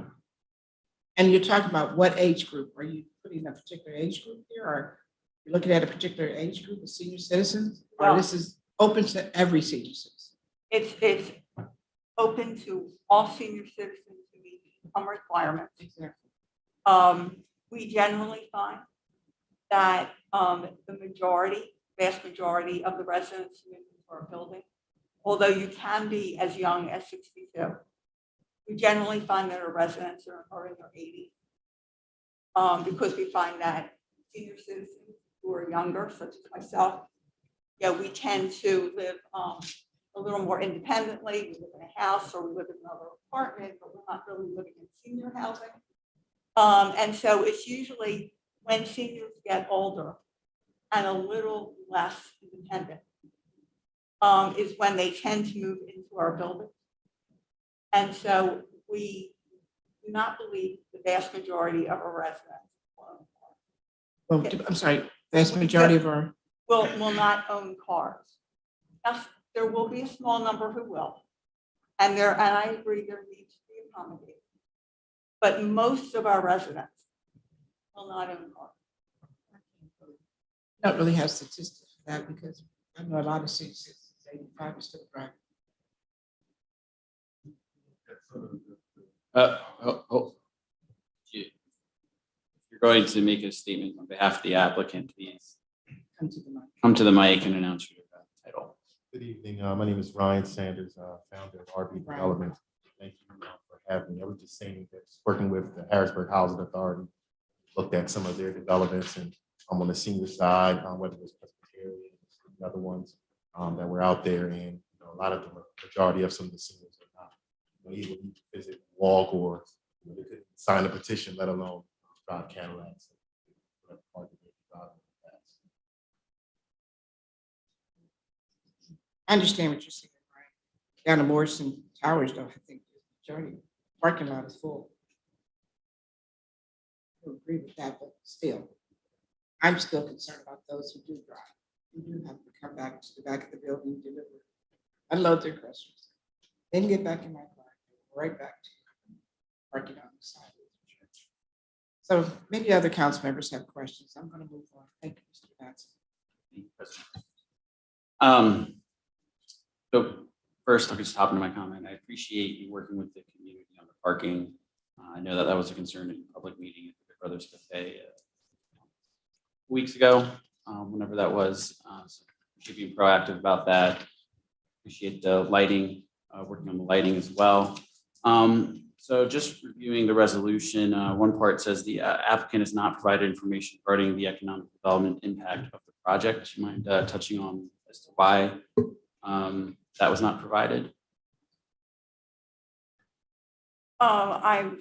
And you're talking about what age group? Are you putting a particular age group here, or you're looking at a particular age group of senior citizens? Or Well- this is open to every senior citizen? It's open to all senior citizens who meet the income requirements. Exactly. We generally find that the vast majority of the residents who move into our building, although you can be as young as 62, we generally find that our residents are in their 80s. Because we find that senior citizens who are younger, such as myself, we tend to live a little more independently. We live in a house or we live in another apartment, but we're not really living in senior housing. And so it's usually when seniors get older and a little less independent is when they tend to move into our building. And so we do not believe the vast majority of our residents Well, I'm sorry, vast majority of our, will not own cars. Now, there will be a small number who will. And I agree there needs to be accommodated. But most of our residents will not own cars. don't really have statistics for that because I know a lot of senior citizens, 85 is still driving. If you're going to make a statement on behalf of the applicant, please Come to the mic. come to the mic and announce your title. Good evening. My name is Ryan Sanders, founder of RB Ryan. Development. Thank you for having me. I was just saying that just working with the Harrisburg Housing Authority, looked at some of their developments and I'm on the senior side, whether it was Presbyterian, and other ones that were out there, and a lot of the majority of some of the seniors are not able to visit, walk, or they couldn't sign a petition, let alone drive Cadillacs. I understand what you're saying, right? Down to Morrison Towers, though, I think the majority of the parking lot is full. I don't agree with that, but still, I'm still concerned about those who do drive, who do have to come back to the back of the building, deliver, unload their groceries, then get back in my car, right back to parking on the side of the church. So maybe other council members have questions. I'm going to move on. Thank you, Mr. Batson. So first, I'll just hop into my comment. I appreciate you working with the community on the parking. I know that that was a concern in a public meeting at the Big Brothers Cafe weeks ago, whenever that was. So appreciate being proactive about that. Appreciate the lighting, working on the lighting as well. So just reviewing the resolution, one part says the applicant has not provided information regarding the economic development impact of the project. Do you mind touching on as to why that was not provided? I'm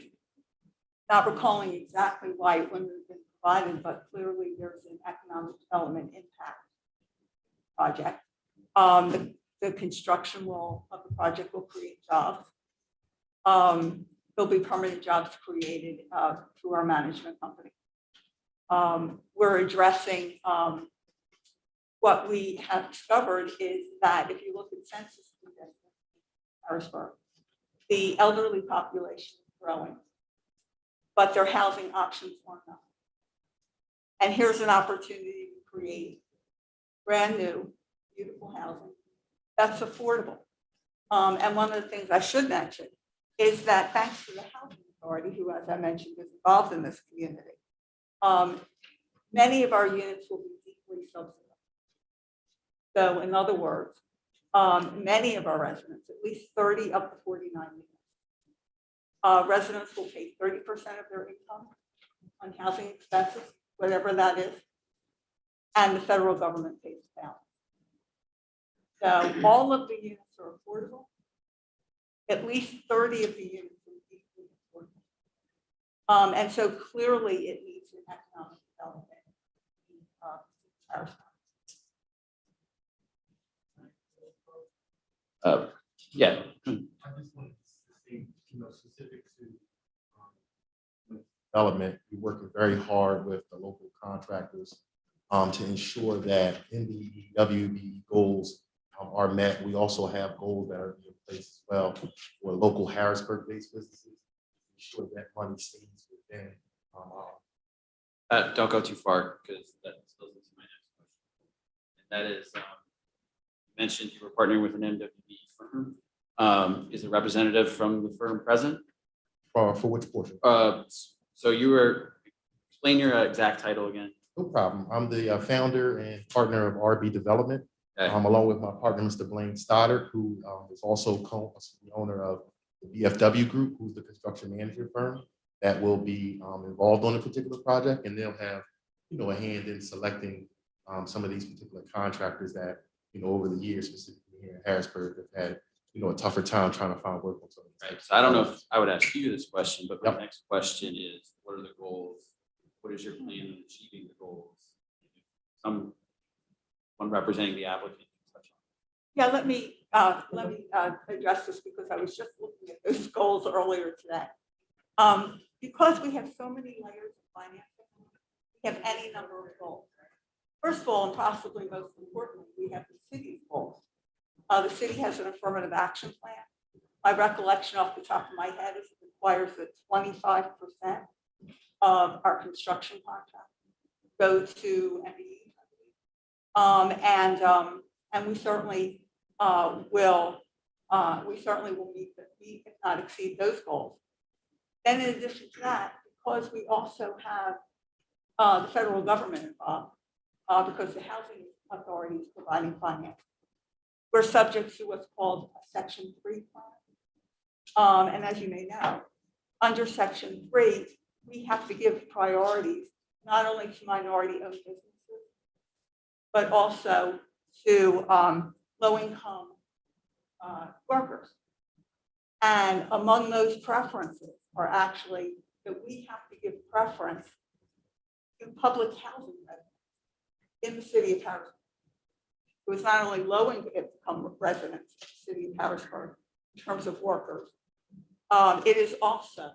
not recalling exactly why it wouldn't have been provided, but clearly there's an economic development impact project. The construction of the project will create jobs. There'll be permanent jobs created through our management company. We're addressing what we have discovered is that if you look at census data in Harrisburg, the elderly population is growing, but their housing options are not. And here's an opportunity to create brand new, beautiful housing that's affordable. And one of the things I should mention is that thanks to the Housing Authority, who, as I mentioned, is involved in this community, many of our units will be deeply subsidized. So in other words, many of our residents, at least 30 of the 49 units, residents will pay 30% of their income on housing expenses, whatever that is, and the federal government pays the balance. So all of the units are affordable. At least 30 of the units are deeply affordable. And so clearly it needs an economic development in Harrisburg. Yeah. I just wanted to say, specific to development, we're working very hard with the local contractors to ensure that NBE, WBE goals are met. We also have goals that are in place as well for local Harrisburg-based businesses, ensure that money stays within. Don't go too far because that spills into my next question. And that is, you mentioned you were partnering with an MWB firm. Is a representative from the firm present? For which portion? So you were, explain your exact title again. No problem. I'm the founder and partner of RB Development, Okay. along with my partner, Mr. Blaine Stoddard, who is also the owner of the BFW Group, who's the construction manager firm that will be involved on a particular project, and they'll have, a hand in selecting some of these particular contractors that, over the years, specifically here in Harrisburg, have had, a tougher time trying to find work on some of these. Right. So I don't know if I would ask you this question, but my Yep. next question is, what are the goals? What is your plan on achieving the goals? Someone representing the applicant. Yeah, let me address this because I was just looking at those goals earlier today. Because we have so many layers of financing, we have any number of goals. First of all, and possibly most importantly, we have the city's goals. The city has an affirmative action plan. My recollection off the top of my head is it requires that 25% of our construction contract go to MBE. And we certainly will meet, if not exceed those goals. Then in addition to that, because we also have the federal government involved, because the housing authority is providing finance, we're subject to what's called a Section 3 plan. And as you may know, under Section 3, we have to give priorities not only to minority-owned businesses, but also to low-income workers. And among those preferences are actually that we have to give preference to public housing residents in the city of Harrisburg. So it's not only low-income residents in the city of Harrisburg in terms of workers, it is also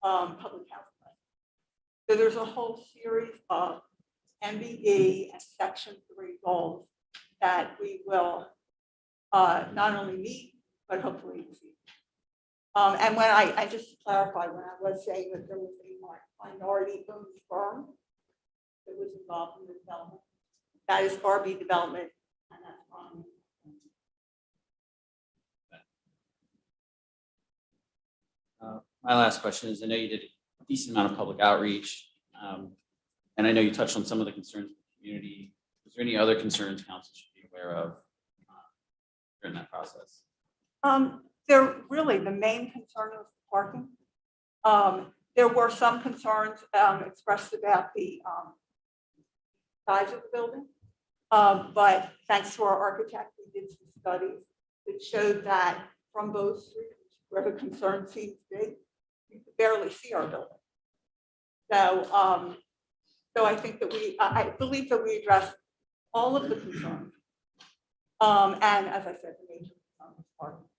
public housing residents. So there's a whole series of MBE and Section 3 goals that we will not only meet, but hopefully exceed. And when I just to clarify, when I was saying that there was a minority-owned firm that was involved in the development, that is RB Development, and that's My last question is, I know you did a decent amount of public outreach, and I know you touched on some of the concerns of the community. Is there any other concerns council should be aware of during that process? They're really the main concern was parking. There were some concerns expressed about the size of the building, but thanks to our architect, we did some studies that showed that from both streets, where the concern seems to be, you could barely see our building. So I think that I believe that we addressed all of the concerns. And as I said, the major concern was parking.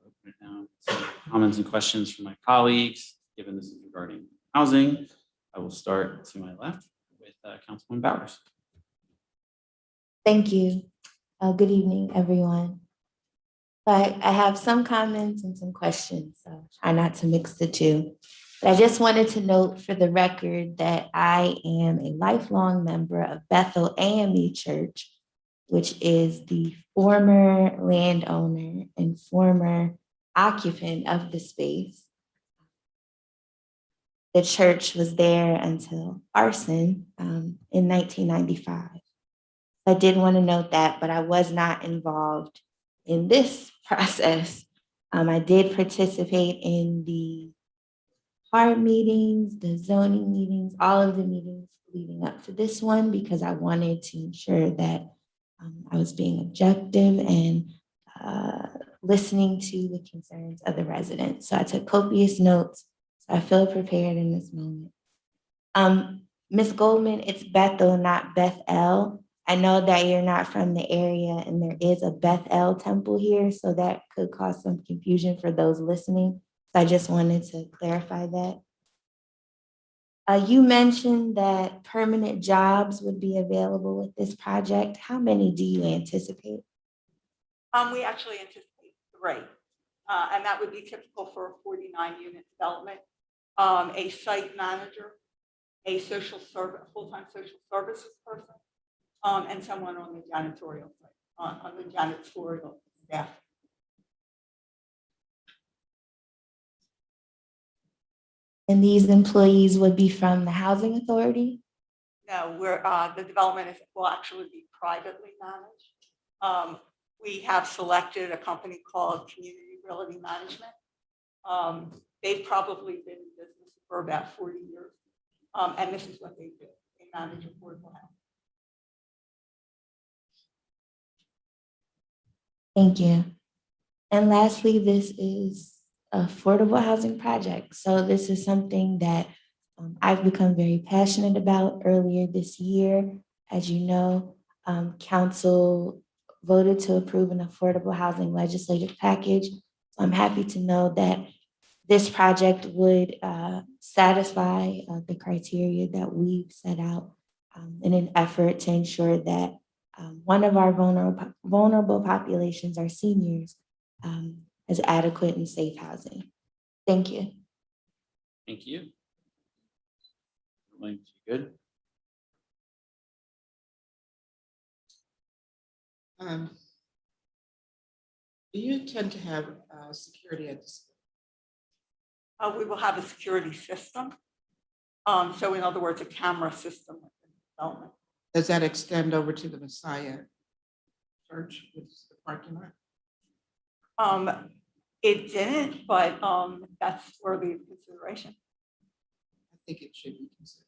Open it now. Some comments and questions from my colleagues, given this is regarding housing. I will start to my left with Councilman Bowers. Thank you. Good evening, everyone. But I have some comments and some questions, so try not to mix the two. But I just wanted to note for the record that I am a lifelong member of Bethel AME Church, which is the former landowner and former occupant of the space. The church was there until arson in 1995. I did want to note that, but I was not involved in this process. I did participate in the HART meetings, the zoning meetings, all of the meetings leading up to this one, because I wanted to ensure that I was being objective and listening to the concerns of the residents. So I took copious notes, so I feel prepared in this moment. Ms. Goldman, it's Bethel, not Bethel. I know that you're not from the area and there is a Bethel temple here, so that could cause some confusion for those listening. So I just wanted to clarify that. You mentioned that permanent jobs would be available with this project. How many do you anticipate? We actually anticipate 3, and that would be typical for a 49-unit development. A site manager, a full-time social services person, and someone on the janitorial side, on the janitorial staff. And these employees would be from the housing authority? No, the development will actually be privately managed. We have selected a company called Community Realty Management. They've probably been in business for about 40 years. And this is what they do. They manage affordable housing. Thank you. And lastly, this is affordable housing project. So this is something that I've become very passionate about. Earlier this year, as you know, council voted to approve an affordable housing legislative package. So I'm happy to know that this project would satisfy the criteria that we've set out in an effort to ensure that one of our vulnerable populations, our seniors, has adequate and safe housing. Thank you. Thank you. Williams, you good? Do you tend to have security at the school? We will have a security system. So in other words, a camera system within the development. Does that extend over to the Messiah Church, which is the parking lot? It didn't, but that's worthy of consideration. I think it should be considered.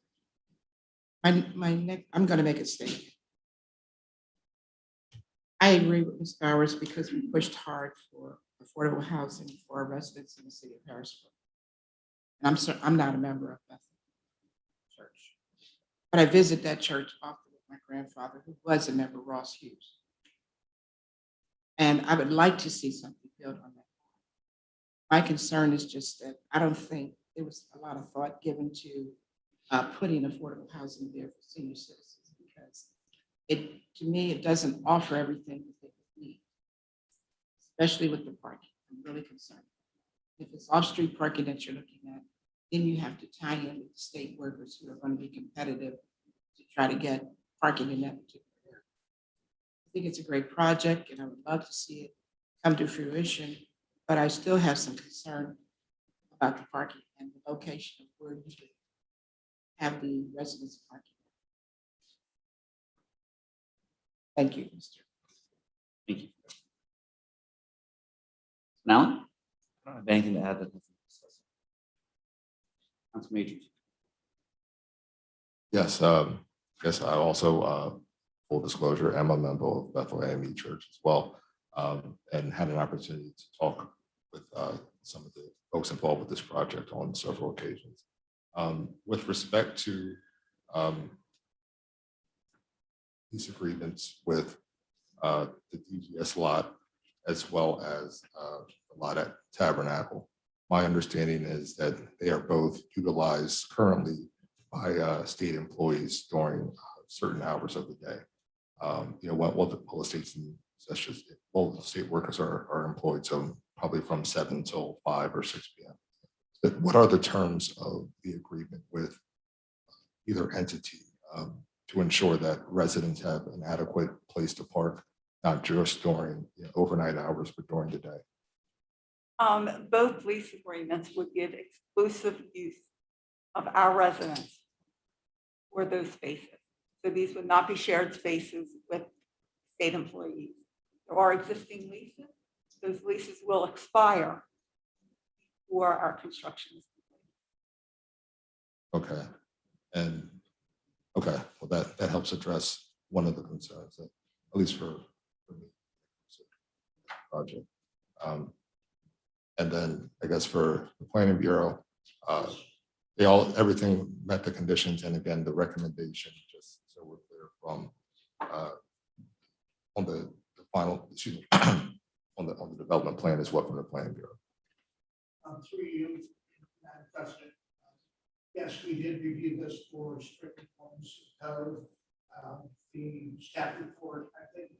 I'm going to make a statement. I agree with Ms. Bowers because we pushed hard for affordable housing for our residents in the city of Harrisburg. And I'm not a member of Bethel Church, but I visit that church often with my grandfather, who was a member, Ross Hughes. And I would like to see something built on that. My concern is just that I don't think there was a lot of thought given to putting affordable housing there for senior citizens, because to me, it doesn't offer everything that they would need, especially with the parking. I'm really concerned. If it's off-street parking that you're looking at, then you have to tie in with the state workers who are going to be competitive to try to get parking in that particular area. I think it's a great project and I would love to see it come to fruition, but I still have some concern about the parking and the location of where you should have the residents parking. Thank you, Mr. Thank you. Now, I don't have anything to add. Council Majors. Yes, yes, I also, full disclosure, am a member of Bethel AME Church as well, and had an opportunity to talk with some of the folks involved with this project on several occasions. With respect to lease agreements with the DGS lot, as well as the lot at Tabernacle, my understanding is that they are both utilized currently by state employees during certain hours of the day. While the states, such as the state workers are employed, so probably from 7 till 5 or 6 p.m. But what are the terms of the agreement with either entity to ensure that residents have an adequate place to park, not just during overnight hours, but during the day? Both lease agreements would give exclusive use of our residents for those spaces. So these would not be shared spaces with state employees. There are existing leases. Those leases will expire before our construction is complete. Okay. And okay, well, that helps address one of the concerns, that, at least for me, project. And then I guess for the Planning Bureau, everything met the conditions, and again, the recommendation, just so we're clear, from on the final, excuse me, on the development plan is what from the Planning Bureau? Through you, Madam President. Yes, we did review this for strict conformance of code. The staff report, I think,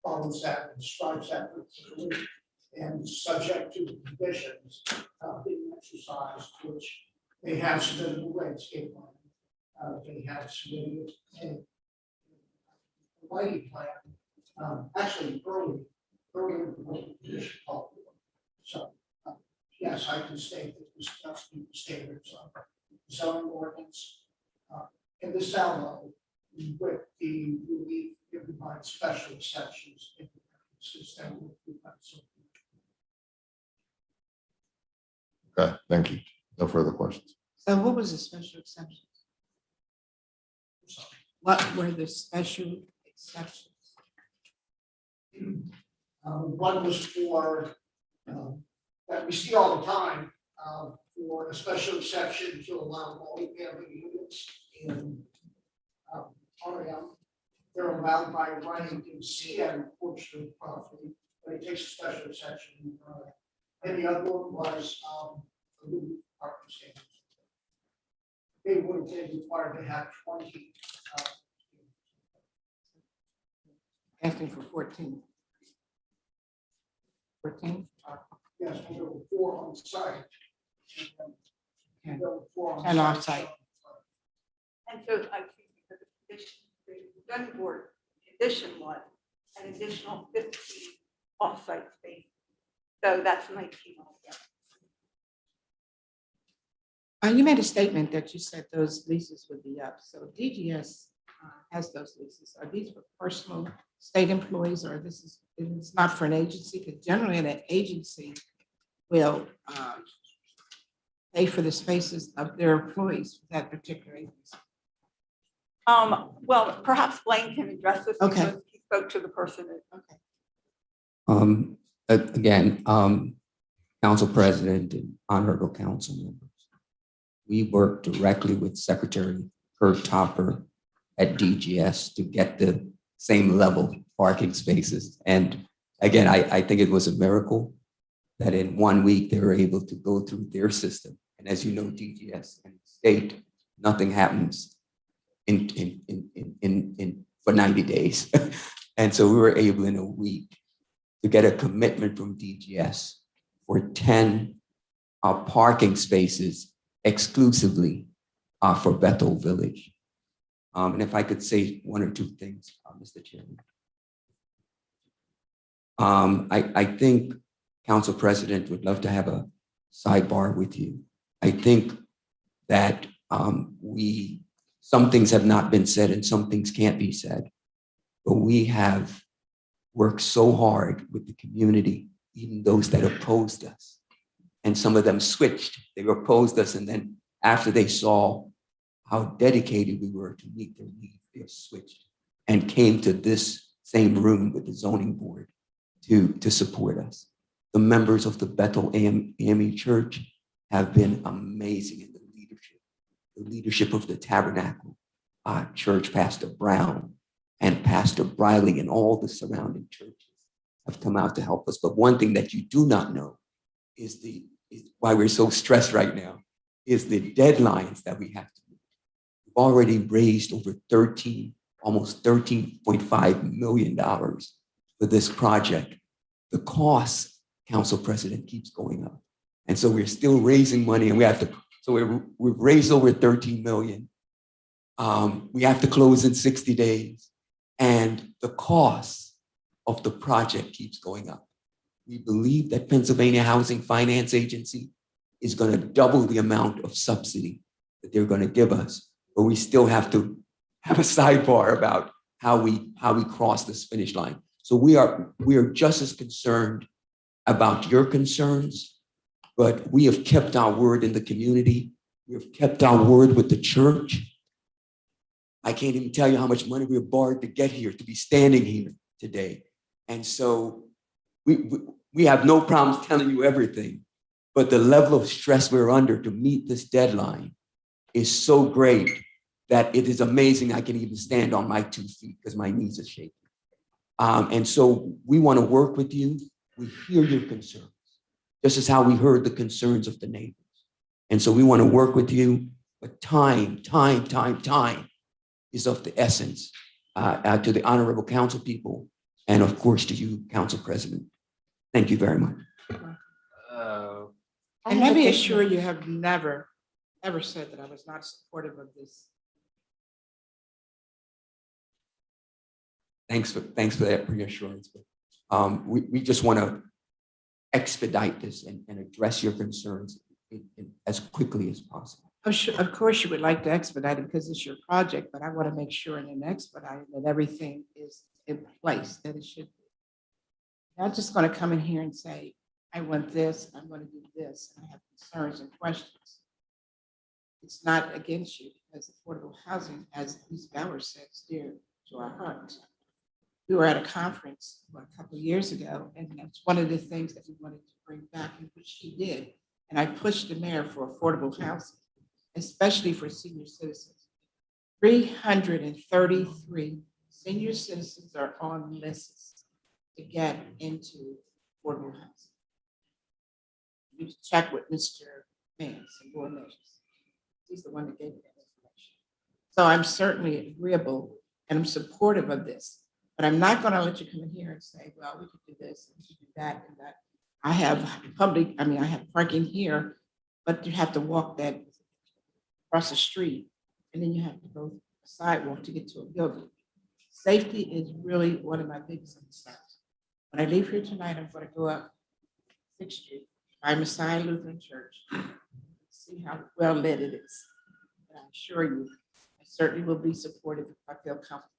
follows that and describes that particularly, and subject to the conditions being exercised, which they have submitted a landscape plan. They have submitted a lighting plan, actually earlier than what the condition called for. So, yes, I can state that this does meet the standards of zoning ordinance. In the salvo, with the relief given by special exceptions. Okay, thank you. No further questions. So what was the special exceptions? What were the special exceptions? One was for, that we see all the time, for a special exception to allow multi-family units in REM. They're allowed by right in CN portion of the property, but it takes a special exception. And the other one was the parking standards. They would have been required to have 20. Asking for 14. 14? Yes, there were 4 on site. And there were 4 And on off site. And so I think the condition, the zoning board condition was an additional 15 off-site space. So that's 19 altogether. You made a statement that you said those leases would be up. So DGS has those leases. Are these for personal state employees, or this is, it's not for an agency? Because generally an agency will pay for the spaces of their employees for that particular agency. Well, perhaps Blaine can address this Okay. because he spoke to the person. Okay. Again, Council President and honorable council members, we work directly with Secretary Kurt Topper at DGS to get the same level parking spaces. And again, I think it was a miracle that in 1 week they were able to go through their system. And as you know, DGS and state, nothing happens for 90 days. And so we were able in a week to get a commitment from DGS for 10 parking spaces exclusively for Bethel Village. And if I could say 1 or 2 things, Mr. Chairman. I think Council President would love to have a sidebar with you. I think that some things have not been said and some things can't be said, but we have worked so hard with the community, even those that opposed us. And some of them switched, they opposed us. And then after they saw how dedicated we were to meet their needs, they have switched and came to this same room with the zoning board to support us. The members of the Bethel AME Church have been amazing in the leadership of the Tabernacle Church, Pastor Brown and Pastor Briley and all the surrounding churches have come out to help us. But one thing that you do not know is why we're so stressed right now is the deadlines that we have to meet. We've already raised over almost $13.5 million for this project. The cost, Council President, keeps going up. And so we're still raising money and we've raised over 13 million. We have to close in 60 days. And the cost of the project keeps going up. We believe that Pennsylvania Housing Finance Agency is going to double the amount of subsidy that they're going to give us, but we still have to have a sidebar about how we cross this finish line. So we are just as concerned about your concerns, but we have kept our word in the community. We have kept our word with the church. I can't even tell you how much money we have borrowed to get here, to be standing here today. And so we have no problems telling you everything, but the level of stress we're under to meet this deadline is so great that it is amazing I can even stand on my 2 feet because my knees are shaking. And so we want to work with you. We hear your concerns, just as how we heard the concerns of the neighbors. And so we want to work with you, but time is of the essence to the honorable council people, and of course to you, Council President. Thank you very much. And let me assure you, have never, ever said that I was not supportive of this. Thanks for that reassurance. We just want to expedite this and address your concerns as quickly as possible. I'm sure, of course, you would like to expedite it because it's your project, but I want to make sure in an expedite that everything is in place that it should be. I'm not just going to come in here and say, I want this, I'm going to do this, and I have concerns and questions. It's not against you because affordable housing, as Ms. Bowers said, is dear to our hearts. We were at a conference a couple of years ago, and that's one of the things that we wanted to bring back, and which she did. And I pushed the mayor for affordable housing, especially for senior citizens. 333 senior citizens are on lists to get into affordable housing. You check with Mr. Mance and Board Mance. He's the one that gave me that information. So I'm certainly agreeable and I'm supportive of this, but I'm not going to let you come in here and say, well, we could do this and we could do that and that. I have I have parking here, but you have to walk that across the street and then you have to go a sidewalk to get to a building. Safety is really one of my biggest concerns. When I leave here tonight, I'm going to go up 6th Street by Messiah Lutheran Church, see how well lit it is. And I assure you, I certainly will be supportive if I feel comfortable.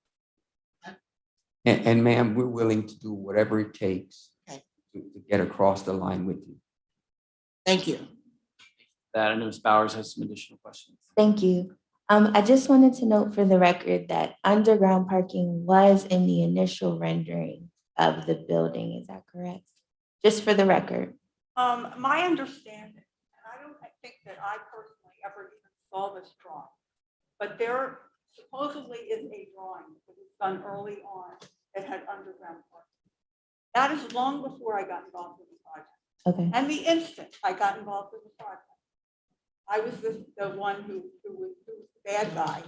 And ma'am, we're willing to do whatever it takes Okay. to get across the line with you. Thank you. That, I know Ms. Bowers has some additional questions. Thank you. I just wanted to note for the record that underground parking was in the initial rendering of the building. Is that correct? Just for the record. My understanding, and I don't think that I personally ever even saw this drawing, but there supposedly is a drawing that was done early on that had underground parking. That is long before I got involved in the project. Okay. And the instant I got involved in the project, I was the one who was the bad guy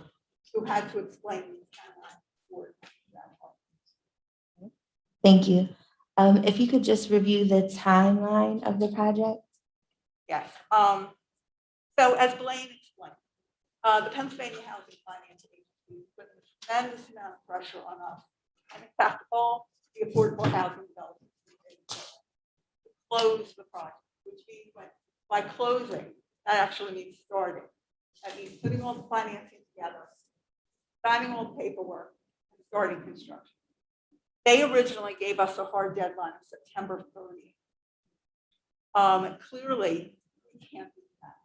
who had to explain that. Thank you. If you could just review the timeline of the project. Yes. So as Blaine explained, the Pennsylvania Housing Finance Agency put a tremendous amount of pressure on us, and in fact, all the affordable housing developers to close the project, which means by closing, that actually means starting. That means putting all the financing together, signing all the paperwork, and starting construction. They originally gave us a hard deadline of September 30th. Clearly, we can't do that.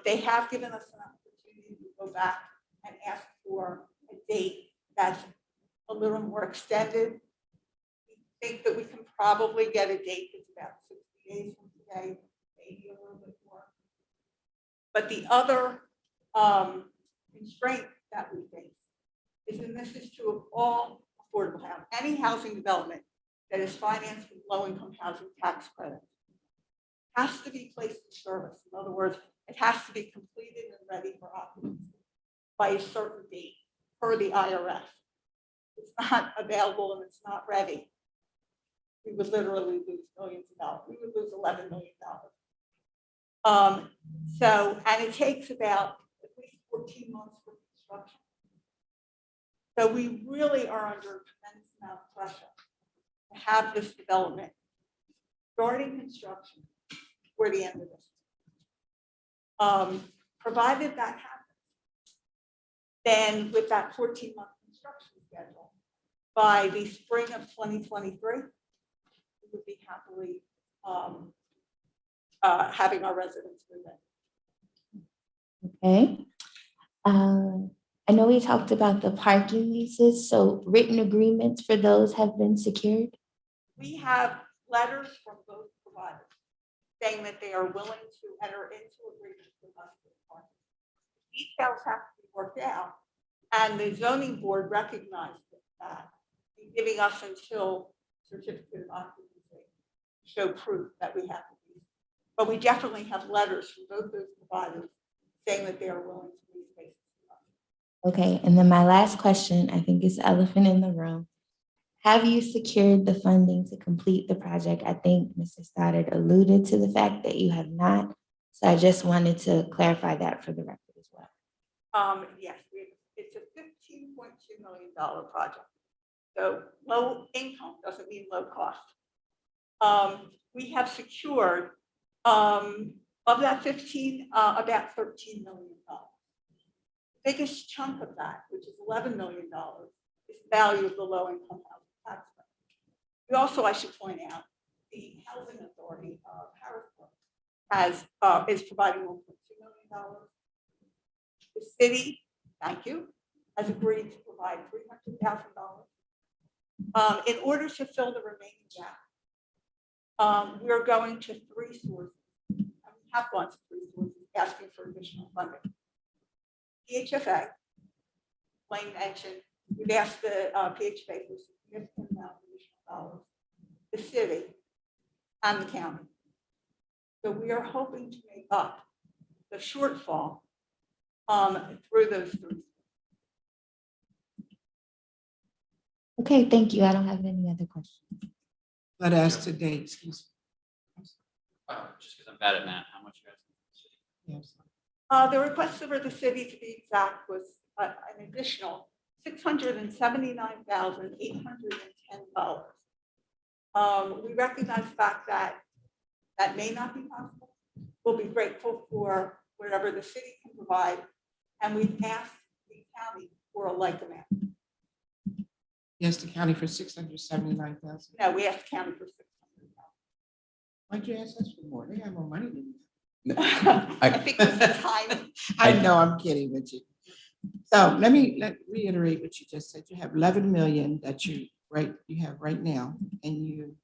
They have given us an opportunity to go back and ask for a date that's a little more extended. We think that we can probably get a date that's about 60 days from today, maybe a little bit more. But the other constraint that we face is, and this is true of all affordable housing, any housing development that is financed with low-income housing tax credit has to be placed in service. In other words, it has to be completed and ready for occupancy by a certain date per the IRS. If it's not available and it's not ready, we would literally lose millions of dollars. We would lose $11 million. And it takes about at least 14 months for construction. So we really are under a tremendous amount of pressure to have this development starting construction before the end of this. Provided that happens, then with that 14-month construction schedule, by the spring of 2023, we would be happily having our residents move in. Okay. I know we talked about the parking leases, so written agreements for those have been secured? We have letters from both providers saying that they are willing to enter into agreements with us. details have to be worked out. And the zoning board recognized that, in giving us until certificate of occupancy to show proof that we have the lease. But we definitely have letters from both those providers saying that they are willing to lease spaces to us. Okay, and then my last question, I think is the elephant in the room. Have you secured the funding to complete the project? I think Mr. Stoddard alluded to the fact that you have not. So I just wanted to clarify that for the record as well. Yes, it's a $15.2 million project. So low income doesn't mean low cost. We have secured of that 15, about $13 million. The biggest chunk of that, which is $11 million, is the value of the low income housing tax credit. We also, I should point out, the Housing Authority of Harrisburg is providing $1.2 million. The city, thank you, has agreed to provide $300,000. In order to fill the remaining gap, we're going to three sources. And we have gone to three sources asking for additional funding. PHFA, Blaine mentioned, we've asked the PHFA for a significant amount of additional dollars, the city, and the county. So we are hoping to make up the shortfall through those three. Okay, thank you. I don't have any other questions. But as to date, excuse Just because I'm bad at math, how much you guys? me. The request for the city, to be exact, was an additional $679,810. We recognize the fact that that may not be possible. We'll be grateful for whatever the city can provide, and we've asked the county for a like amount. Yes, the county for $679,000. No, we asked the county for Why'd you ask us for more? They have more money than you. $600,000. I think it's the time. I know, I'm kidding with you. So let me reiterate what you just said. You have 11 million that you have right now, and you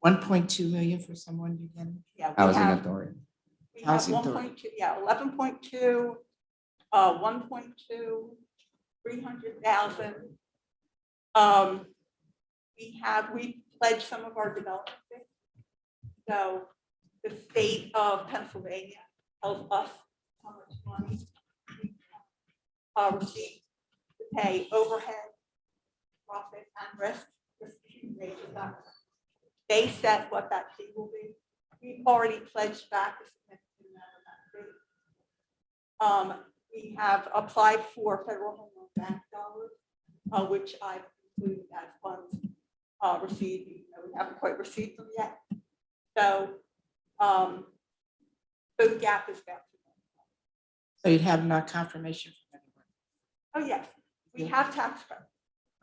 1.2 million for someone you get. Yeah, we Housing have- authority. We have Housing 1.2, yeah, 11.2, 1.2, 300,000. We pledged some of our development. So the state of Pennsylvania tells us how much money we receive to pay overhead, profit, and risk. They set what that fee will be. We've already pledged back a significant amount of that fee. We have applied for federal home loan bank dollars, which I've included as funds received, even though we haven't quite received them yet. So the gap is about $2 million. So you'd have not confirmation from anyone. Oh, yes, we have tax credit.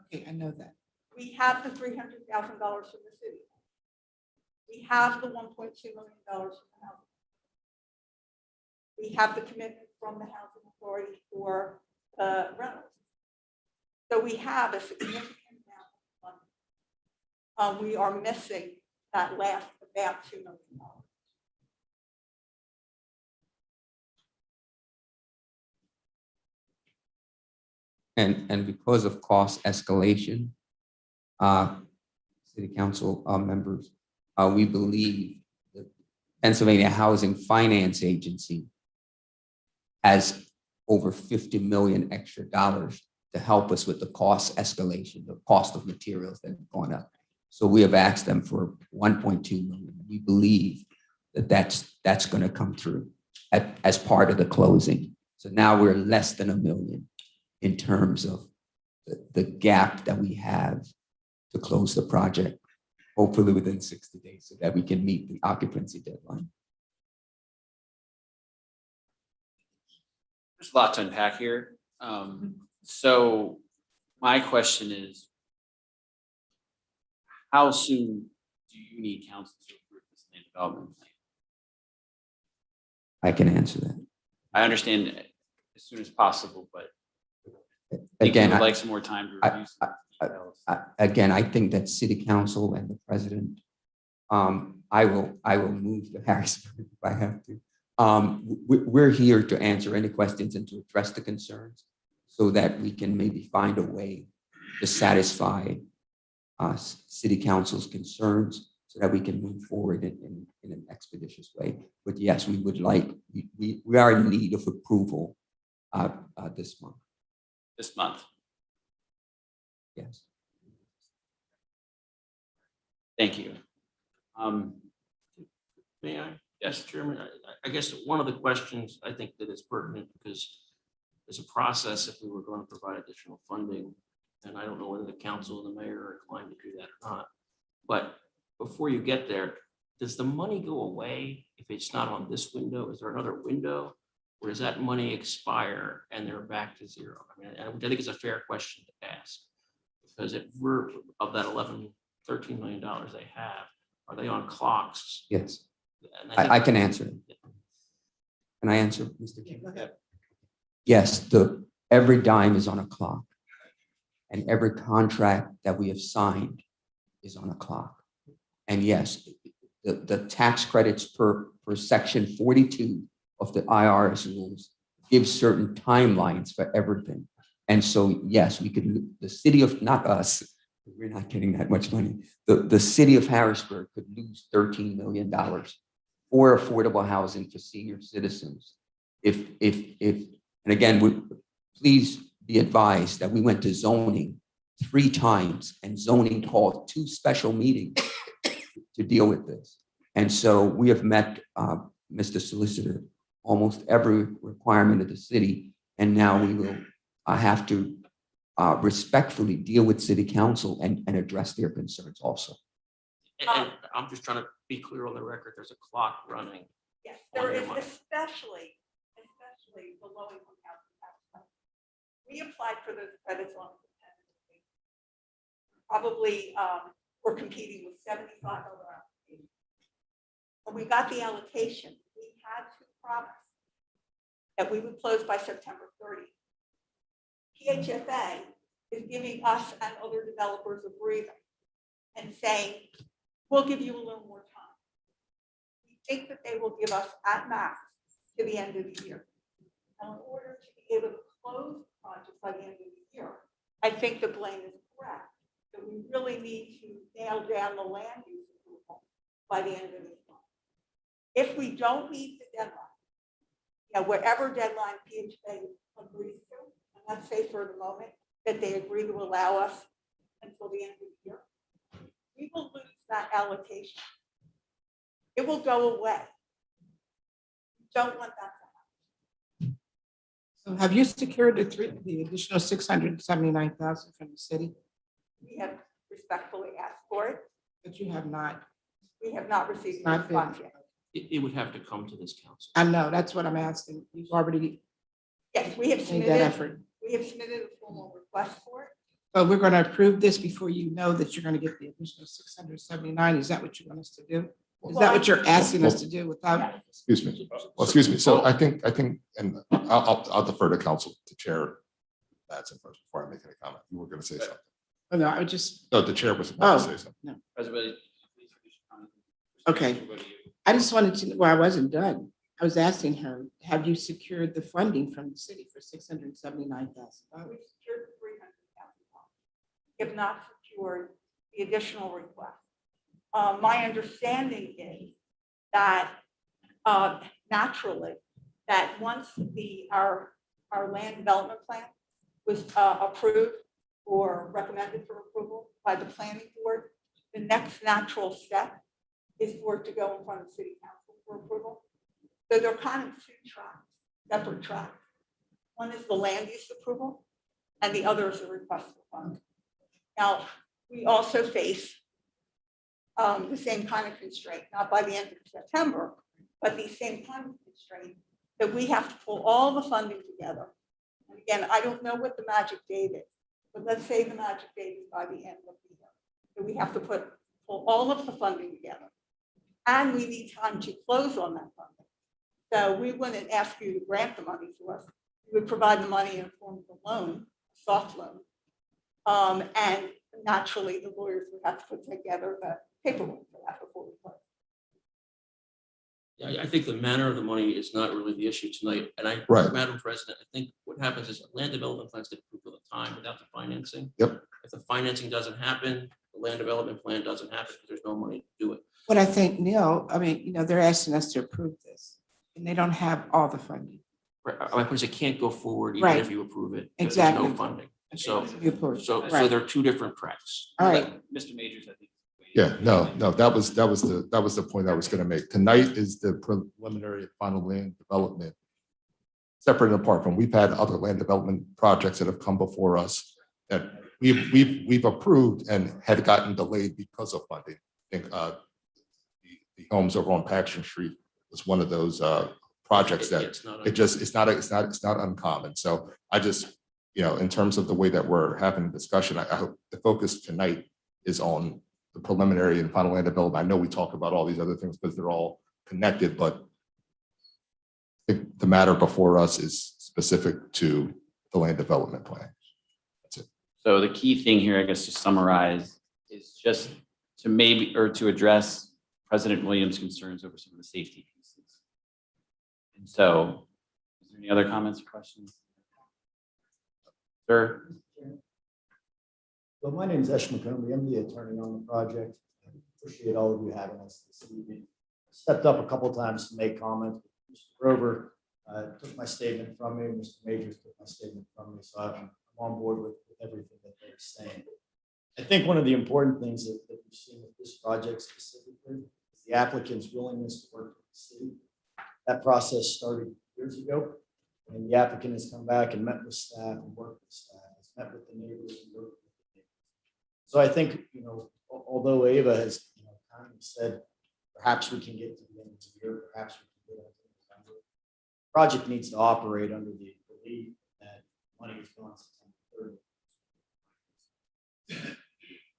Okay, I know that. We have the $300,000 from the city. We have the $1.2 million from the housing. We have the commitment from the housing authority for rentals. So we have a significant amount of money. We are missing that last about $2 million. And because of cost escalation, city council members, we believe the Pennsylvania Housing Finance Agency has over 50 million extra dollars to help us with the cost escalation, the cost of materials that have gone up. So we have asked them for 1.2 million. We believe that that's going to come through as part of the closing. So now we're less than $1 million in terms of the gap that we have to close the project, hopefully within 60 days, so that we can meet the occupancy deadline. There's a lot to unpack here. So my question is, how soon do you need council to approve this land development plan? I can answer that. I understand as soon as possible, but Again, I would like some more time to review some details. I think that city council and the president, I will move to Harrisburg if I have to. We're here to answer any questions and to address the concerns so that we can maybe find a way to satisfy city council's concerns so that we can move forward in an expeditious way. But yes, we would like, we are in need of approval this month. This month. Yes. Thank you. May I? Yes, Chairman. I guess one of the questions I think that is pertinent because there's a process if we were going to provide additional funding, and I don't know whether the council and the mayor are inclined to do that or not. But before you get there, does the money go away if it's not on this window? Is there another window? Or does that money expire and they're back to zero? I mean, I think it's a fair question to ask. Because if we're of that $13 million they have, are they on clocks? Yes, And I can answer. Can I answer, Mr. King? Yes, every dime is on a clock. And every contract that we have signed is on a clock. And yes, the tax credits per section 42 of the IRS rules give certain timelines for everything. And so, yes, we could, the city of, not us, we're not getting that much money. The city of Harrisburg could lose $13 million for affordable housing for senior citizens. If and again, please be advised that we went to zoning 3 times and zoning called 2 special meetings to deal with this. And so we have met, Mr. Solicitor, almost every requirement of the city. And now we will have to respectfully deal with city council and address their concerns also. And I'm just trying to be clear on the record, there's a clock running. Yes, there is, especially the low income housing tax credit. We applied for those credits on competitive. Probably we're competing with 75 other applications. When we got the allocation, we had to promise that we would close by September 30th. PHFA is giving us and other developers a breather and saying, we'll give you a little more time. We think that they will give us at max to the end of the year. Now, in order to be able to close the project by the end of the year, I think the blame is correct, that we really need to nail down the land use approval by the end of this month. If we don't meet the deadline, whatever deadline PHA agrees to, and let's say for the moment that they agree to allow us until the end of the year, we will lose that allocation. It will go away. We don't want that to happen. So have you secured the additional 679,000 from the city? We have respectfully asked for it. But you have not. We have not received a Not been- response yet. It would have to come to this council. I know, that's what I'm asking. You've already Yes, we have made that submitted, effort. we have submitted a formal request for it. So we're going to approve this before you know that you're going to get the additional 679. Is that what you want us to do? Is that what you're asking us to do without? Excuse me. Well, excuse me. So I think, and I'll defer to council to chair Madsen first before I make any comment. You were going to say something. Oh, no, I would just, No, the chair was about to say something. no. President, please introduce your comment. Okay. I just wanted to, well, I wasn't done. I was asking her, have you secured the funding from the city for $679,000? We secured $300,000. We have not secured the additional request. My understanding is that naturally, that once our land development plan was approved or recommended for approval by the planning board, the next natural step is for it to go in front of city council for approval. So they're kind of 2 tracks, separate tracks. One is the land use approval and the other is a request for funding. Now, we also face the same kind of constraint, not by the end of September, but the same kind of constraint that we have to pull all the funding together. And again, I don't know what the magic date is, but let's say the magic date is by the end of the year. So we have to pull all of the funding together. And we need time to close on that funding. So we wouldn't ask you to grant the money to us. We would provide the money in the form of a loan, a soft loan. And naturally, the lawyers would have to put together the paperwork for that before we close. Yeah, I think the manner of the money is not really the issue tonight. And Right. Madam President, I think what happens is land development plans get approved all the time without the financing. Yep. If the financing doesn't happen, the land development plan doesn't happen because there's no money to do it. But I think, Neil, I mean, they're asking us to approve this and they don't have all the funding. Right, my point is it can't go forward even Right. if you approve it. if there's no Exactly. funding. So, You approve. so Right. they're two different tracks. All right, Mr. Majors, I think. Yeah, no, that was the point I was gonna make. Tonight is the preliminary and final land development. Separate and apart from, we've had other land development projects that have come before us that we've approved and had gotten delayed because of funding. I think the homes over on Paxton Street was one of those projects that It's not it's not uncommon. So I just, in terms of the way that we're having a discussion, I hope the focus tonight is on the preliminary and final land development. I know we talk about all these other things because they're all connected, but I think the matter before us is specific to the land development plan. That's it. So the key thing here, I guess, to summarize, is just to address President Williams' concerns over some of the safety pieces. And so, is there any other comments or questions? Sir? Well, my name is Esh McCombie. I'm the attorney on the project. I appreciate all of you having us this evening. I stepped up a couple of times to make comments. Mr. Grover took my statement from me. Mr. Majors took my statement from me. So I'm on board with everything that they're saying. I think one of the important things that we've seen with this project specifically is the applicant's willingness to work with the city. That process started years ago, and the applicant has come back and met with staff and worked with staff, has met with the neighbors and worked with the neighbors. So I think, although Ava has, kind of said, perhaps we can get to the end of the year, perhaps we can get into November. The project needs to operate under the belief that money is gone September 30th.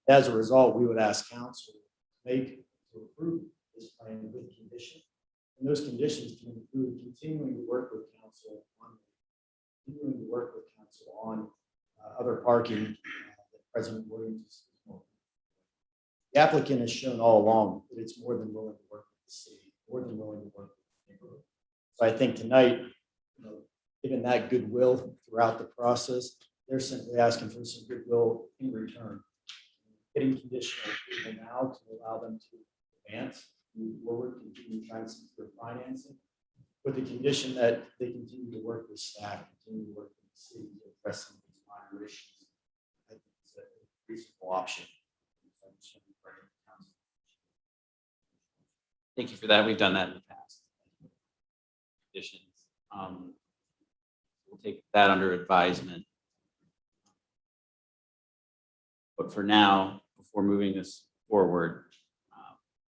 As a result, we would ask council to approve this plan with conditions. And those conditions can include continuing to work with council on other parking that President Williams is more. The applicant has shown all along that it's more than willing to work with the city, more than willing to work with the neighborhood. So I think tonight, given that goodwill throughout the process, they're simply asking for some goodwill in return. Getting conditional approval now to allow them to advance, move forward, continue trying to secure financing, with the condition that they continue to work with staff, continue to work with the city to address some of these minor issues. I think it's a reasonable option. Thank you for that. We've done that in the past. Conditions. We'll take that under advisement. But for now, before moving this forward,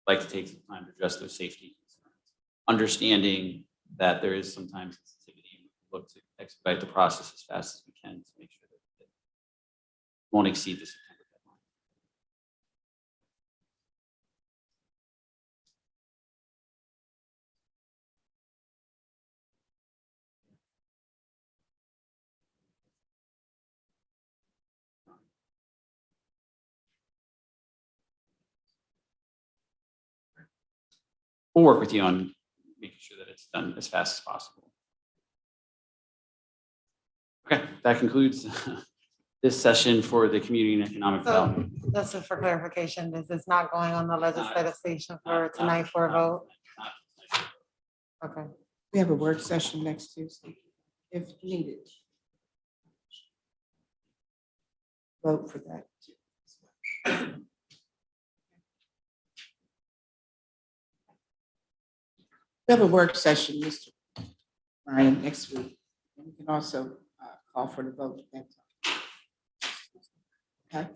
I'd like to take some time to address those safety concerns. Understanding that there is sometimes sensitivity, we look to expedite the process as fast as we can to make sure that it won't exceed the September deadline. We'll work with you on making sure that it's done as fast as possible. Okay, that concludes this session for the Community and Economic So Development. just for clarification, this is not going on the legislative station for tonight for a vote? Okay. we have a work session next Tuesday if needed. Vote for that. We have a work session, Mr. Ryan, next week. And we can also call for the vote at that time. Okay?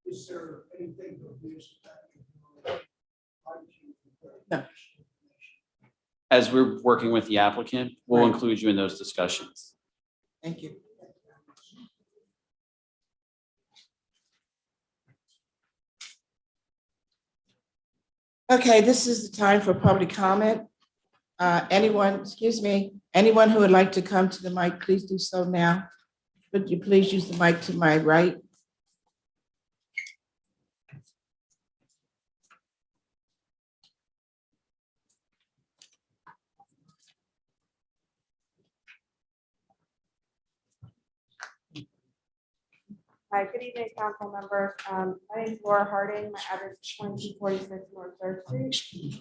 Is there anything of this? No. As we're working with the applicant, we'll Right. include you in those discussions. Thank you. Okay, this is the time for public comment. Anyone who would like to come to the mic, please do so now. Would you please use the mic to my right? Hi, good evening, council members. My name is Laura Harding. My address is 2246 North Third Street.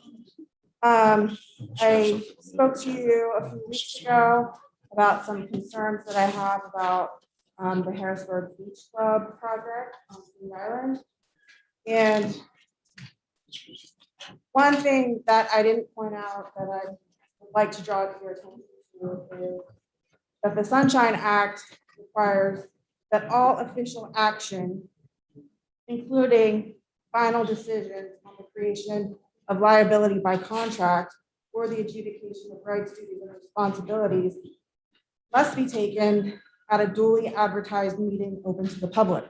I spoke to you a few weeks ago about some concerns that I have about the Harrisburg Beach Club project on Sea Island. And one thing that I didn't point out that I would like to draw to your attention to is that the Sunshine Act requires that all official action, including final decisions on the creation of liability by contract or the adjudication of rights, duties, and responsibilities, must be taken at a duly advertised meeting open to the public.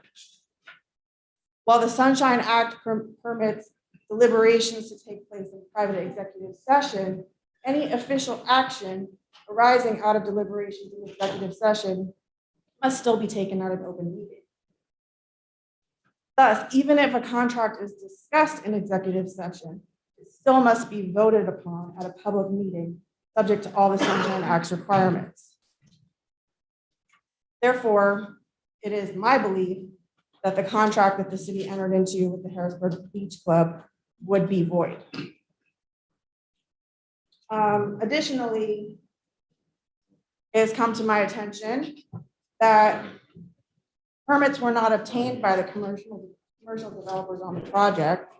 While the Sunshine Act permits deliberations to take place in private executive session, any official action arising out of deliberations in executive session must still be taken at an open meeting. Thus, even if a contract is discussed in executive session, it still must be voted upon at a public meeting, subject to all the Sunshine Act's requirements. Therefore, it is my belief that the contract that the city entered into with the Harrisburg Beach Club would be void. Additionally, it has come to my attention that permits were not obtained by the commercial developers on the project.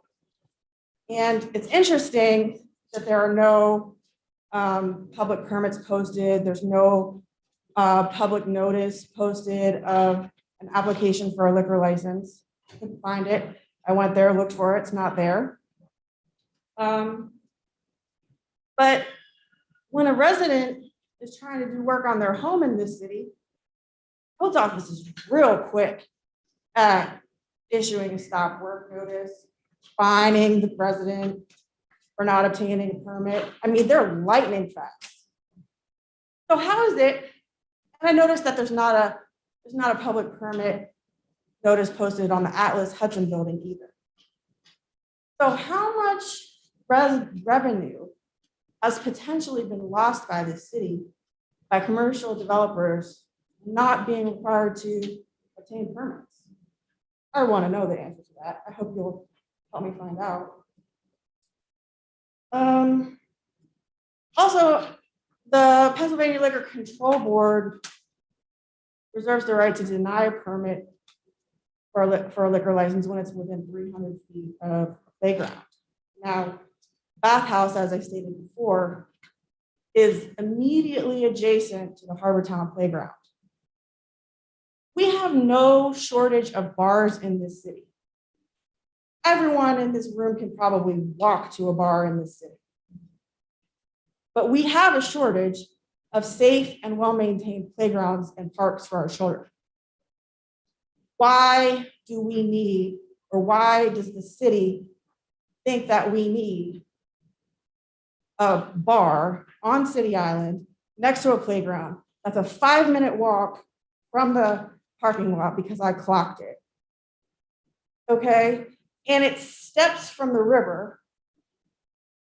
And it's interesting that there are no public permits posted. There's no public notice posted of an application for a liquor license. I couldn't find it. I went there, looked for it. It's not there. But when a resident is trying to do work on their home in this city, Codes office is real quick at issuing a stop work notice, fining the resident for not obtaining a permit. I mean, they're lightning fast. So how is it? And I noticed that there's not a public permit notice posted on the Atlas Hudson building either. So how much revenue has potentially been lost by the city by commercial developers not being required to obtain permits? I want to know the answer to that. I hope you'll help me find out. Also, the Pennsylvania Liquor Control Board reserves the right to deny a permit for a liquor license when it's within 300 feet of a playground. Now, Bathhouse, as I stated before, is immediately adjacent to the Harbortown Playground. We have no shortage of bars in this city. Everyone in this room can probably walk to a bar in this city. But we have a shortage of safe and well-maintained playgrounds and parks for our children. Why do we need, or why does the city think that we need a bar on City Island next to a playground that's a 5-minute walk from the parking lot, because I clocked it? Okay, and it steps from the river.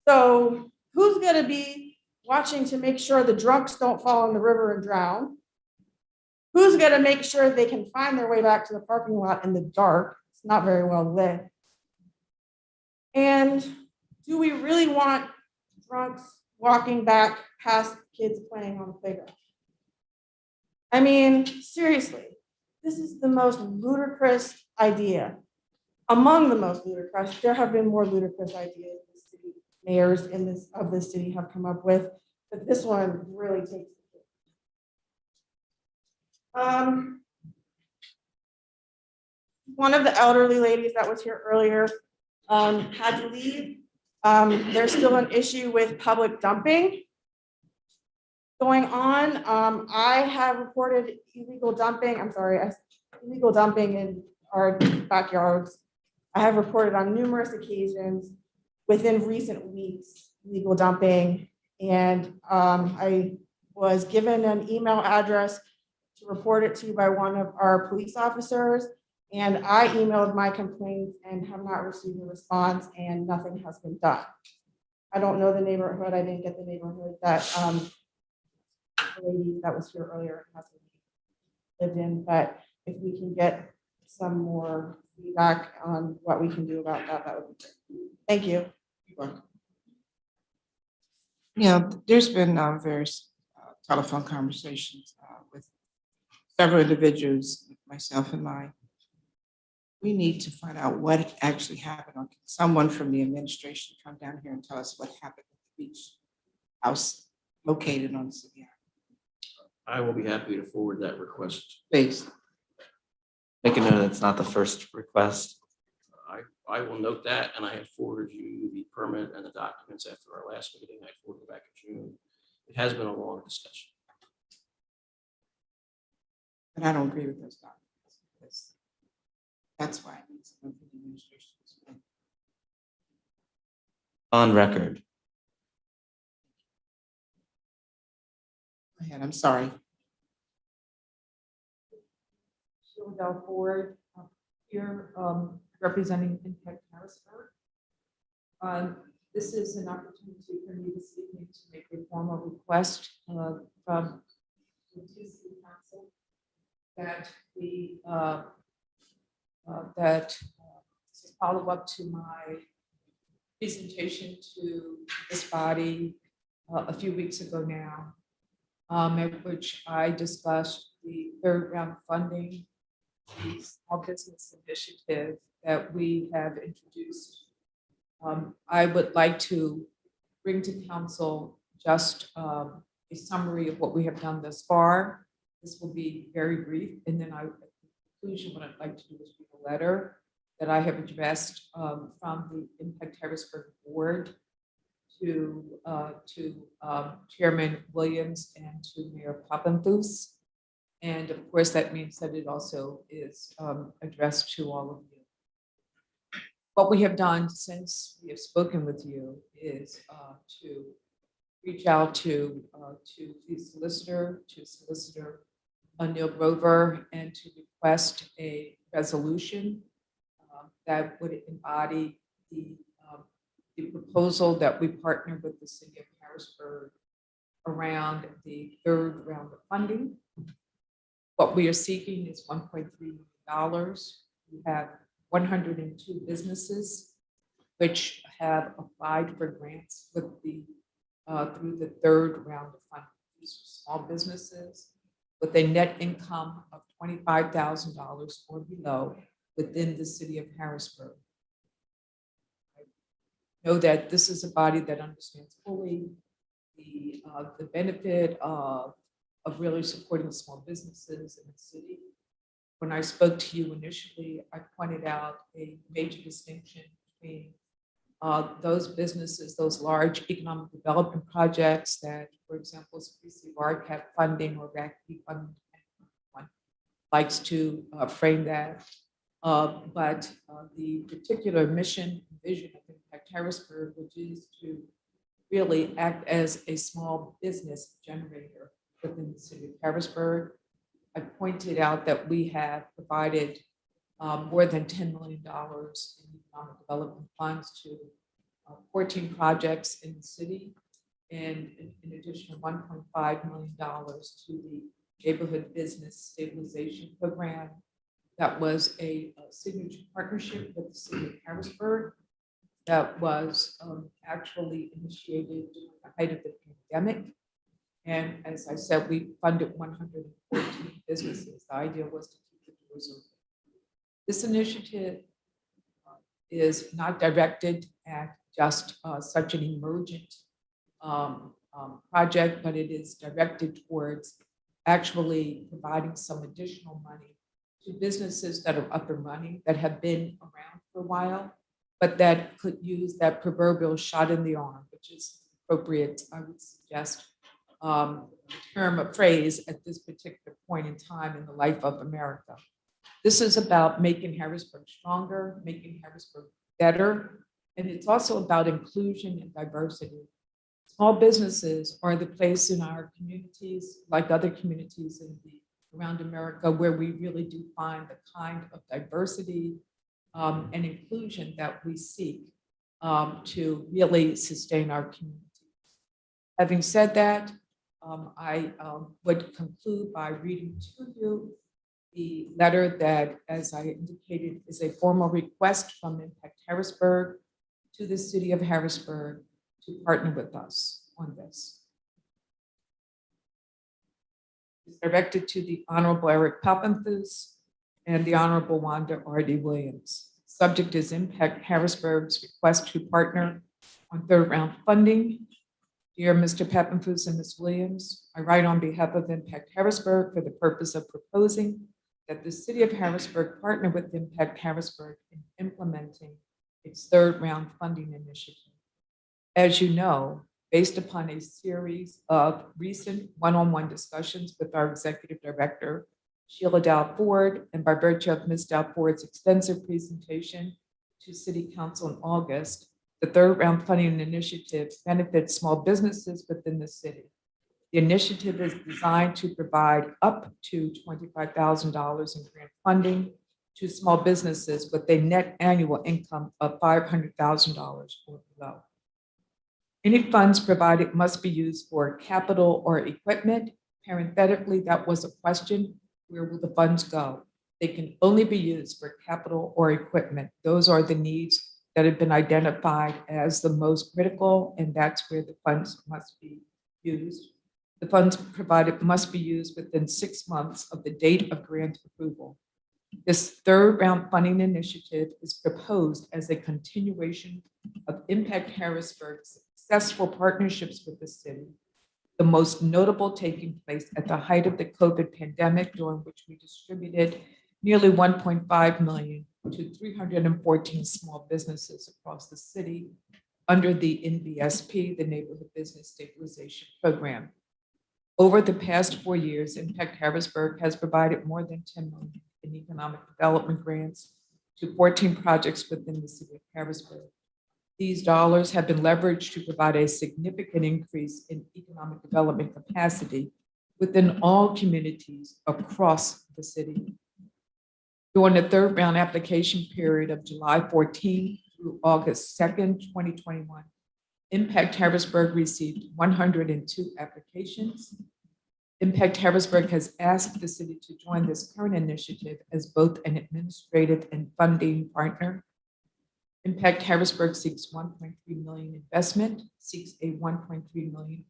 So who's gonna be watching to make sure the drunks don't fall in the river and drown? Who's gonna make sure they can find their way back to the parking lot in the dark? It's not very well lit. And do we really want drunks walking back past kids playing on the playground? I mean, seriously, this is the most ludicrous idea. Among the most ludicrous, there have been more ludicrous ideas the city mayors of this city have come up with, but this one really takes the cake. One of the elderly ladies that was here earlier had to leave. There's still an issue with public dumping going on. I have reported illegal dumping in our backyards. I have reported on numerous occasions within recent weeks, illegal dumping. And I was given an email address to report it to by one of our police officers. And I emailed my complaints and have not received a response, and nothing has been done. I don't know the neighborhood. I didn't get the neighborhood that the lady that was here earlier lived in, but if we can get some more feedback on what we can do about that, that would be great. Thank you. You're welcome. Yeah, there's been various telephone conversations with several individuals, myself and I. We need to find out what actually happened. Or can someone from the administration come down here and tell us what happened at the beach house located on City Island? I will be happy to forward that request. Please. Make a note, it's not the first request. I will note that, and I have forwarded you the permit and the documents after our last meeting. I forwarded back in June. It has been a long discussion. But I don't agree with those documents. Because that's why I need someone from the administration to explain. On record. Go ahead, I'm sorry. Shildell Ford, here representing Impact Harrisburg. This is an opportunity for me this evening to make a formal request from the City Council that we follow up to my presentation to this body a few weeks ago now, at which I discussed the third round funding, the small business initiative that we have introduced. I would like to bring to council just a summary of what we have done thus far. This will be very brief, and then at the conclusion, what I'd like to do is read a letter that I have addressed from the Impact Harrisburg Board to Chairman Williams and to Mayor Popenthus. And of course, that means that it also is addressed to all of you. What we have done since we have spoken with you is to reach out to the solicitor, Neil Grover, and to request a resolution that would embody the proposal that we partnered with the city of Harrisburg around the third round of funding. What we are seeking is $1.3 million. We have 102 businesses which have applied for grants with through the third round of funding. These are small businesses with a net income of $25,000 or below within the city of Harrisburg. I know that this is a body that understands fully the benefit of really supporting small businesses in the city. When I spoke to you initially, I pointed out a major distinction between those businesses, those large economic development projects that, for example, receive RCAP funding or RACP funding, one likes to frame that. But the particular mission and vision of Impact Harrisburg, which is to really act as a small business generator within the city of Harrisburg. I pointed out that we have provided more than $10 million in economic development funds to 14 projects in the city, and in addition, $1.5 million to the Neighborhood Business Stabilization Program. That was a signature partnership with the city of Harrisburg that was actually initiated during the height of the pandemic. And as I said, we funded 114 businesses. The idea was to keep the doors open. This initiative is not directed at just such an emergent project, but it is directed towards actually providing some additional money to businesses that are up and running, that have been around for a while, but that could use that proverbial shot in the arm, which is appropriate, I would suggest, term or phrase at this particular point in time in the life of America. This is about making Harrisburg stronger, making Harrisburg better, and it's also about inclusion and diversity. Small businesses are the place in our communities, like other communities around America, where we really do find the kind of diversity and inclusion that we seek to really sustain our community. Having said that, I would conclude by reading to you the letter that, as I indicated, is a formal request from Impact Harrisburg to the city of Harrisburg to partner with us on this. It's directed to the Honorable Eric Pappenfuss and the Honorable Wanda R.D. Williams. Subject is Impact Harrisburg's request to partner on third round funding. Dear Mr. Pappenfuss and Ms. Williams, I write on behalf of Impact Harrisburg for the purpose of proposing that the city of Harrisburg partner with Impact Harrisburg in implementing its third round funding initiative. As you know, based upon a series of recent one-on-one discussions with our executive director, Sheila Dow Ford, and by virtue of Ms. Dow Ford's extensive presentation to City Council in August, the third round funding initiative benefits small businesses within the city. The initiative is designed to provide up to $25,000 in grant funding to small businesses with a net annual income of $500,000 or below. Any funds provided must be used for capital or equipment. Parenthetically, that was a question. Where will the funds go? They can only be used for capital or equipment. Those are the needs that have been identified as the most critical, and that's where the funds must be used. The funds provided must be used within 6 months of the date of grant approval. This third round funding initiative is proposed as a continuation of Impact Harrisburg's successful partnerships with the city, the most notable taking place at the height of the COVID pandemic, during which we distributed nearly 1.5 million to 314 small businesses across the city under the NBSP, the Neighborhood Business Stabilization Program. Over the past 4 years, Impact Harrisburg has provided more than 10 million in economic development grants to 14 projects within the city of Harrisburg. These dollars have been leveraged to provide a significant increase in economic development capacity within all communities across the city. During the third round application period of July 14 through August 2nd, 2021, Impact Harrisburg received 102 applications. Impact Harrisburg has asked the city to join this current initiative as both an administrative and funding partner. Impact Harrisburg seeks $1.3 million investment, seeks a $1.3 million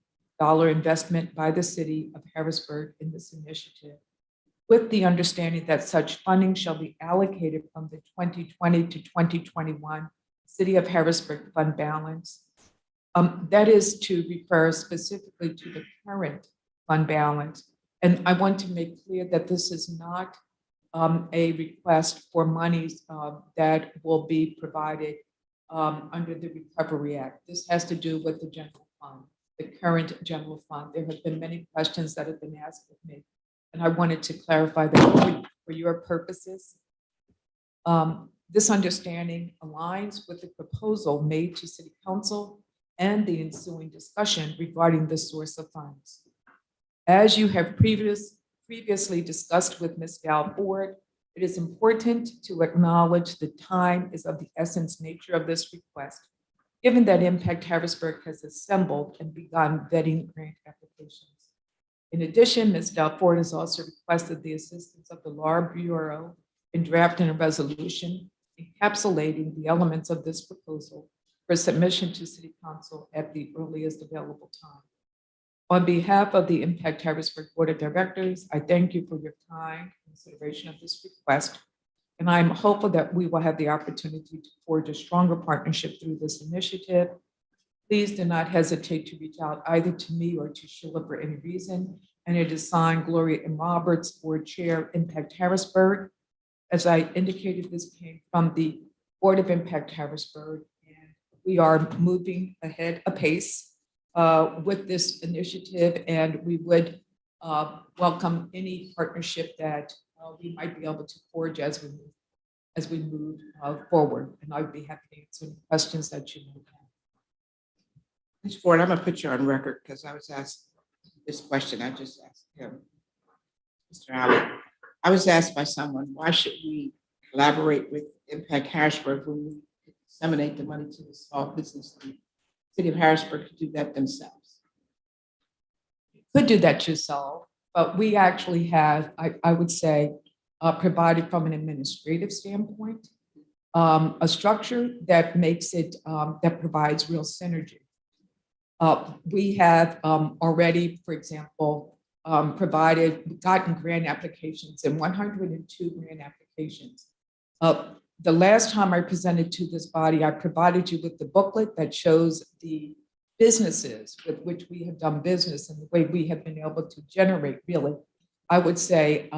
investment by the city of Harrisburg in this initiative, with the understanding that such funding shall be allocated from the 2020 to 2021 City of Harrisburg fund balance. That is to refer specifically to the current fund balance. And I want to make clear that this is not a request for monies that will be provided under the Recovery Act. This has to do with the general fund, the current general fund. There have been many questions that have been asked of me, and I wanted to clarify that for your purposes. This understanding aligns with the proposal made to City Council and the ensuing discussion regarding the source of funds. As you have previously discussed with Ms. Gal Ford, it is important to acknowledge the time is of the essence nature of this request, given that Impact Harrisburg has assembled and begun vetting grant applications. In addition, Ms. Gal Ford has also requested the assistance of the Law Bureau in drafting a resolution encapsulating the elements of this proposal for submission to City Council at the earliest available time. On behalf of the Impact Harrisburg Board of Directors, I thank you for your kind consideration of this request, and I'm hopeful that we will have the opportunity to forge a stronger partnership through this initiative. Please do not hesitate to reach out either to me or to Sheila for any reason, and it is signed Gloria M. Roberts, Board Chair, Impact Harrisburg. As I indicated, this came from the Board of Impact Harrisburg, and we are moving ahead apace with this initiative, and we would welcome any partnership that we might be able to forge as we move forward. And I'd be happy to answer any questions that you may have. Ms. Ford, I'm gonna put you on record because I was asked this question. I just asked him, Mr. Alley. I was asked by someone, why should we collaborate with Impact Harrisburg when we disseminate the money to the small business? The City of Harrisburg could do that themselves. Could do that yourself, but we actually have, I would say, provided from an administrative standpoint, a structure that makes it, that provides real synergy. We have already, for example, gotten grant applications and 102 grant applications. The last time I presented to this body, I provided you with the booklet that shows the businesses with which we have done business and the way we have been able to generate really, I would say,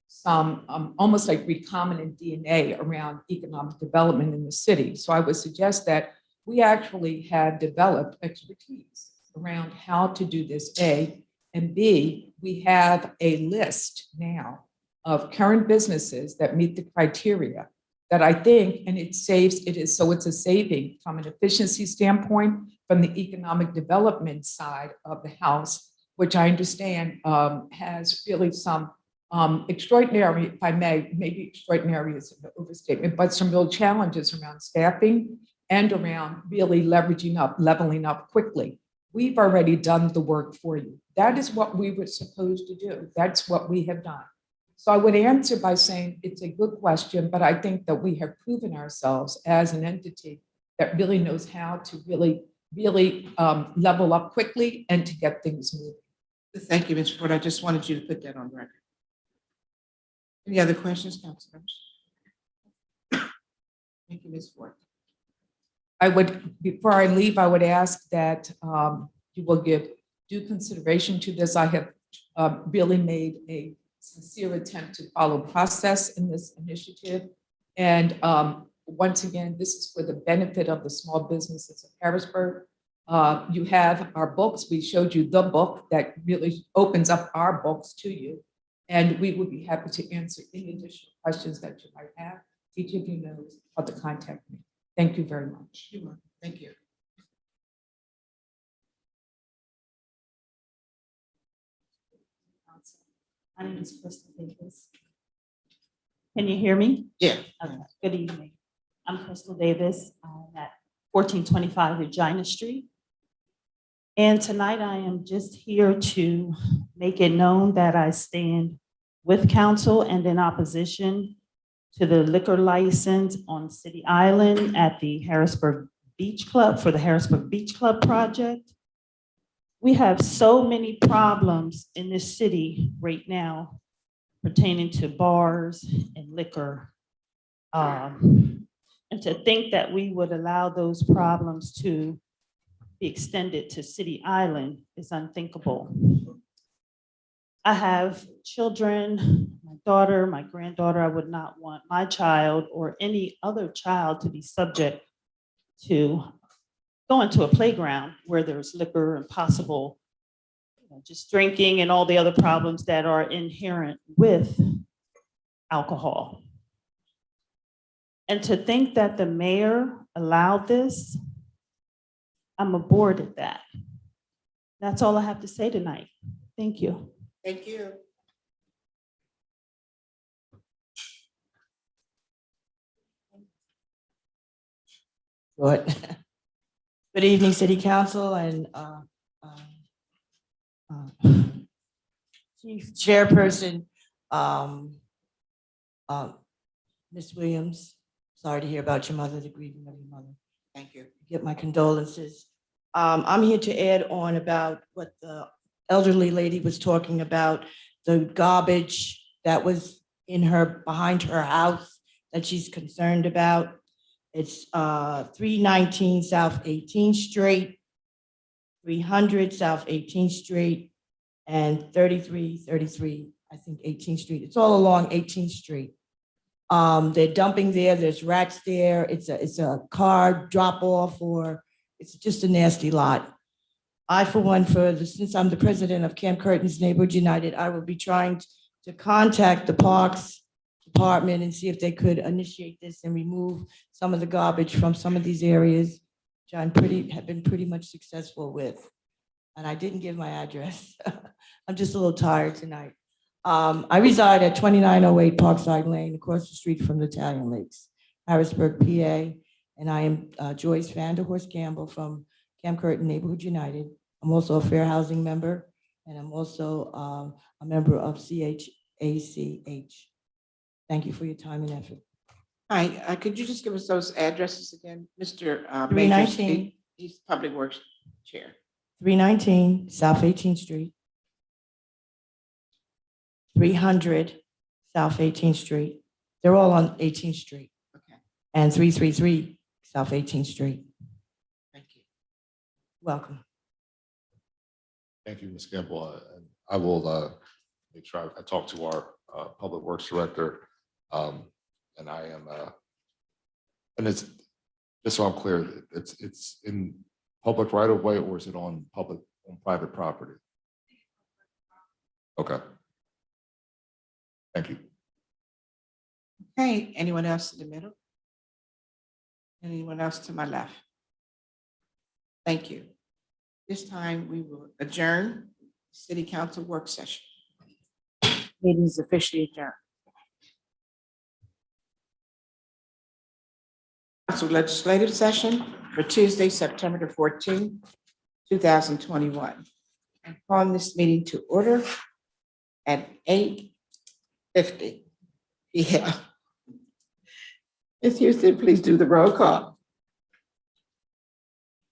some almost like recombinant DNA around economic development in the city. So I would suggest that we actually have developed expertise around how to do this, A, and B, we have a list now of current businesses that meet the criteria that I think, and it's a saving from an efficiency standpoint, from the economic development side of the house, which I understand has really some extraordinary, if I may, maybe extraordinary is an overstatement, but some real challenges around staffing and around really leveraging up, leveling up quickly. We've already done the work for you. That is what we were supposed to do. That's what we have done. So I would answer by saying it's a good question, but I think that we have proven ourselves as an entity that really knows how to really level up quickly and to get things moving. Thank you, Ms. Ford. I just wanted you to put that on record. Any other questions, councilors? Thank you, Ms. Ford. Before I leave, I would ask that you will give due consideration to this. I have really made a sincere attempt to follow process in this initiative. And once again, this is for the benefit of the small businesses of Harrisburg. You have our books. We showed you the book that really opens up our books to you. And we would be happy to answer any additional questions that you might have. Each of you knows how to contact me. Thank you very much. You're welcome. Thank you. My name is Crystal Davis. Can you hear me? Yeah. Okay. Good evening. I'm Crystal Davis. I'm at 1425 Regina Street. And tonight I am just here to make it known that I stand with council and in opposition to the liquor license on City Island at the Harrisburg Beach Club for the Harrisburg Beach Club project. We have so many problems in this city right now pertaining to bars and liquor. And to think that we would allow those problems to be extended to City Island is unthinkable. I have children, my daughter, my granddaughter. I would not want my child or any other child to be subject to going to a playground where there's liquor and possible, just drinking and all the other problems that are inherent with alcohol. And to think that the mayor allowed this, I'm aboard at that. That's all I have to say tonight. Thank you. Thank you. Good. Good evening, City Council and Chief Chairperson, Ms. Williams. Sorry to hear about your mother, the grieving of your mother. Thank you. Get my condolences. I'm here to add on about what the elderly lady was talking about, the garbage that was behind her house that she's concerned about. It's 319 South 18th Street, 300 South 18th Street, and 33, I think 18th Street. It's all along 18th Street. They're dumping there, there's rats there, it's a car drop off, or it's just a nasty lot. I, for one, since I'm the president of Camp Curtin's Neighborhood United, I will be trying to contact the Parks Department and see if they could initiate this and remove some of the garbage from some of these areas, which have been pretty much successful with. And I didn't give my address. I'm just a little tired tonight. I reside at 2908 Parkside Lane, across the street from the Italian Lakes, Harrisburg, PA. And I am Joyce Vanderhorst Campbell from Camp Curtin Neighborhood United. I'm also a fair housing member, and I'm also a member of CHACH. Thank you for your time and effort. Hi, could you just give us those addresses again? Mr. 319. He's Public Works Chair. 319 South 18th Street. 300 South 18th Street. They're all on 18th Street. Okay, And 333 South 18th Street. thank you. Welcome. Thank you, Ms. Gamble. And I will make sure I talk to our Public Works Director. And I am, and it's, just so I'm clear, it's in public right of way, or is it on private property? Okay. Thank you. Okay, anyone else in the middle? Anyone else to my left? Thank you. This time we will adjourn City Council work session. Meeting is officially adjourned. Council legislative session for Tuesday, September the 14th, 2021. I'm calling this meeting to order at 8:50 p.m. Ms. Houston, please do the roll call.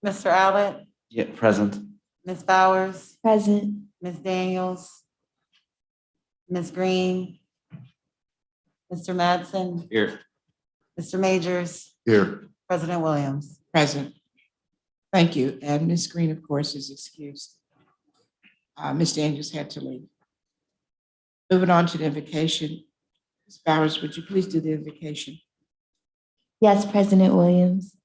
Mr. Allett, Yeah, present. Ms. Bowers, Present. Ms. Daniels, Ms. Green, Mr. Madsen, Here. Mr. Majors, Here. President Williams. Present. Thank you. And Ms. Green, of course, is excused. Ms. Daniels had to leave. Moving on to the invocation. Ms. Bowers, would you please do the invocation? Yes, President Williams.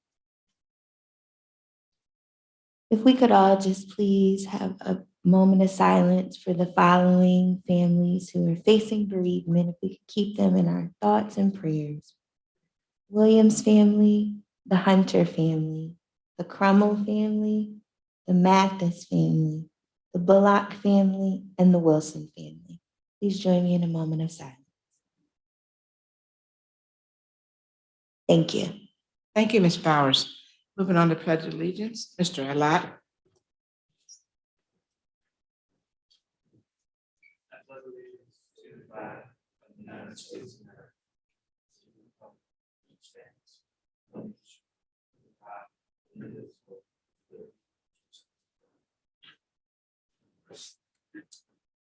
If we could all just please have a moment of silence for the following families who are facing bereavement, if we could keep them in our thoughts and prayers. Williams family, the Hunter family, the Crummell family, the Mathis family, the Bullock family, and the Wilson family. Please join me in a moment of silence. Thank you. Thank you, Ms. Bowers. Moving on to Pledge of Allegiance, Mr. Allott.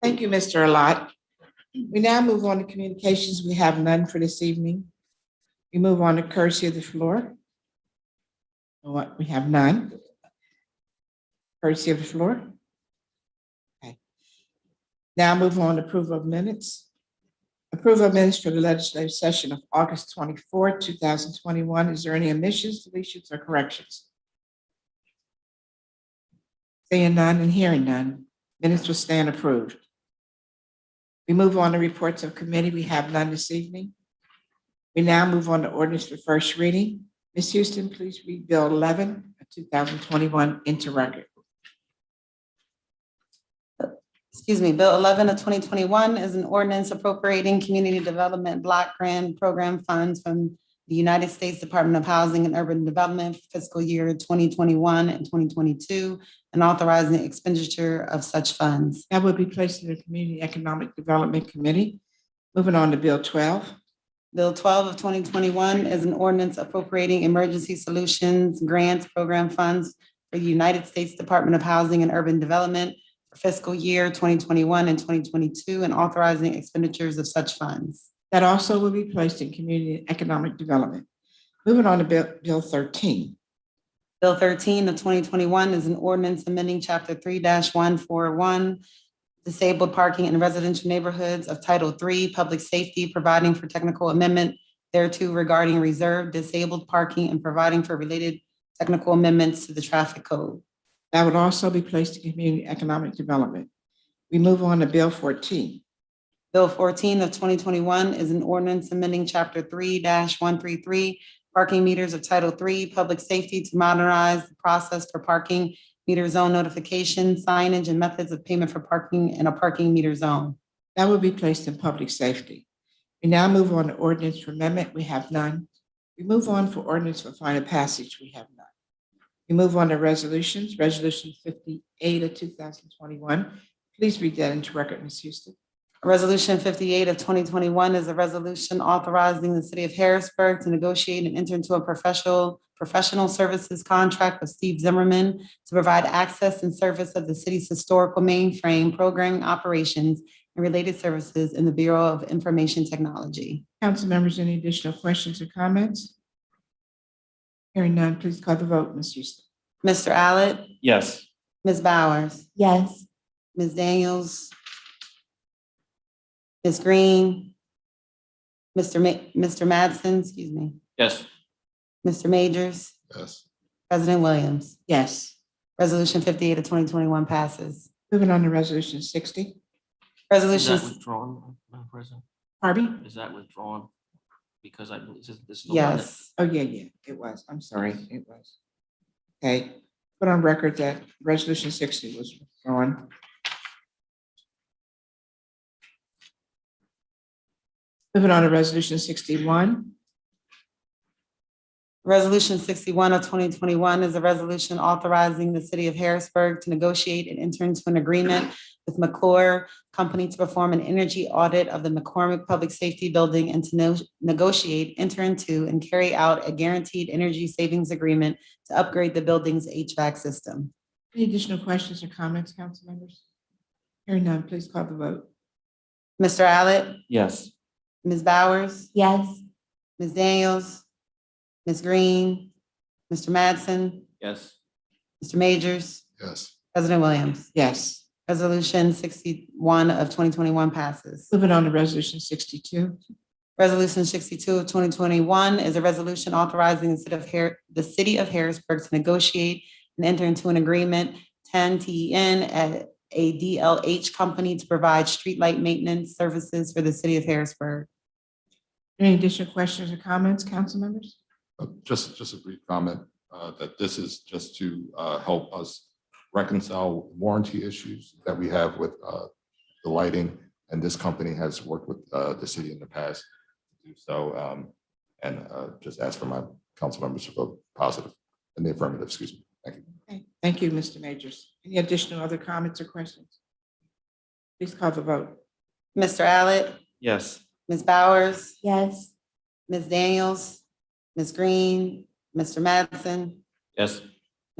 Thank you, Mr. Allott. We now move on to communications. We have none for this evening. We move on to courtesy of the floor. What, we have none. Courtesy of the floor. Okay. Now move on to approval of minutes. Approval of minutes for the legislative session of August 24, 2021. Is there any omissions, deletions, or corrections? Seeing none and hearing none, minutes will stand approved. We move on to reports of committee. We have none this evening. We now move on to ordinance for first reading. Ms. Houston, please read Bill 11 of 2021 into record. Excuse me, Bill 11 of 2021 is an ordinance appropriating community development block grant program funds from the United States Department of Housing and Urban Development for fiscal year 2021 and 2022, and authorizing the expenditure of such funds. That will be placed in the Community Economic Development Committee. Moving on to Bill 12. Bill 12 of 2021 is an ordinance appropriating emergency solutions grants program funds for the United States Department of Housing and Urban Development for fiscal year 2021 and 2022, and authorizing expenditures of such funds. That also will be placed in Community Economic Development. Moving on to Bill 13. Bill 13 of 2021 is an ordinance amending Chapter 3-141, Disabled Parking in Residential Neighborhoods of Title III, Public Safety, providing for technical amendment thereto regarding reserved disabled parking and providing for related technical amendments to the traffic code. That would also be placed in Community Economic Development. We move on to Bill 14. Bill 14 of 2021 is an ordinance amending Chapter 3-133, Parking Meters of Title III, Public Safety, to modernize the process for parking meter zone notification, signage, and methods of payment for parking in a parking meter zone. That will be placed in Public Safety. We now move on to ordinance for amendment. We have none. We move on for ordinance for final passage. We have none. We move on to resolutions. Resolution 58 of 2021. Please read that into record, Ms. Houston. Resolution 58 of 2021 is a resolution authorizing the city of Harrisburg to negotiate and enter into a professional services contract with Steve Zimmerman to provide access and service of the city's historical mainframe programming operations and related services in the Bureau of Information Technology. Council members, any additional questions or comments? Hearing none, please call the vote, Ms. Houston. Mr. Allett, Yes. Ms. Bowers, Yes. Ms. Daniels, Ms. Green, Mr. Madsen, excuse me, Yes. Mr. Majors, Yes. President Williams. Yes. Resolution 58 of 2021 passes. Moving on to resolution 60. Is Resolution, that withdrawn, Madam President? Pardon me? Is that withdrawn? Because I believe this is the one that. yes. Oh, yeah, it was. I'm sorry, it was. Okay, put on record that resolution 60 was withdrawn. Moving on to resolution 61. Resolution 61 of 2021 is a resolution authorizing the city of Harrisburg to negotiate and enter into an agreement with McClure Company to perform an energy audit of the McCormick Public Safety Building and to negotiate, enter into, and carry out a guaranteed energy savings agreement to upgrade the building's HVAC system. Any additional questions or comments, council members? Hearing none, please call the vote. Mr. Allett, Yes. Ms. Bowers, Yes. Ms. Daniels, Ms. Green, Mr. Madsen, Yes. Mr. Majors, Yes. President Williams. Yes. Resolution 61 of 2021 passes. Moving on to resolution 62. Resolution 62 of 2021 is a resolution authorizing the city of Harrisburg to negotiate and enter into an agreement 10TN at a DLH company to provide streetlight maintenance services for the city of Harrisburg. Any additional questions or comments, council members? Just a brief comment that this is just to help us reconcile warranty issues that we have with the lighting. And this company has worked with the city in the past to do so. And just ask for my council members to vote positive in the affirmative, excuse me. Thank you. Okay, thank you, Mr. Majors. Any additional other comments or questions? Please call the vote. Mr. Allett, Yes. Ms. Bowers, Yes. Ms. Daniels, Ms. Green, Mr. Madsen, Yes.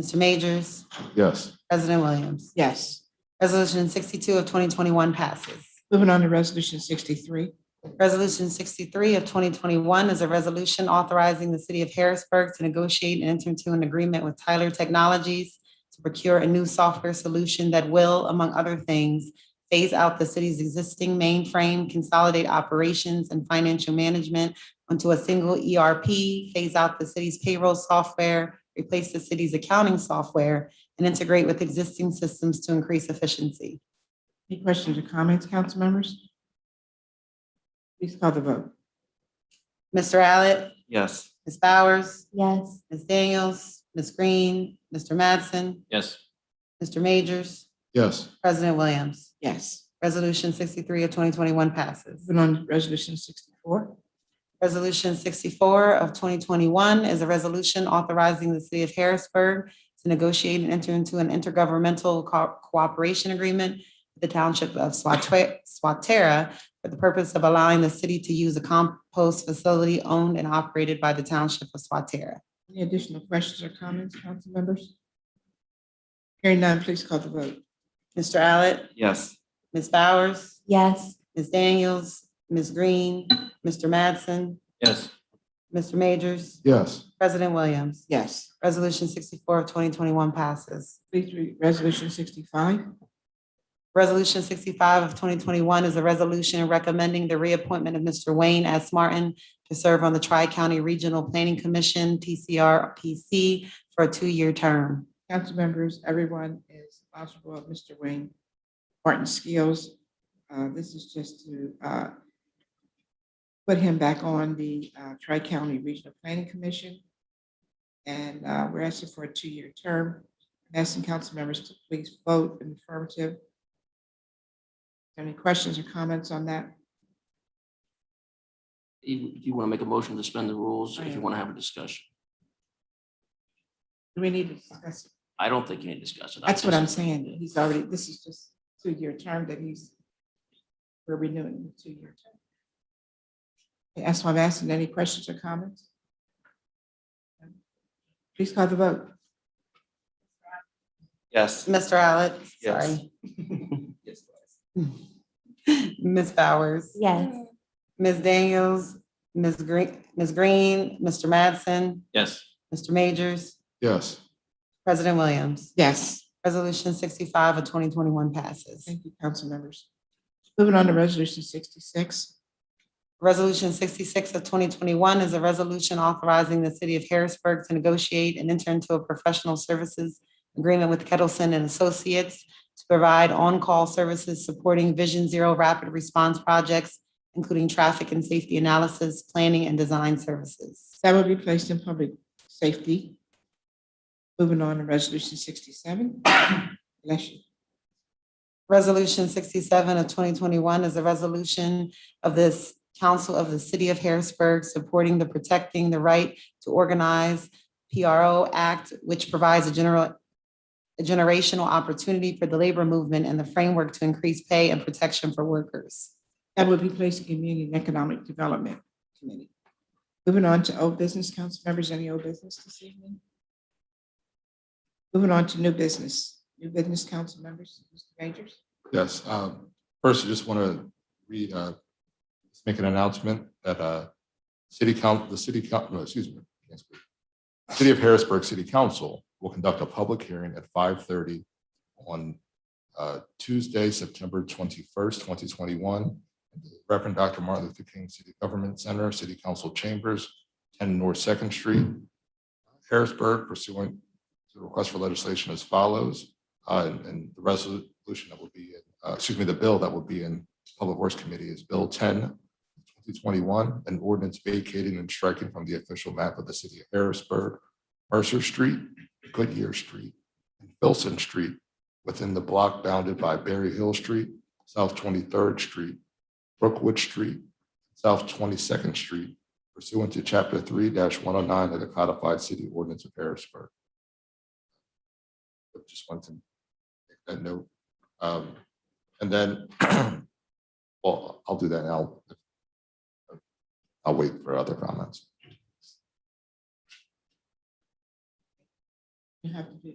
Mr. Majors, Yes. President Williams. Yes. Resolution 62 of 2021 passes. Moving on to resolution 63. Resolution 63 of 2021 is a resolution authorizing the city of Harrisburg to negotiate and enter into an agreement with Tyler Technologies to procure a new software solution that will, among other things, phase out the city's existing mainframe, consolidate operations and financial management onto a single ERP, phase out the city's payroll software, replace the city's accounting software, and integrate with existing systems to increase efficiency. Any questions or comments, council members? Please call the vote. Mr. Allett, Yes. Ms. Bowers, Yes. Ms. Daniels, Ms. Green, Mr. Madsen, Yes. Mr. Majors, Yes. President Williams. Yes. Resolution 63 of 2021 passes. Moving on to resolution 64. Resolution 64 of 2021 is a resolution authorizing the city of Harrisburg to negotiate and enter into an intergovernmental cooperation agreement with the township of Swatera for the purpose of allowing the city to use a compost facility owned and operated by the township of Swatera. Any additional questions or comments, council members? Hearing none, please call the vote. Mr. Allett, Yes. Ms. Bowers, Yes. Ms. Daniels, Ms. Green, Mr. Madsen, Yes. Mr. Majors, Yes. President Williams. Yes. Resolution 64 of 2021 passes. Please read resolution 65. Resolution 65 of 2021 is a resolution recommending the reappointment of Mr. Wayne S. Martin to serve on the Tri-County Regional Planning Commission, TCRPC, for a 2-year term. Council members, everyone is responsible of Mr. Wayne Martin's skills. This is just to put him back on the Tri-County Regional Planning Commission. And we're asking for a 2-year term. I'm asking council members to please vote in the affirmative. Any questions or comments on that? You want to make a motion to suspend the rules if you want to have a discussion? Do we need to discuss it? I don't think you need to discuss it. That's what I'm saying. He's already, this is just 2-year term that he's we're renewing the 2-year term. That's why I'm asking any questions or comments. Please call the vote. Yes. Mr. Allen, Yes. sorry. Yes. Ms. Bowers, Yes. Ms. Daniels, Ms. Green, Mr. Madsen, Yes. Mr. Majors, Yes. President Williams. Yes. Resolution 65 of 2021 passes. Thank you, council members. Moving on to resolution 66. Resolution 66 of 2021 is a resolution authorizing the city of Harrisburg to negotiate and enter into a professional services agreement with Kettleson and Associates to provide on-call services supporting Vision Zero rapid response projects, including traffic and safety analysis, planning, and design services. That will be placed in public safety. Moving on to resolution 67. Bless you. Resolution 67 of 2021 is a resolution of this council of the city of Harrisburg supporting the Protecting the Right to Organize PRO Act, which provides a generational opportunity for the labor movement and the framework to increase pay and protection for workers. That will be placed in community and economic development committee. Moving on to old business, council members, any old business this evening? Moving on to new business, council members, Mr. Majors. Yes. First, I just want to read, make an announcement that the City of Harrisburg City Council will conduct a public hearing at 5:30 on Tuesday, September 21st, 2021. Reverend Dr. Martin Luther King City Government Center, City Council Chambers, 10 North 2nd Street, Harrisburg, pursuant to the request for legislation as follows. And the resolution that will be, the bill that will be in Public Works Committee is Bill 10, 2021, an ordinance vacating and striking from the official map of the city of Harrisburg, Mercer Street, Goodyear Street, and Filson Street within the block bounded by Berry Hill Street, South 23rd Street, Brookwood Street, South 22nd Street, pursuant to Chapter 3-109 of the Codified City Ordinance of Harrisburg. Just wanted to make that note. And then, well, I'll do that now. I'll wait for other comments. You have to do.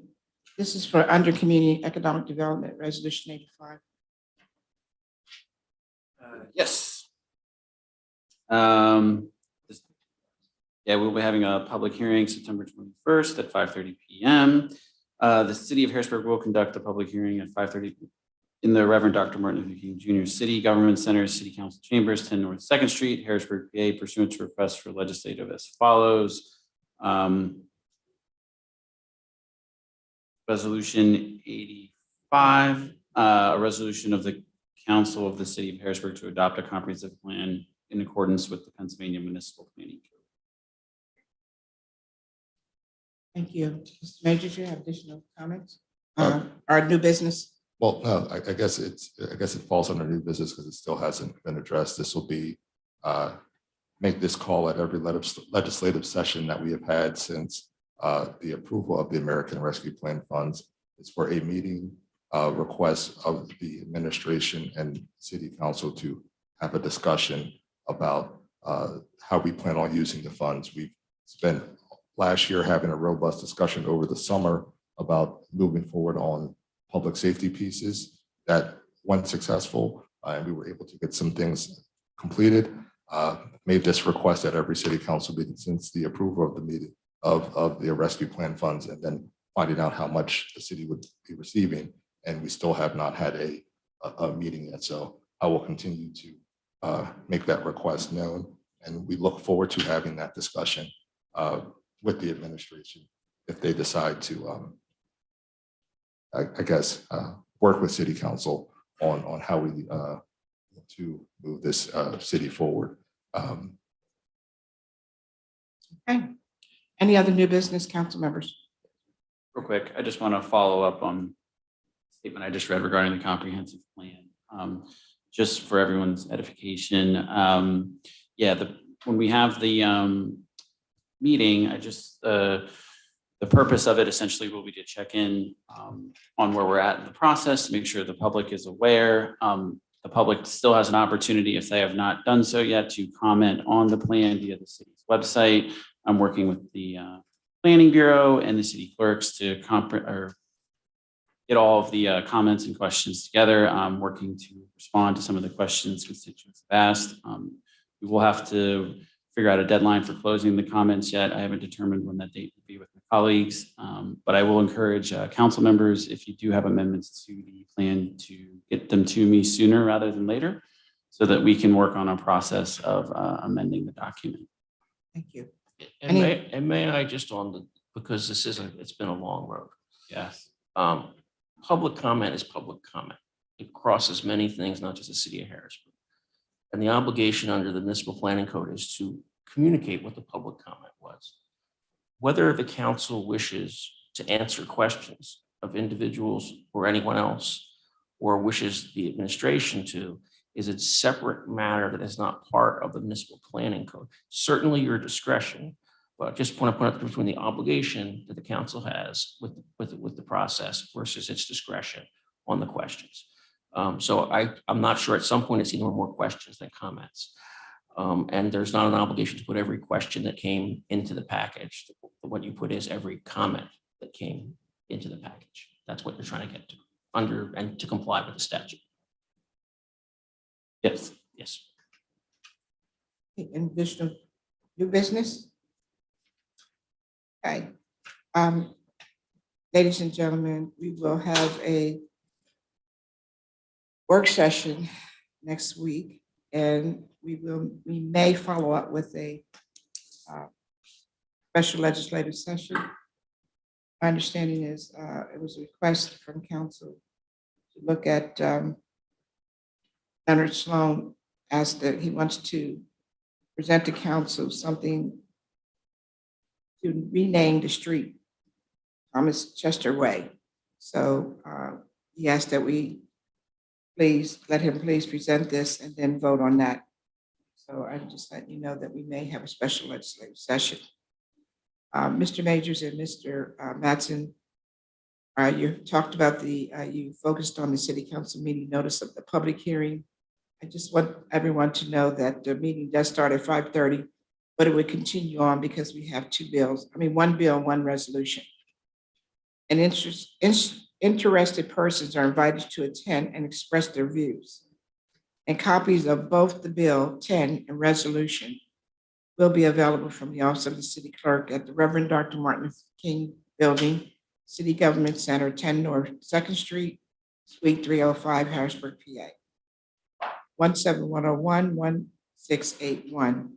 This is for under community economic development, resolution 85. Yes. Yeah, we'll be having a public hearing September 21st at 5:30 p.m. The city of Harrisburg will conduct a public hearing at 5:30 in the Reverend Dr. Martin Luther King Jr. City Government Center, City Council Chambers, 10 North 2nd Street, Harrisburg, PA, pursuant to requests for legislative as follows. Resolution 85, a resolution of the Council of the City of Harrisburg to adopt a comprehensive plan in accordance with the Pennsylvania Municipal Planning Code. Thank you. Mr. Majors, you have additional comments? Our new business? Well, no, I guess it falls under new business because it still hasn't been addressed. This will be make this call at every legislative session that we have had since the approval of the American Rescue Plan funds. It's for a meeting request of the administration and city council to have a discussion about how we plan on using the funds. We've spent last year having a robust discussion over the summer about moving forward on public safety pieces that went successful, and we were able to get some things completed. Made this request at every city council meeting since the approval of the meeting of the rescue plan funds, and then finding out how much the city would be receiving. And we still have not had a meeting yet. So I will continue to make that request known. And we look forward to having that discussion with the administration if they decide to, I guess, work with city council on how we to move this city forward. Okay. Any other new business, council members? Real quick, I just want to follow up on the statement I just read regarding the comprehensive plan. Just for everyone's edification, when we have the meeting, the purpose of it essentially will be to check in on where we're at in the process, to make sure the public is aware. the public still has an opportunity, if they have not done so yet, to comment on the plan via the city's website. I'm working with the Planning Bureau and the city clerks to get all of the comments and questions together. I'm working to respond to some of the questions constituents have asked. We will have to figure out a deadline for closing the comments yet. I haven't determined when that date will be with my colleagues, but I will encourage council members, if you do have amendments to the plan, to get them to me sooner rather than later, so that we can work on a process of amending the document. Thank you. And may I just because it's been a long road. Yes. Public comment is public comment. It crosses many things, not just the city of Harrisburg. And the obligation under the municipal planning code is to communicate what the public comment was. Whether the council wishes to answer questions of individuals or anyone else, or wishes the administration to, is a separate matter that is not part of the municipal planning code. Certainly your discretion, but just want to point out between the obligation that the council has with the process versus its discretion on the questions. So I'm not sure, at some point it's either more questions than comments. And there's not an obligation to put every question that came into the package. What you put is every comment that came into the package. That's what you're trying to get to and to comply with the statute. Yes. Yes. Any additional new business? Okay. Ladies and gentlemen, we will have a work session next week, and we may follow up with a special legislative session. My understanding is it was a request from council to look at Leonard Sloan asked that he wants to present to council something to rename the street Thomas Chester Way. So he asked that we let him present this and then vote on that. So I'm just letting you know that we may have a special legislative session. Mr. Majors and Mr. Mattson, you talked about you focused on the city council meeting notice of the public hearing. I just want everyone to know that the meeting does start at 5:30, but it would continue on because we have one bill, one resolution. And interested persons are invited to attend and express their views. And copies of both the bill 10 and resolution will be available from the office of the city clerk at the Reverend Dr. Martin Luther King Building, City Government Center, 10 North 2nd Street, Suite 305, Harrisburg, PA. 17101-1681.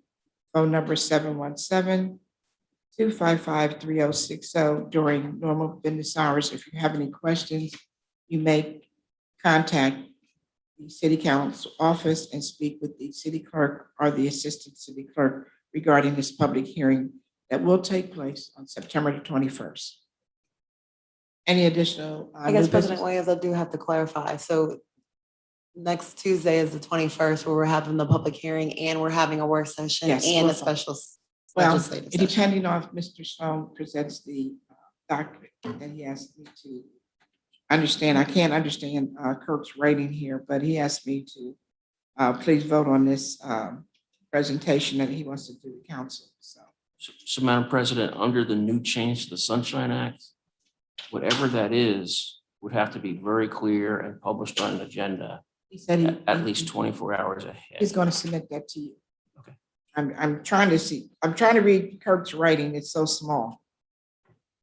Phone number 717-255-3060 during normal business hours. If you have any questions, you may contact the city council office and speak with the city clerk or the assistant city clerk regarding this public hearing that will take place on September the 21st. Any additional? I guess new President business? Williams, I do have to clarify. So next Tuesday is the 21st, where we're having the public hearing and we're having a work session Yes, and a we're- special Well, legislative session. depending on if Mr. Sloan presents the document that he asked me to understand. I can't understand Kirk's writing here, but he asked me to please vote on this presentation that he wants to do to council. So Madam President, under the new change to the Sunshine Act, whatever that is, would have to be very clear and published on an agenda He said at least 24 hours ahead. he's going to submit that to you. Okay. I'm trying to read Kirk's writing. It's so small.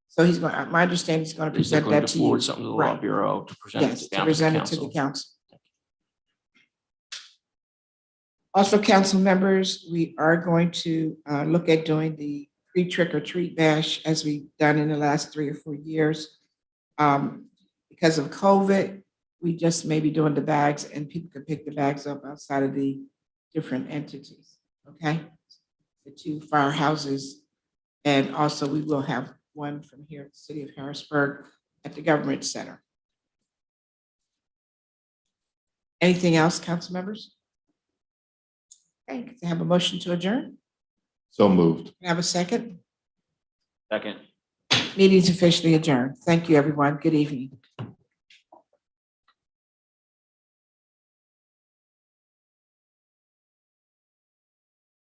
So my understanding is going to Is there present going that to to you. forward something to the Law Right. Bureau to present Yes, it to down to the present it to the council? council. Also, council members, we are going to look at doing the free trick or treat bash as we've done in the last 3 or 4 years. Because of COVID, we just may be doing the bags and people can pick the bags up outside of the different entities, okay? The 2 firehouses. And also we will have one from here at the city of Harrisburg at the Government Center. Anything else, council members? Okay, can I have a motion to adjourn? So moved. Can I have a second? Second. Meeting is officially adjourned. Thank you, everyone. Good evening.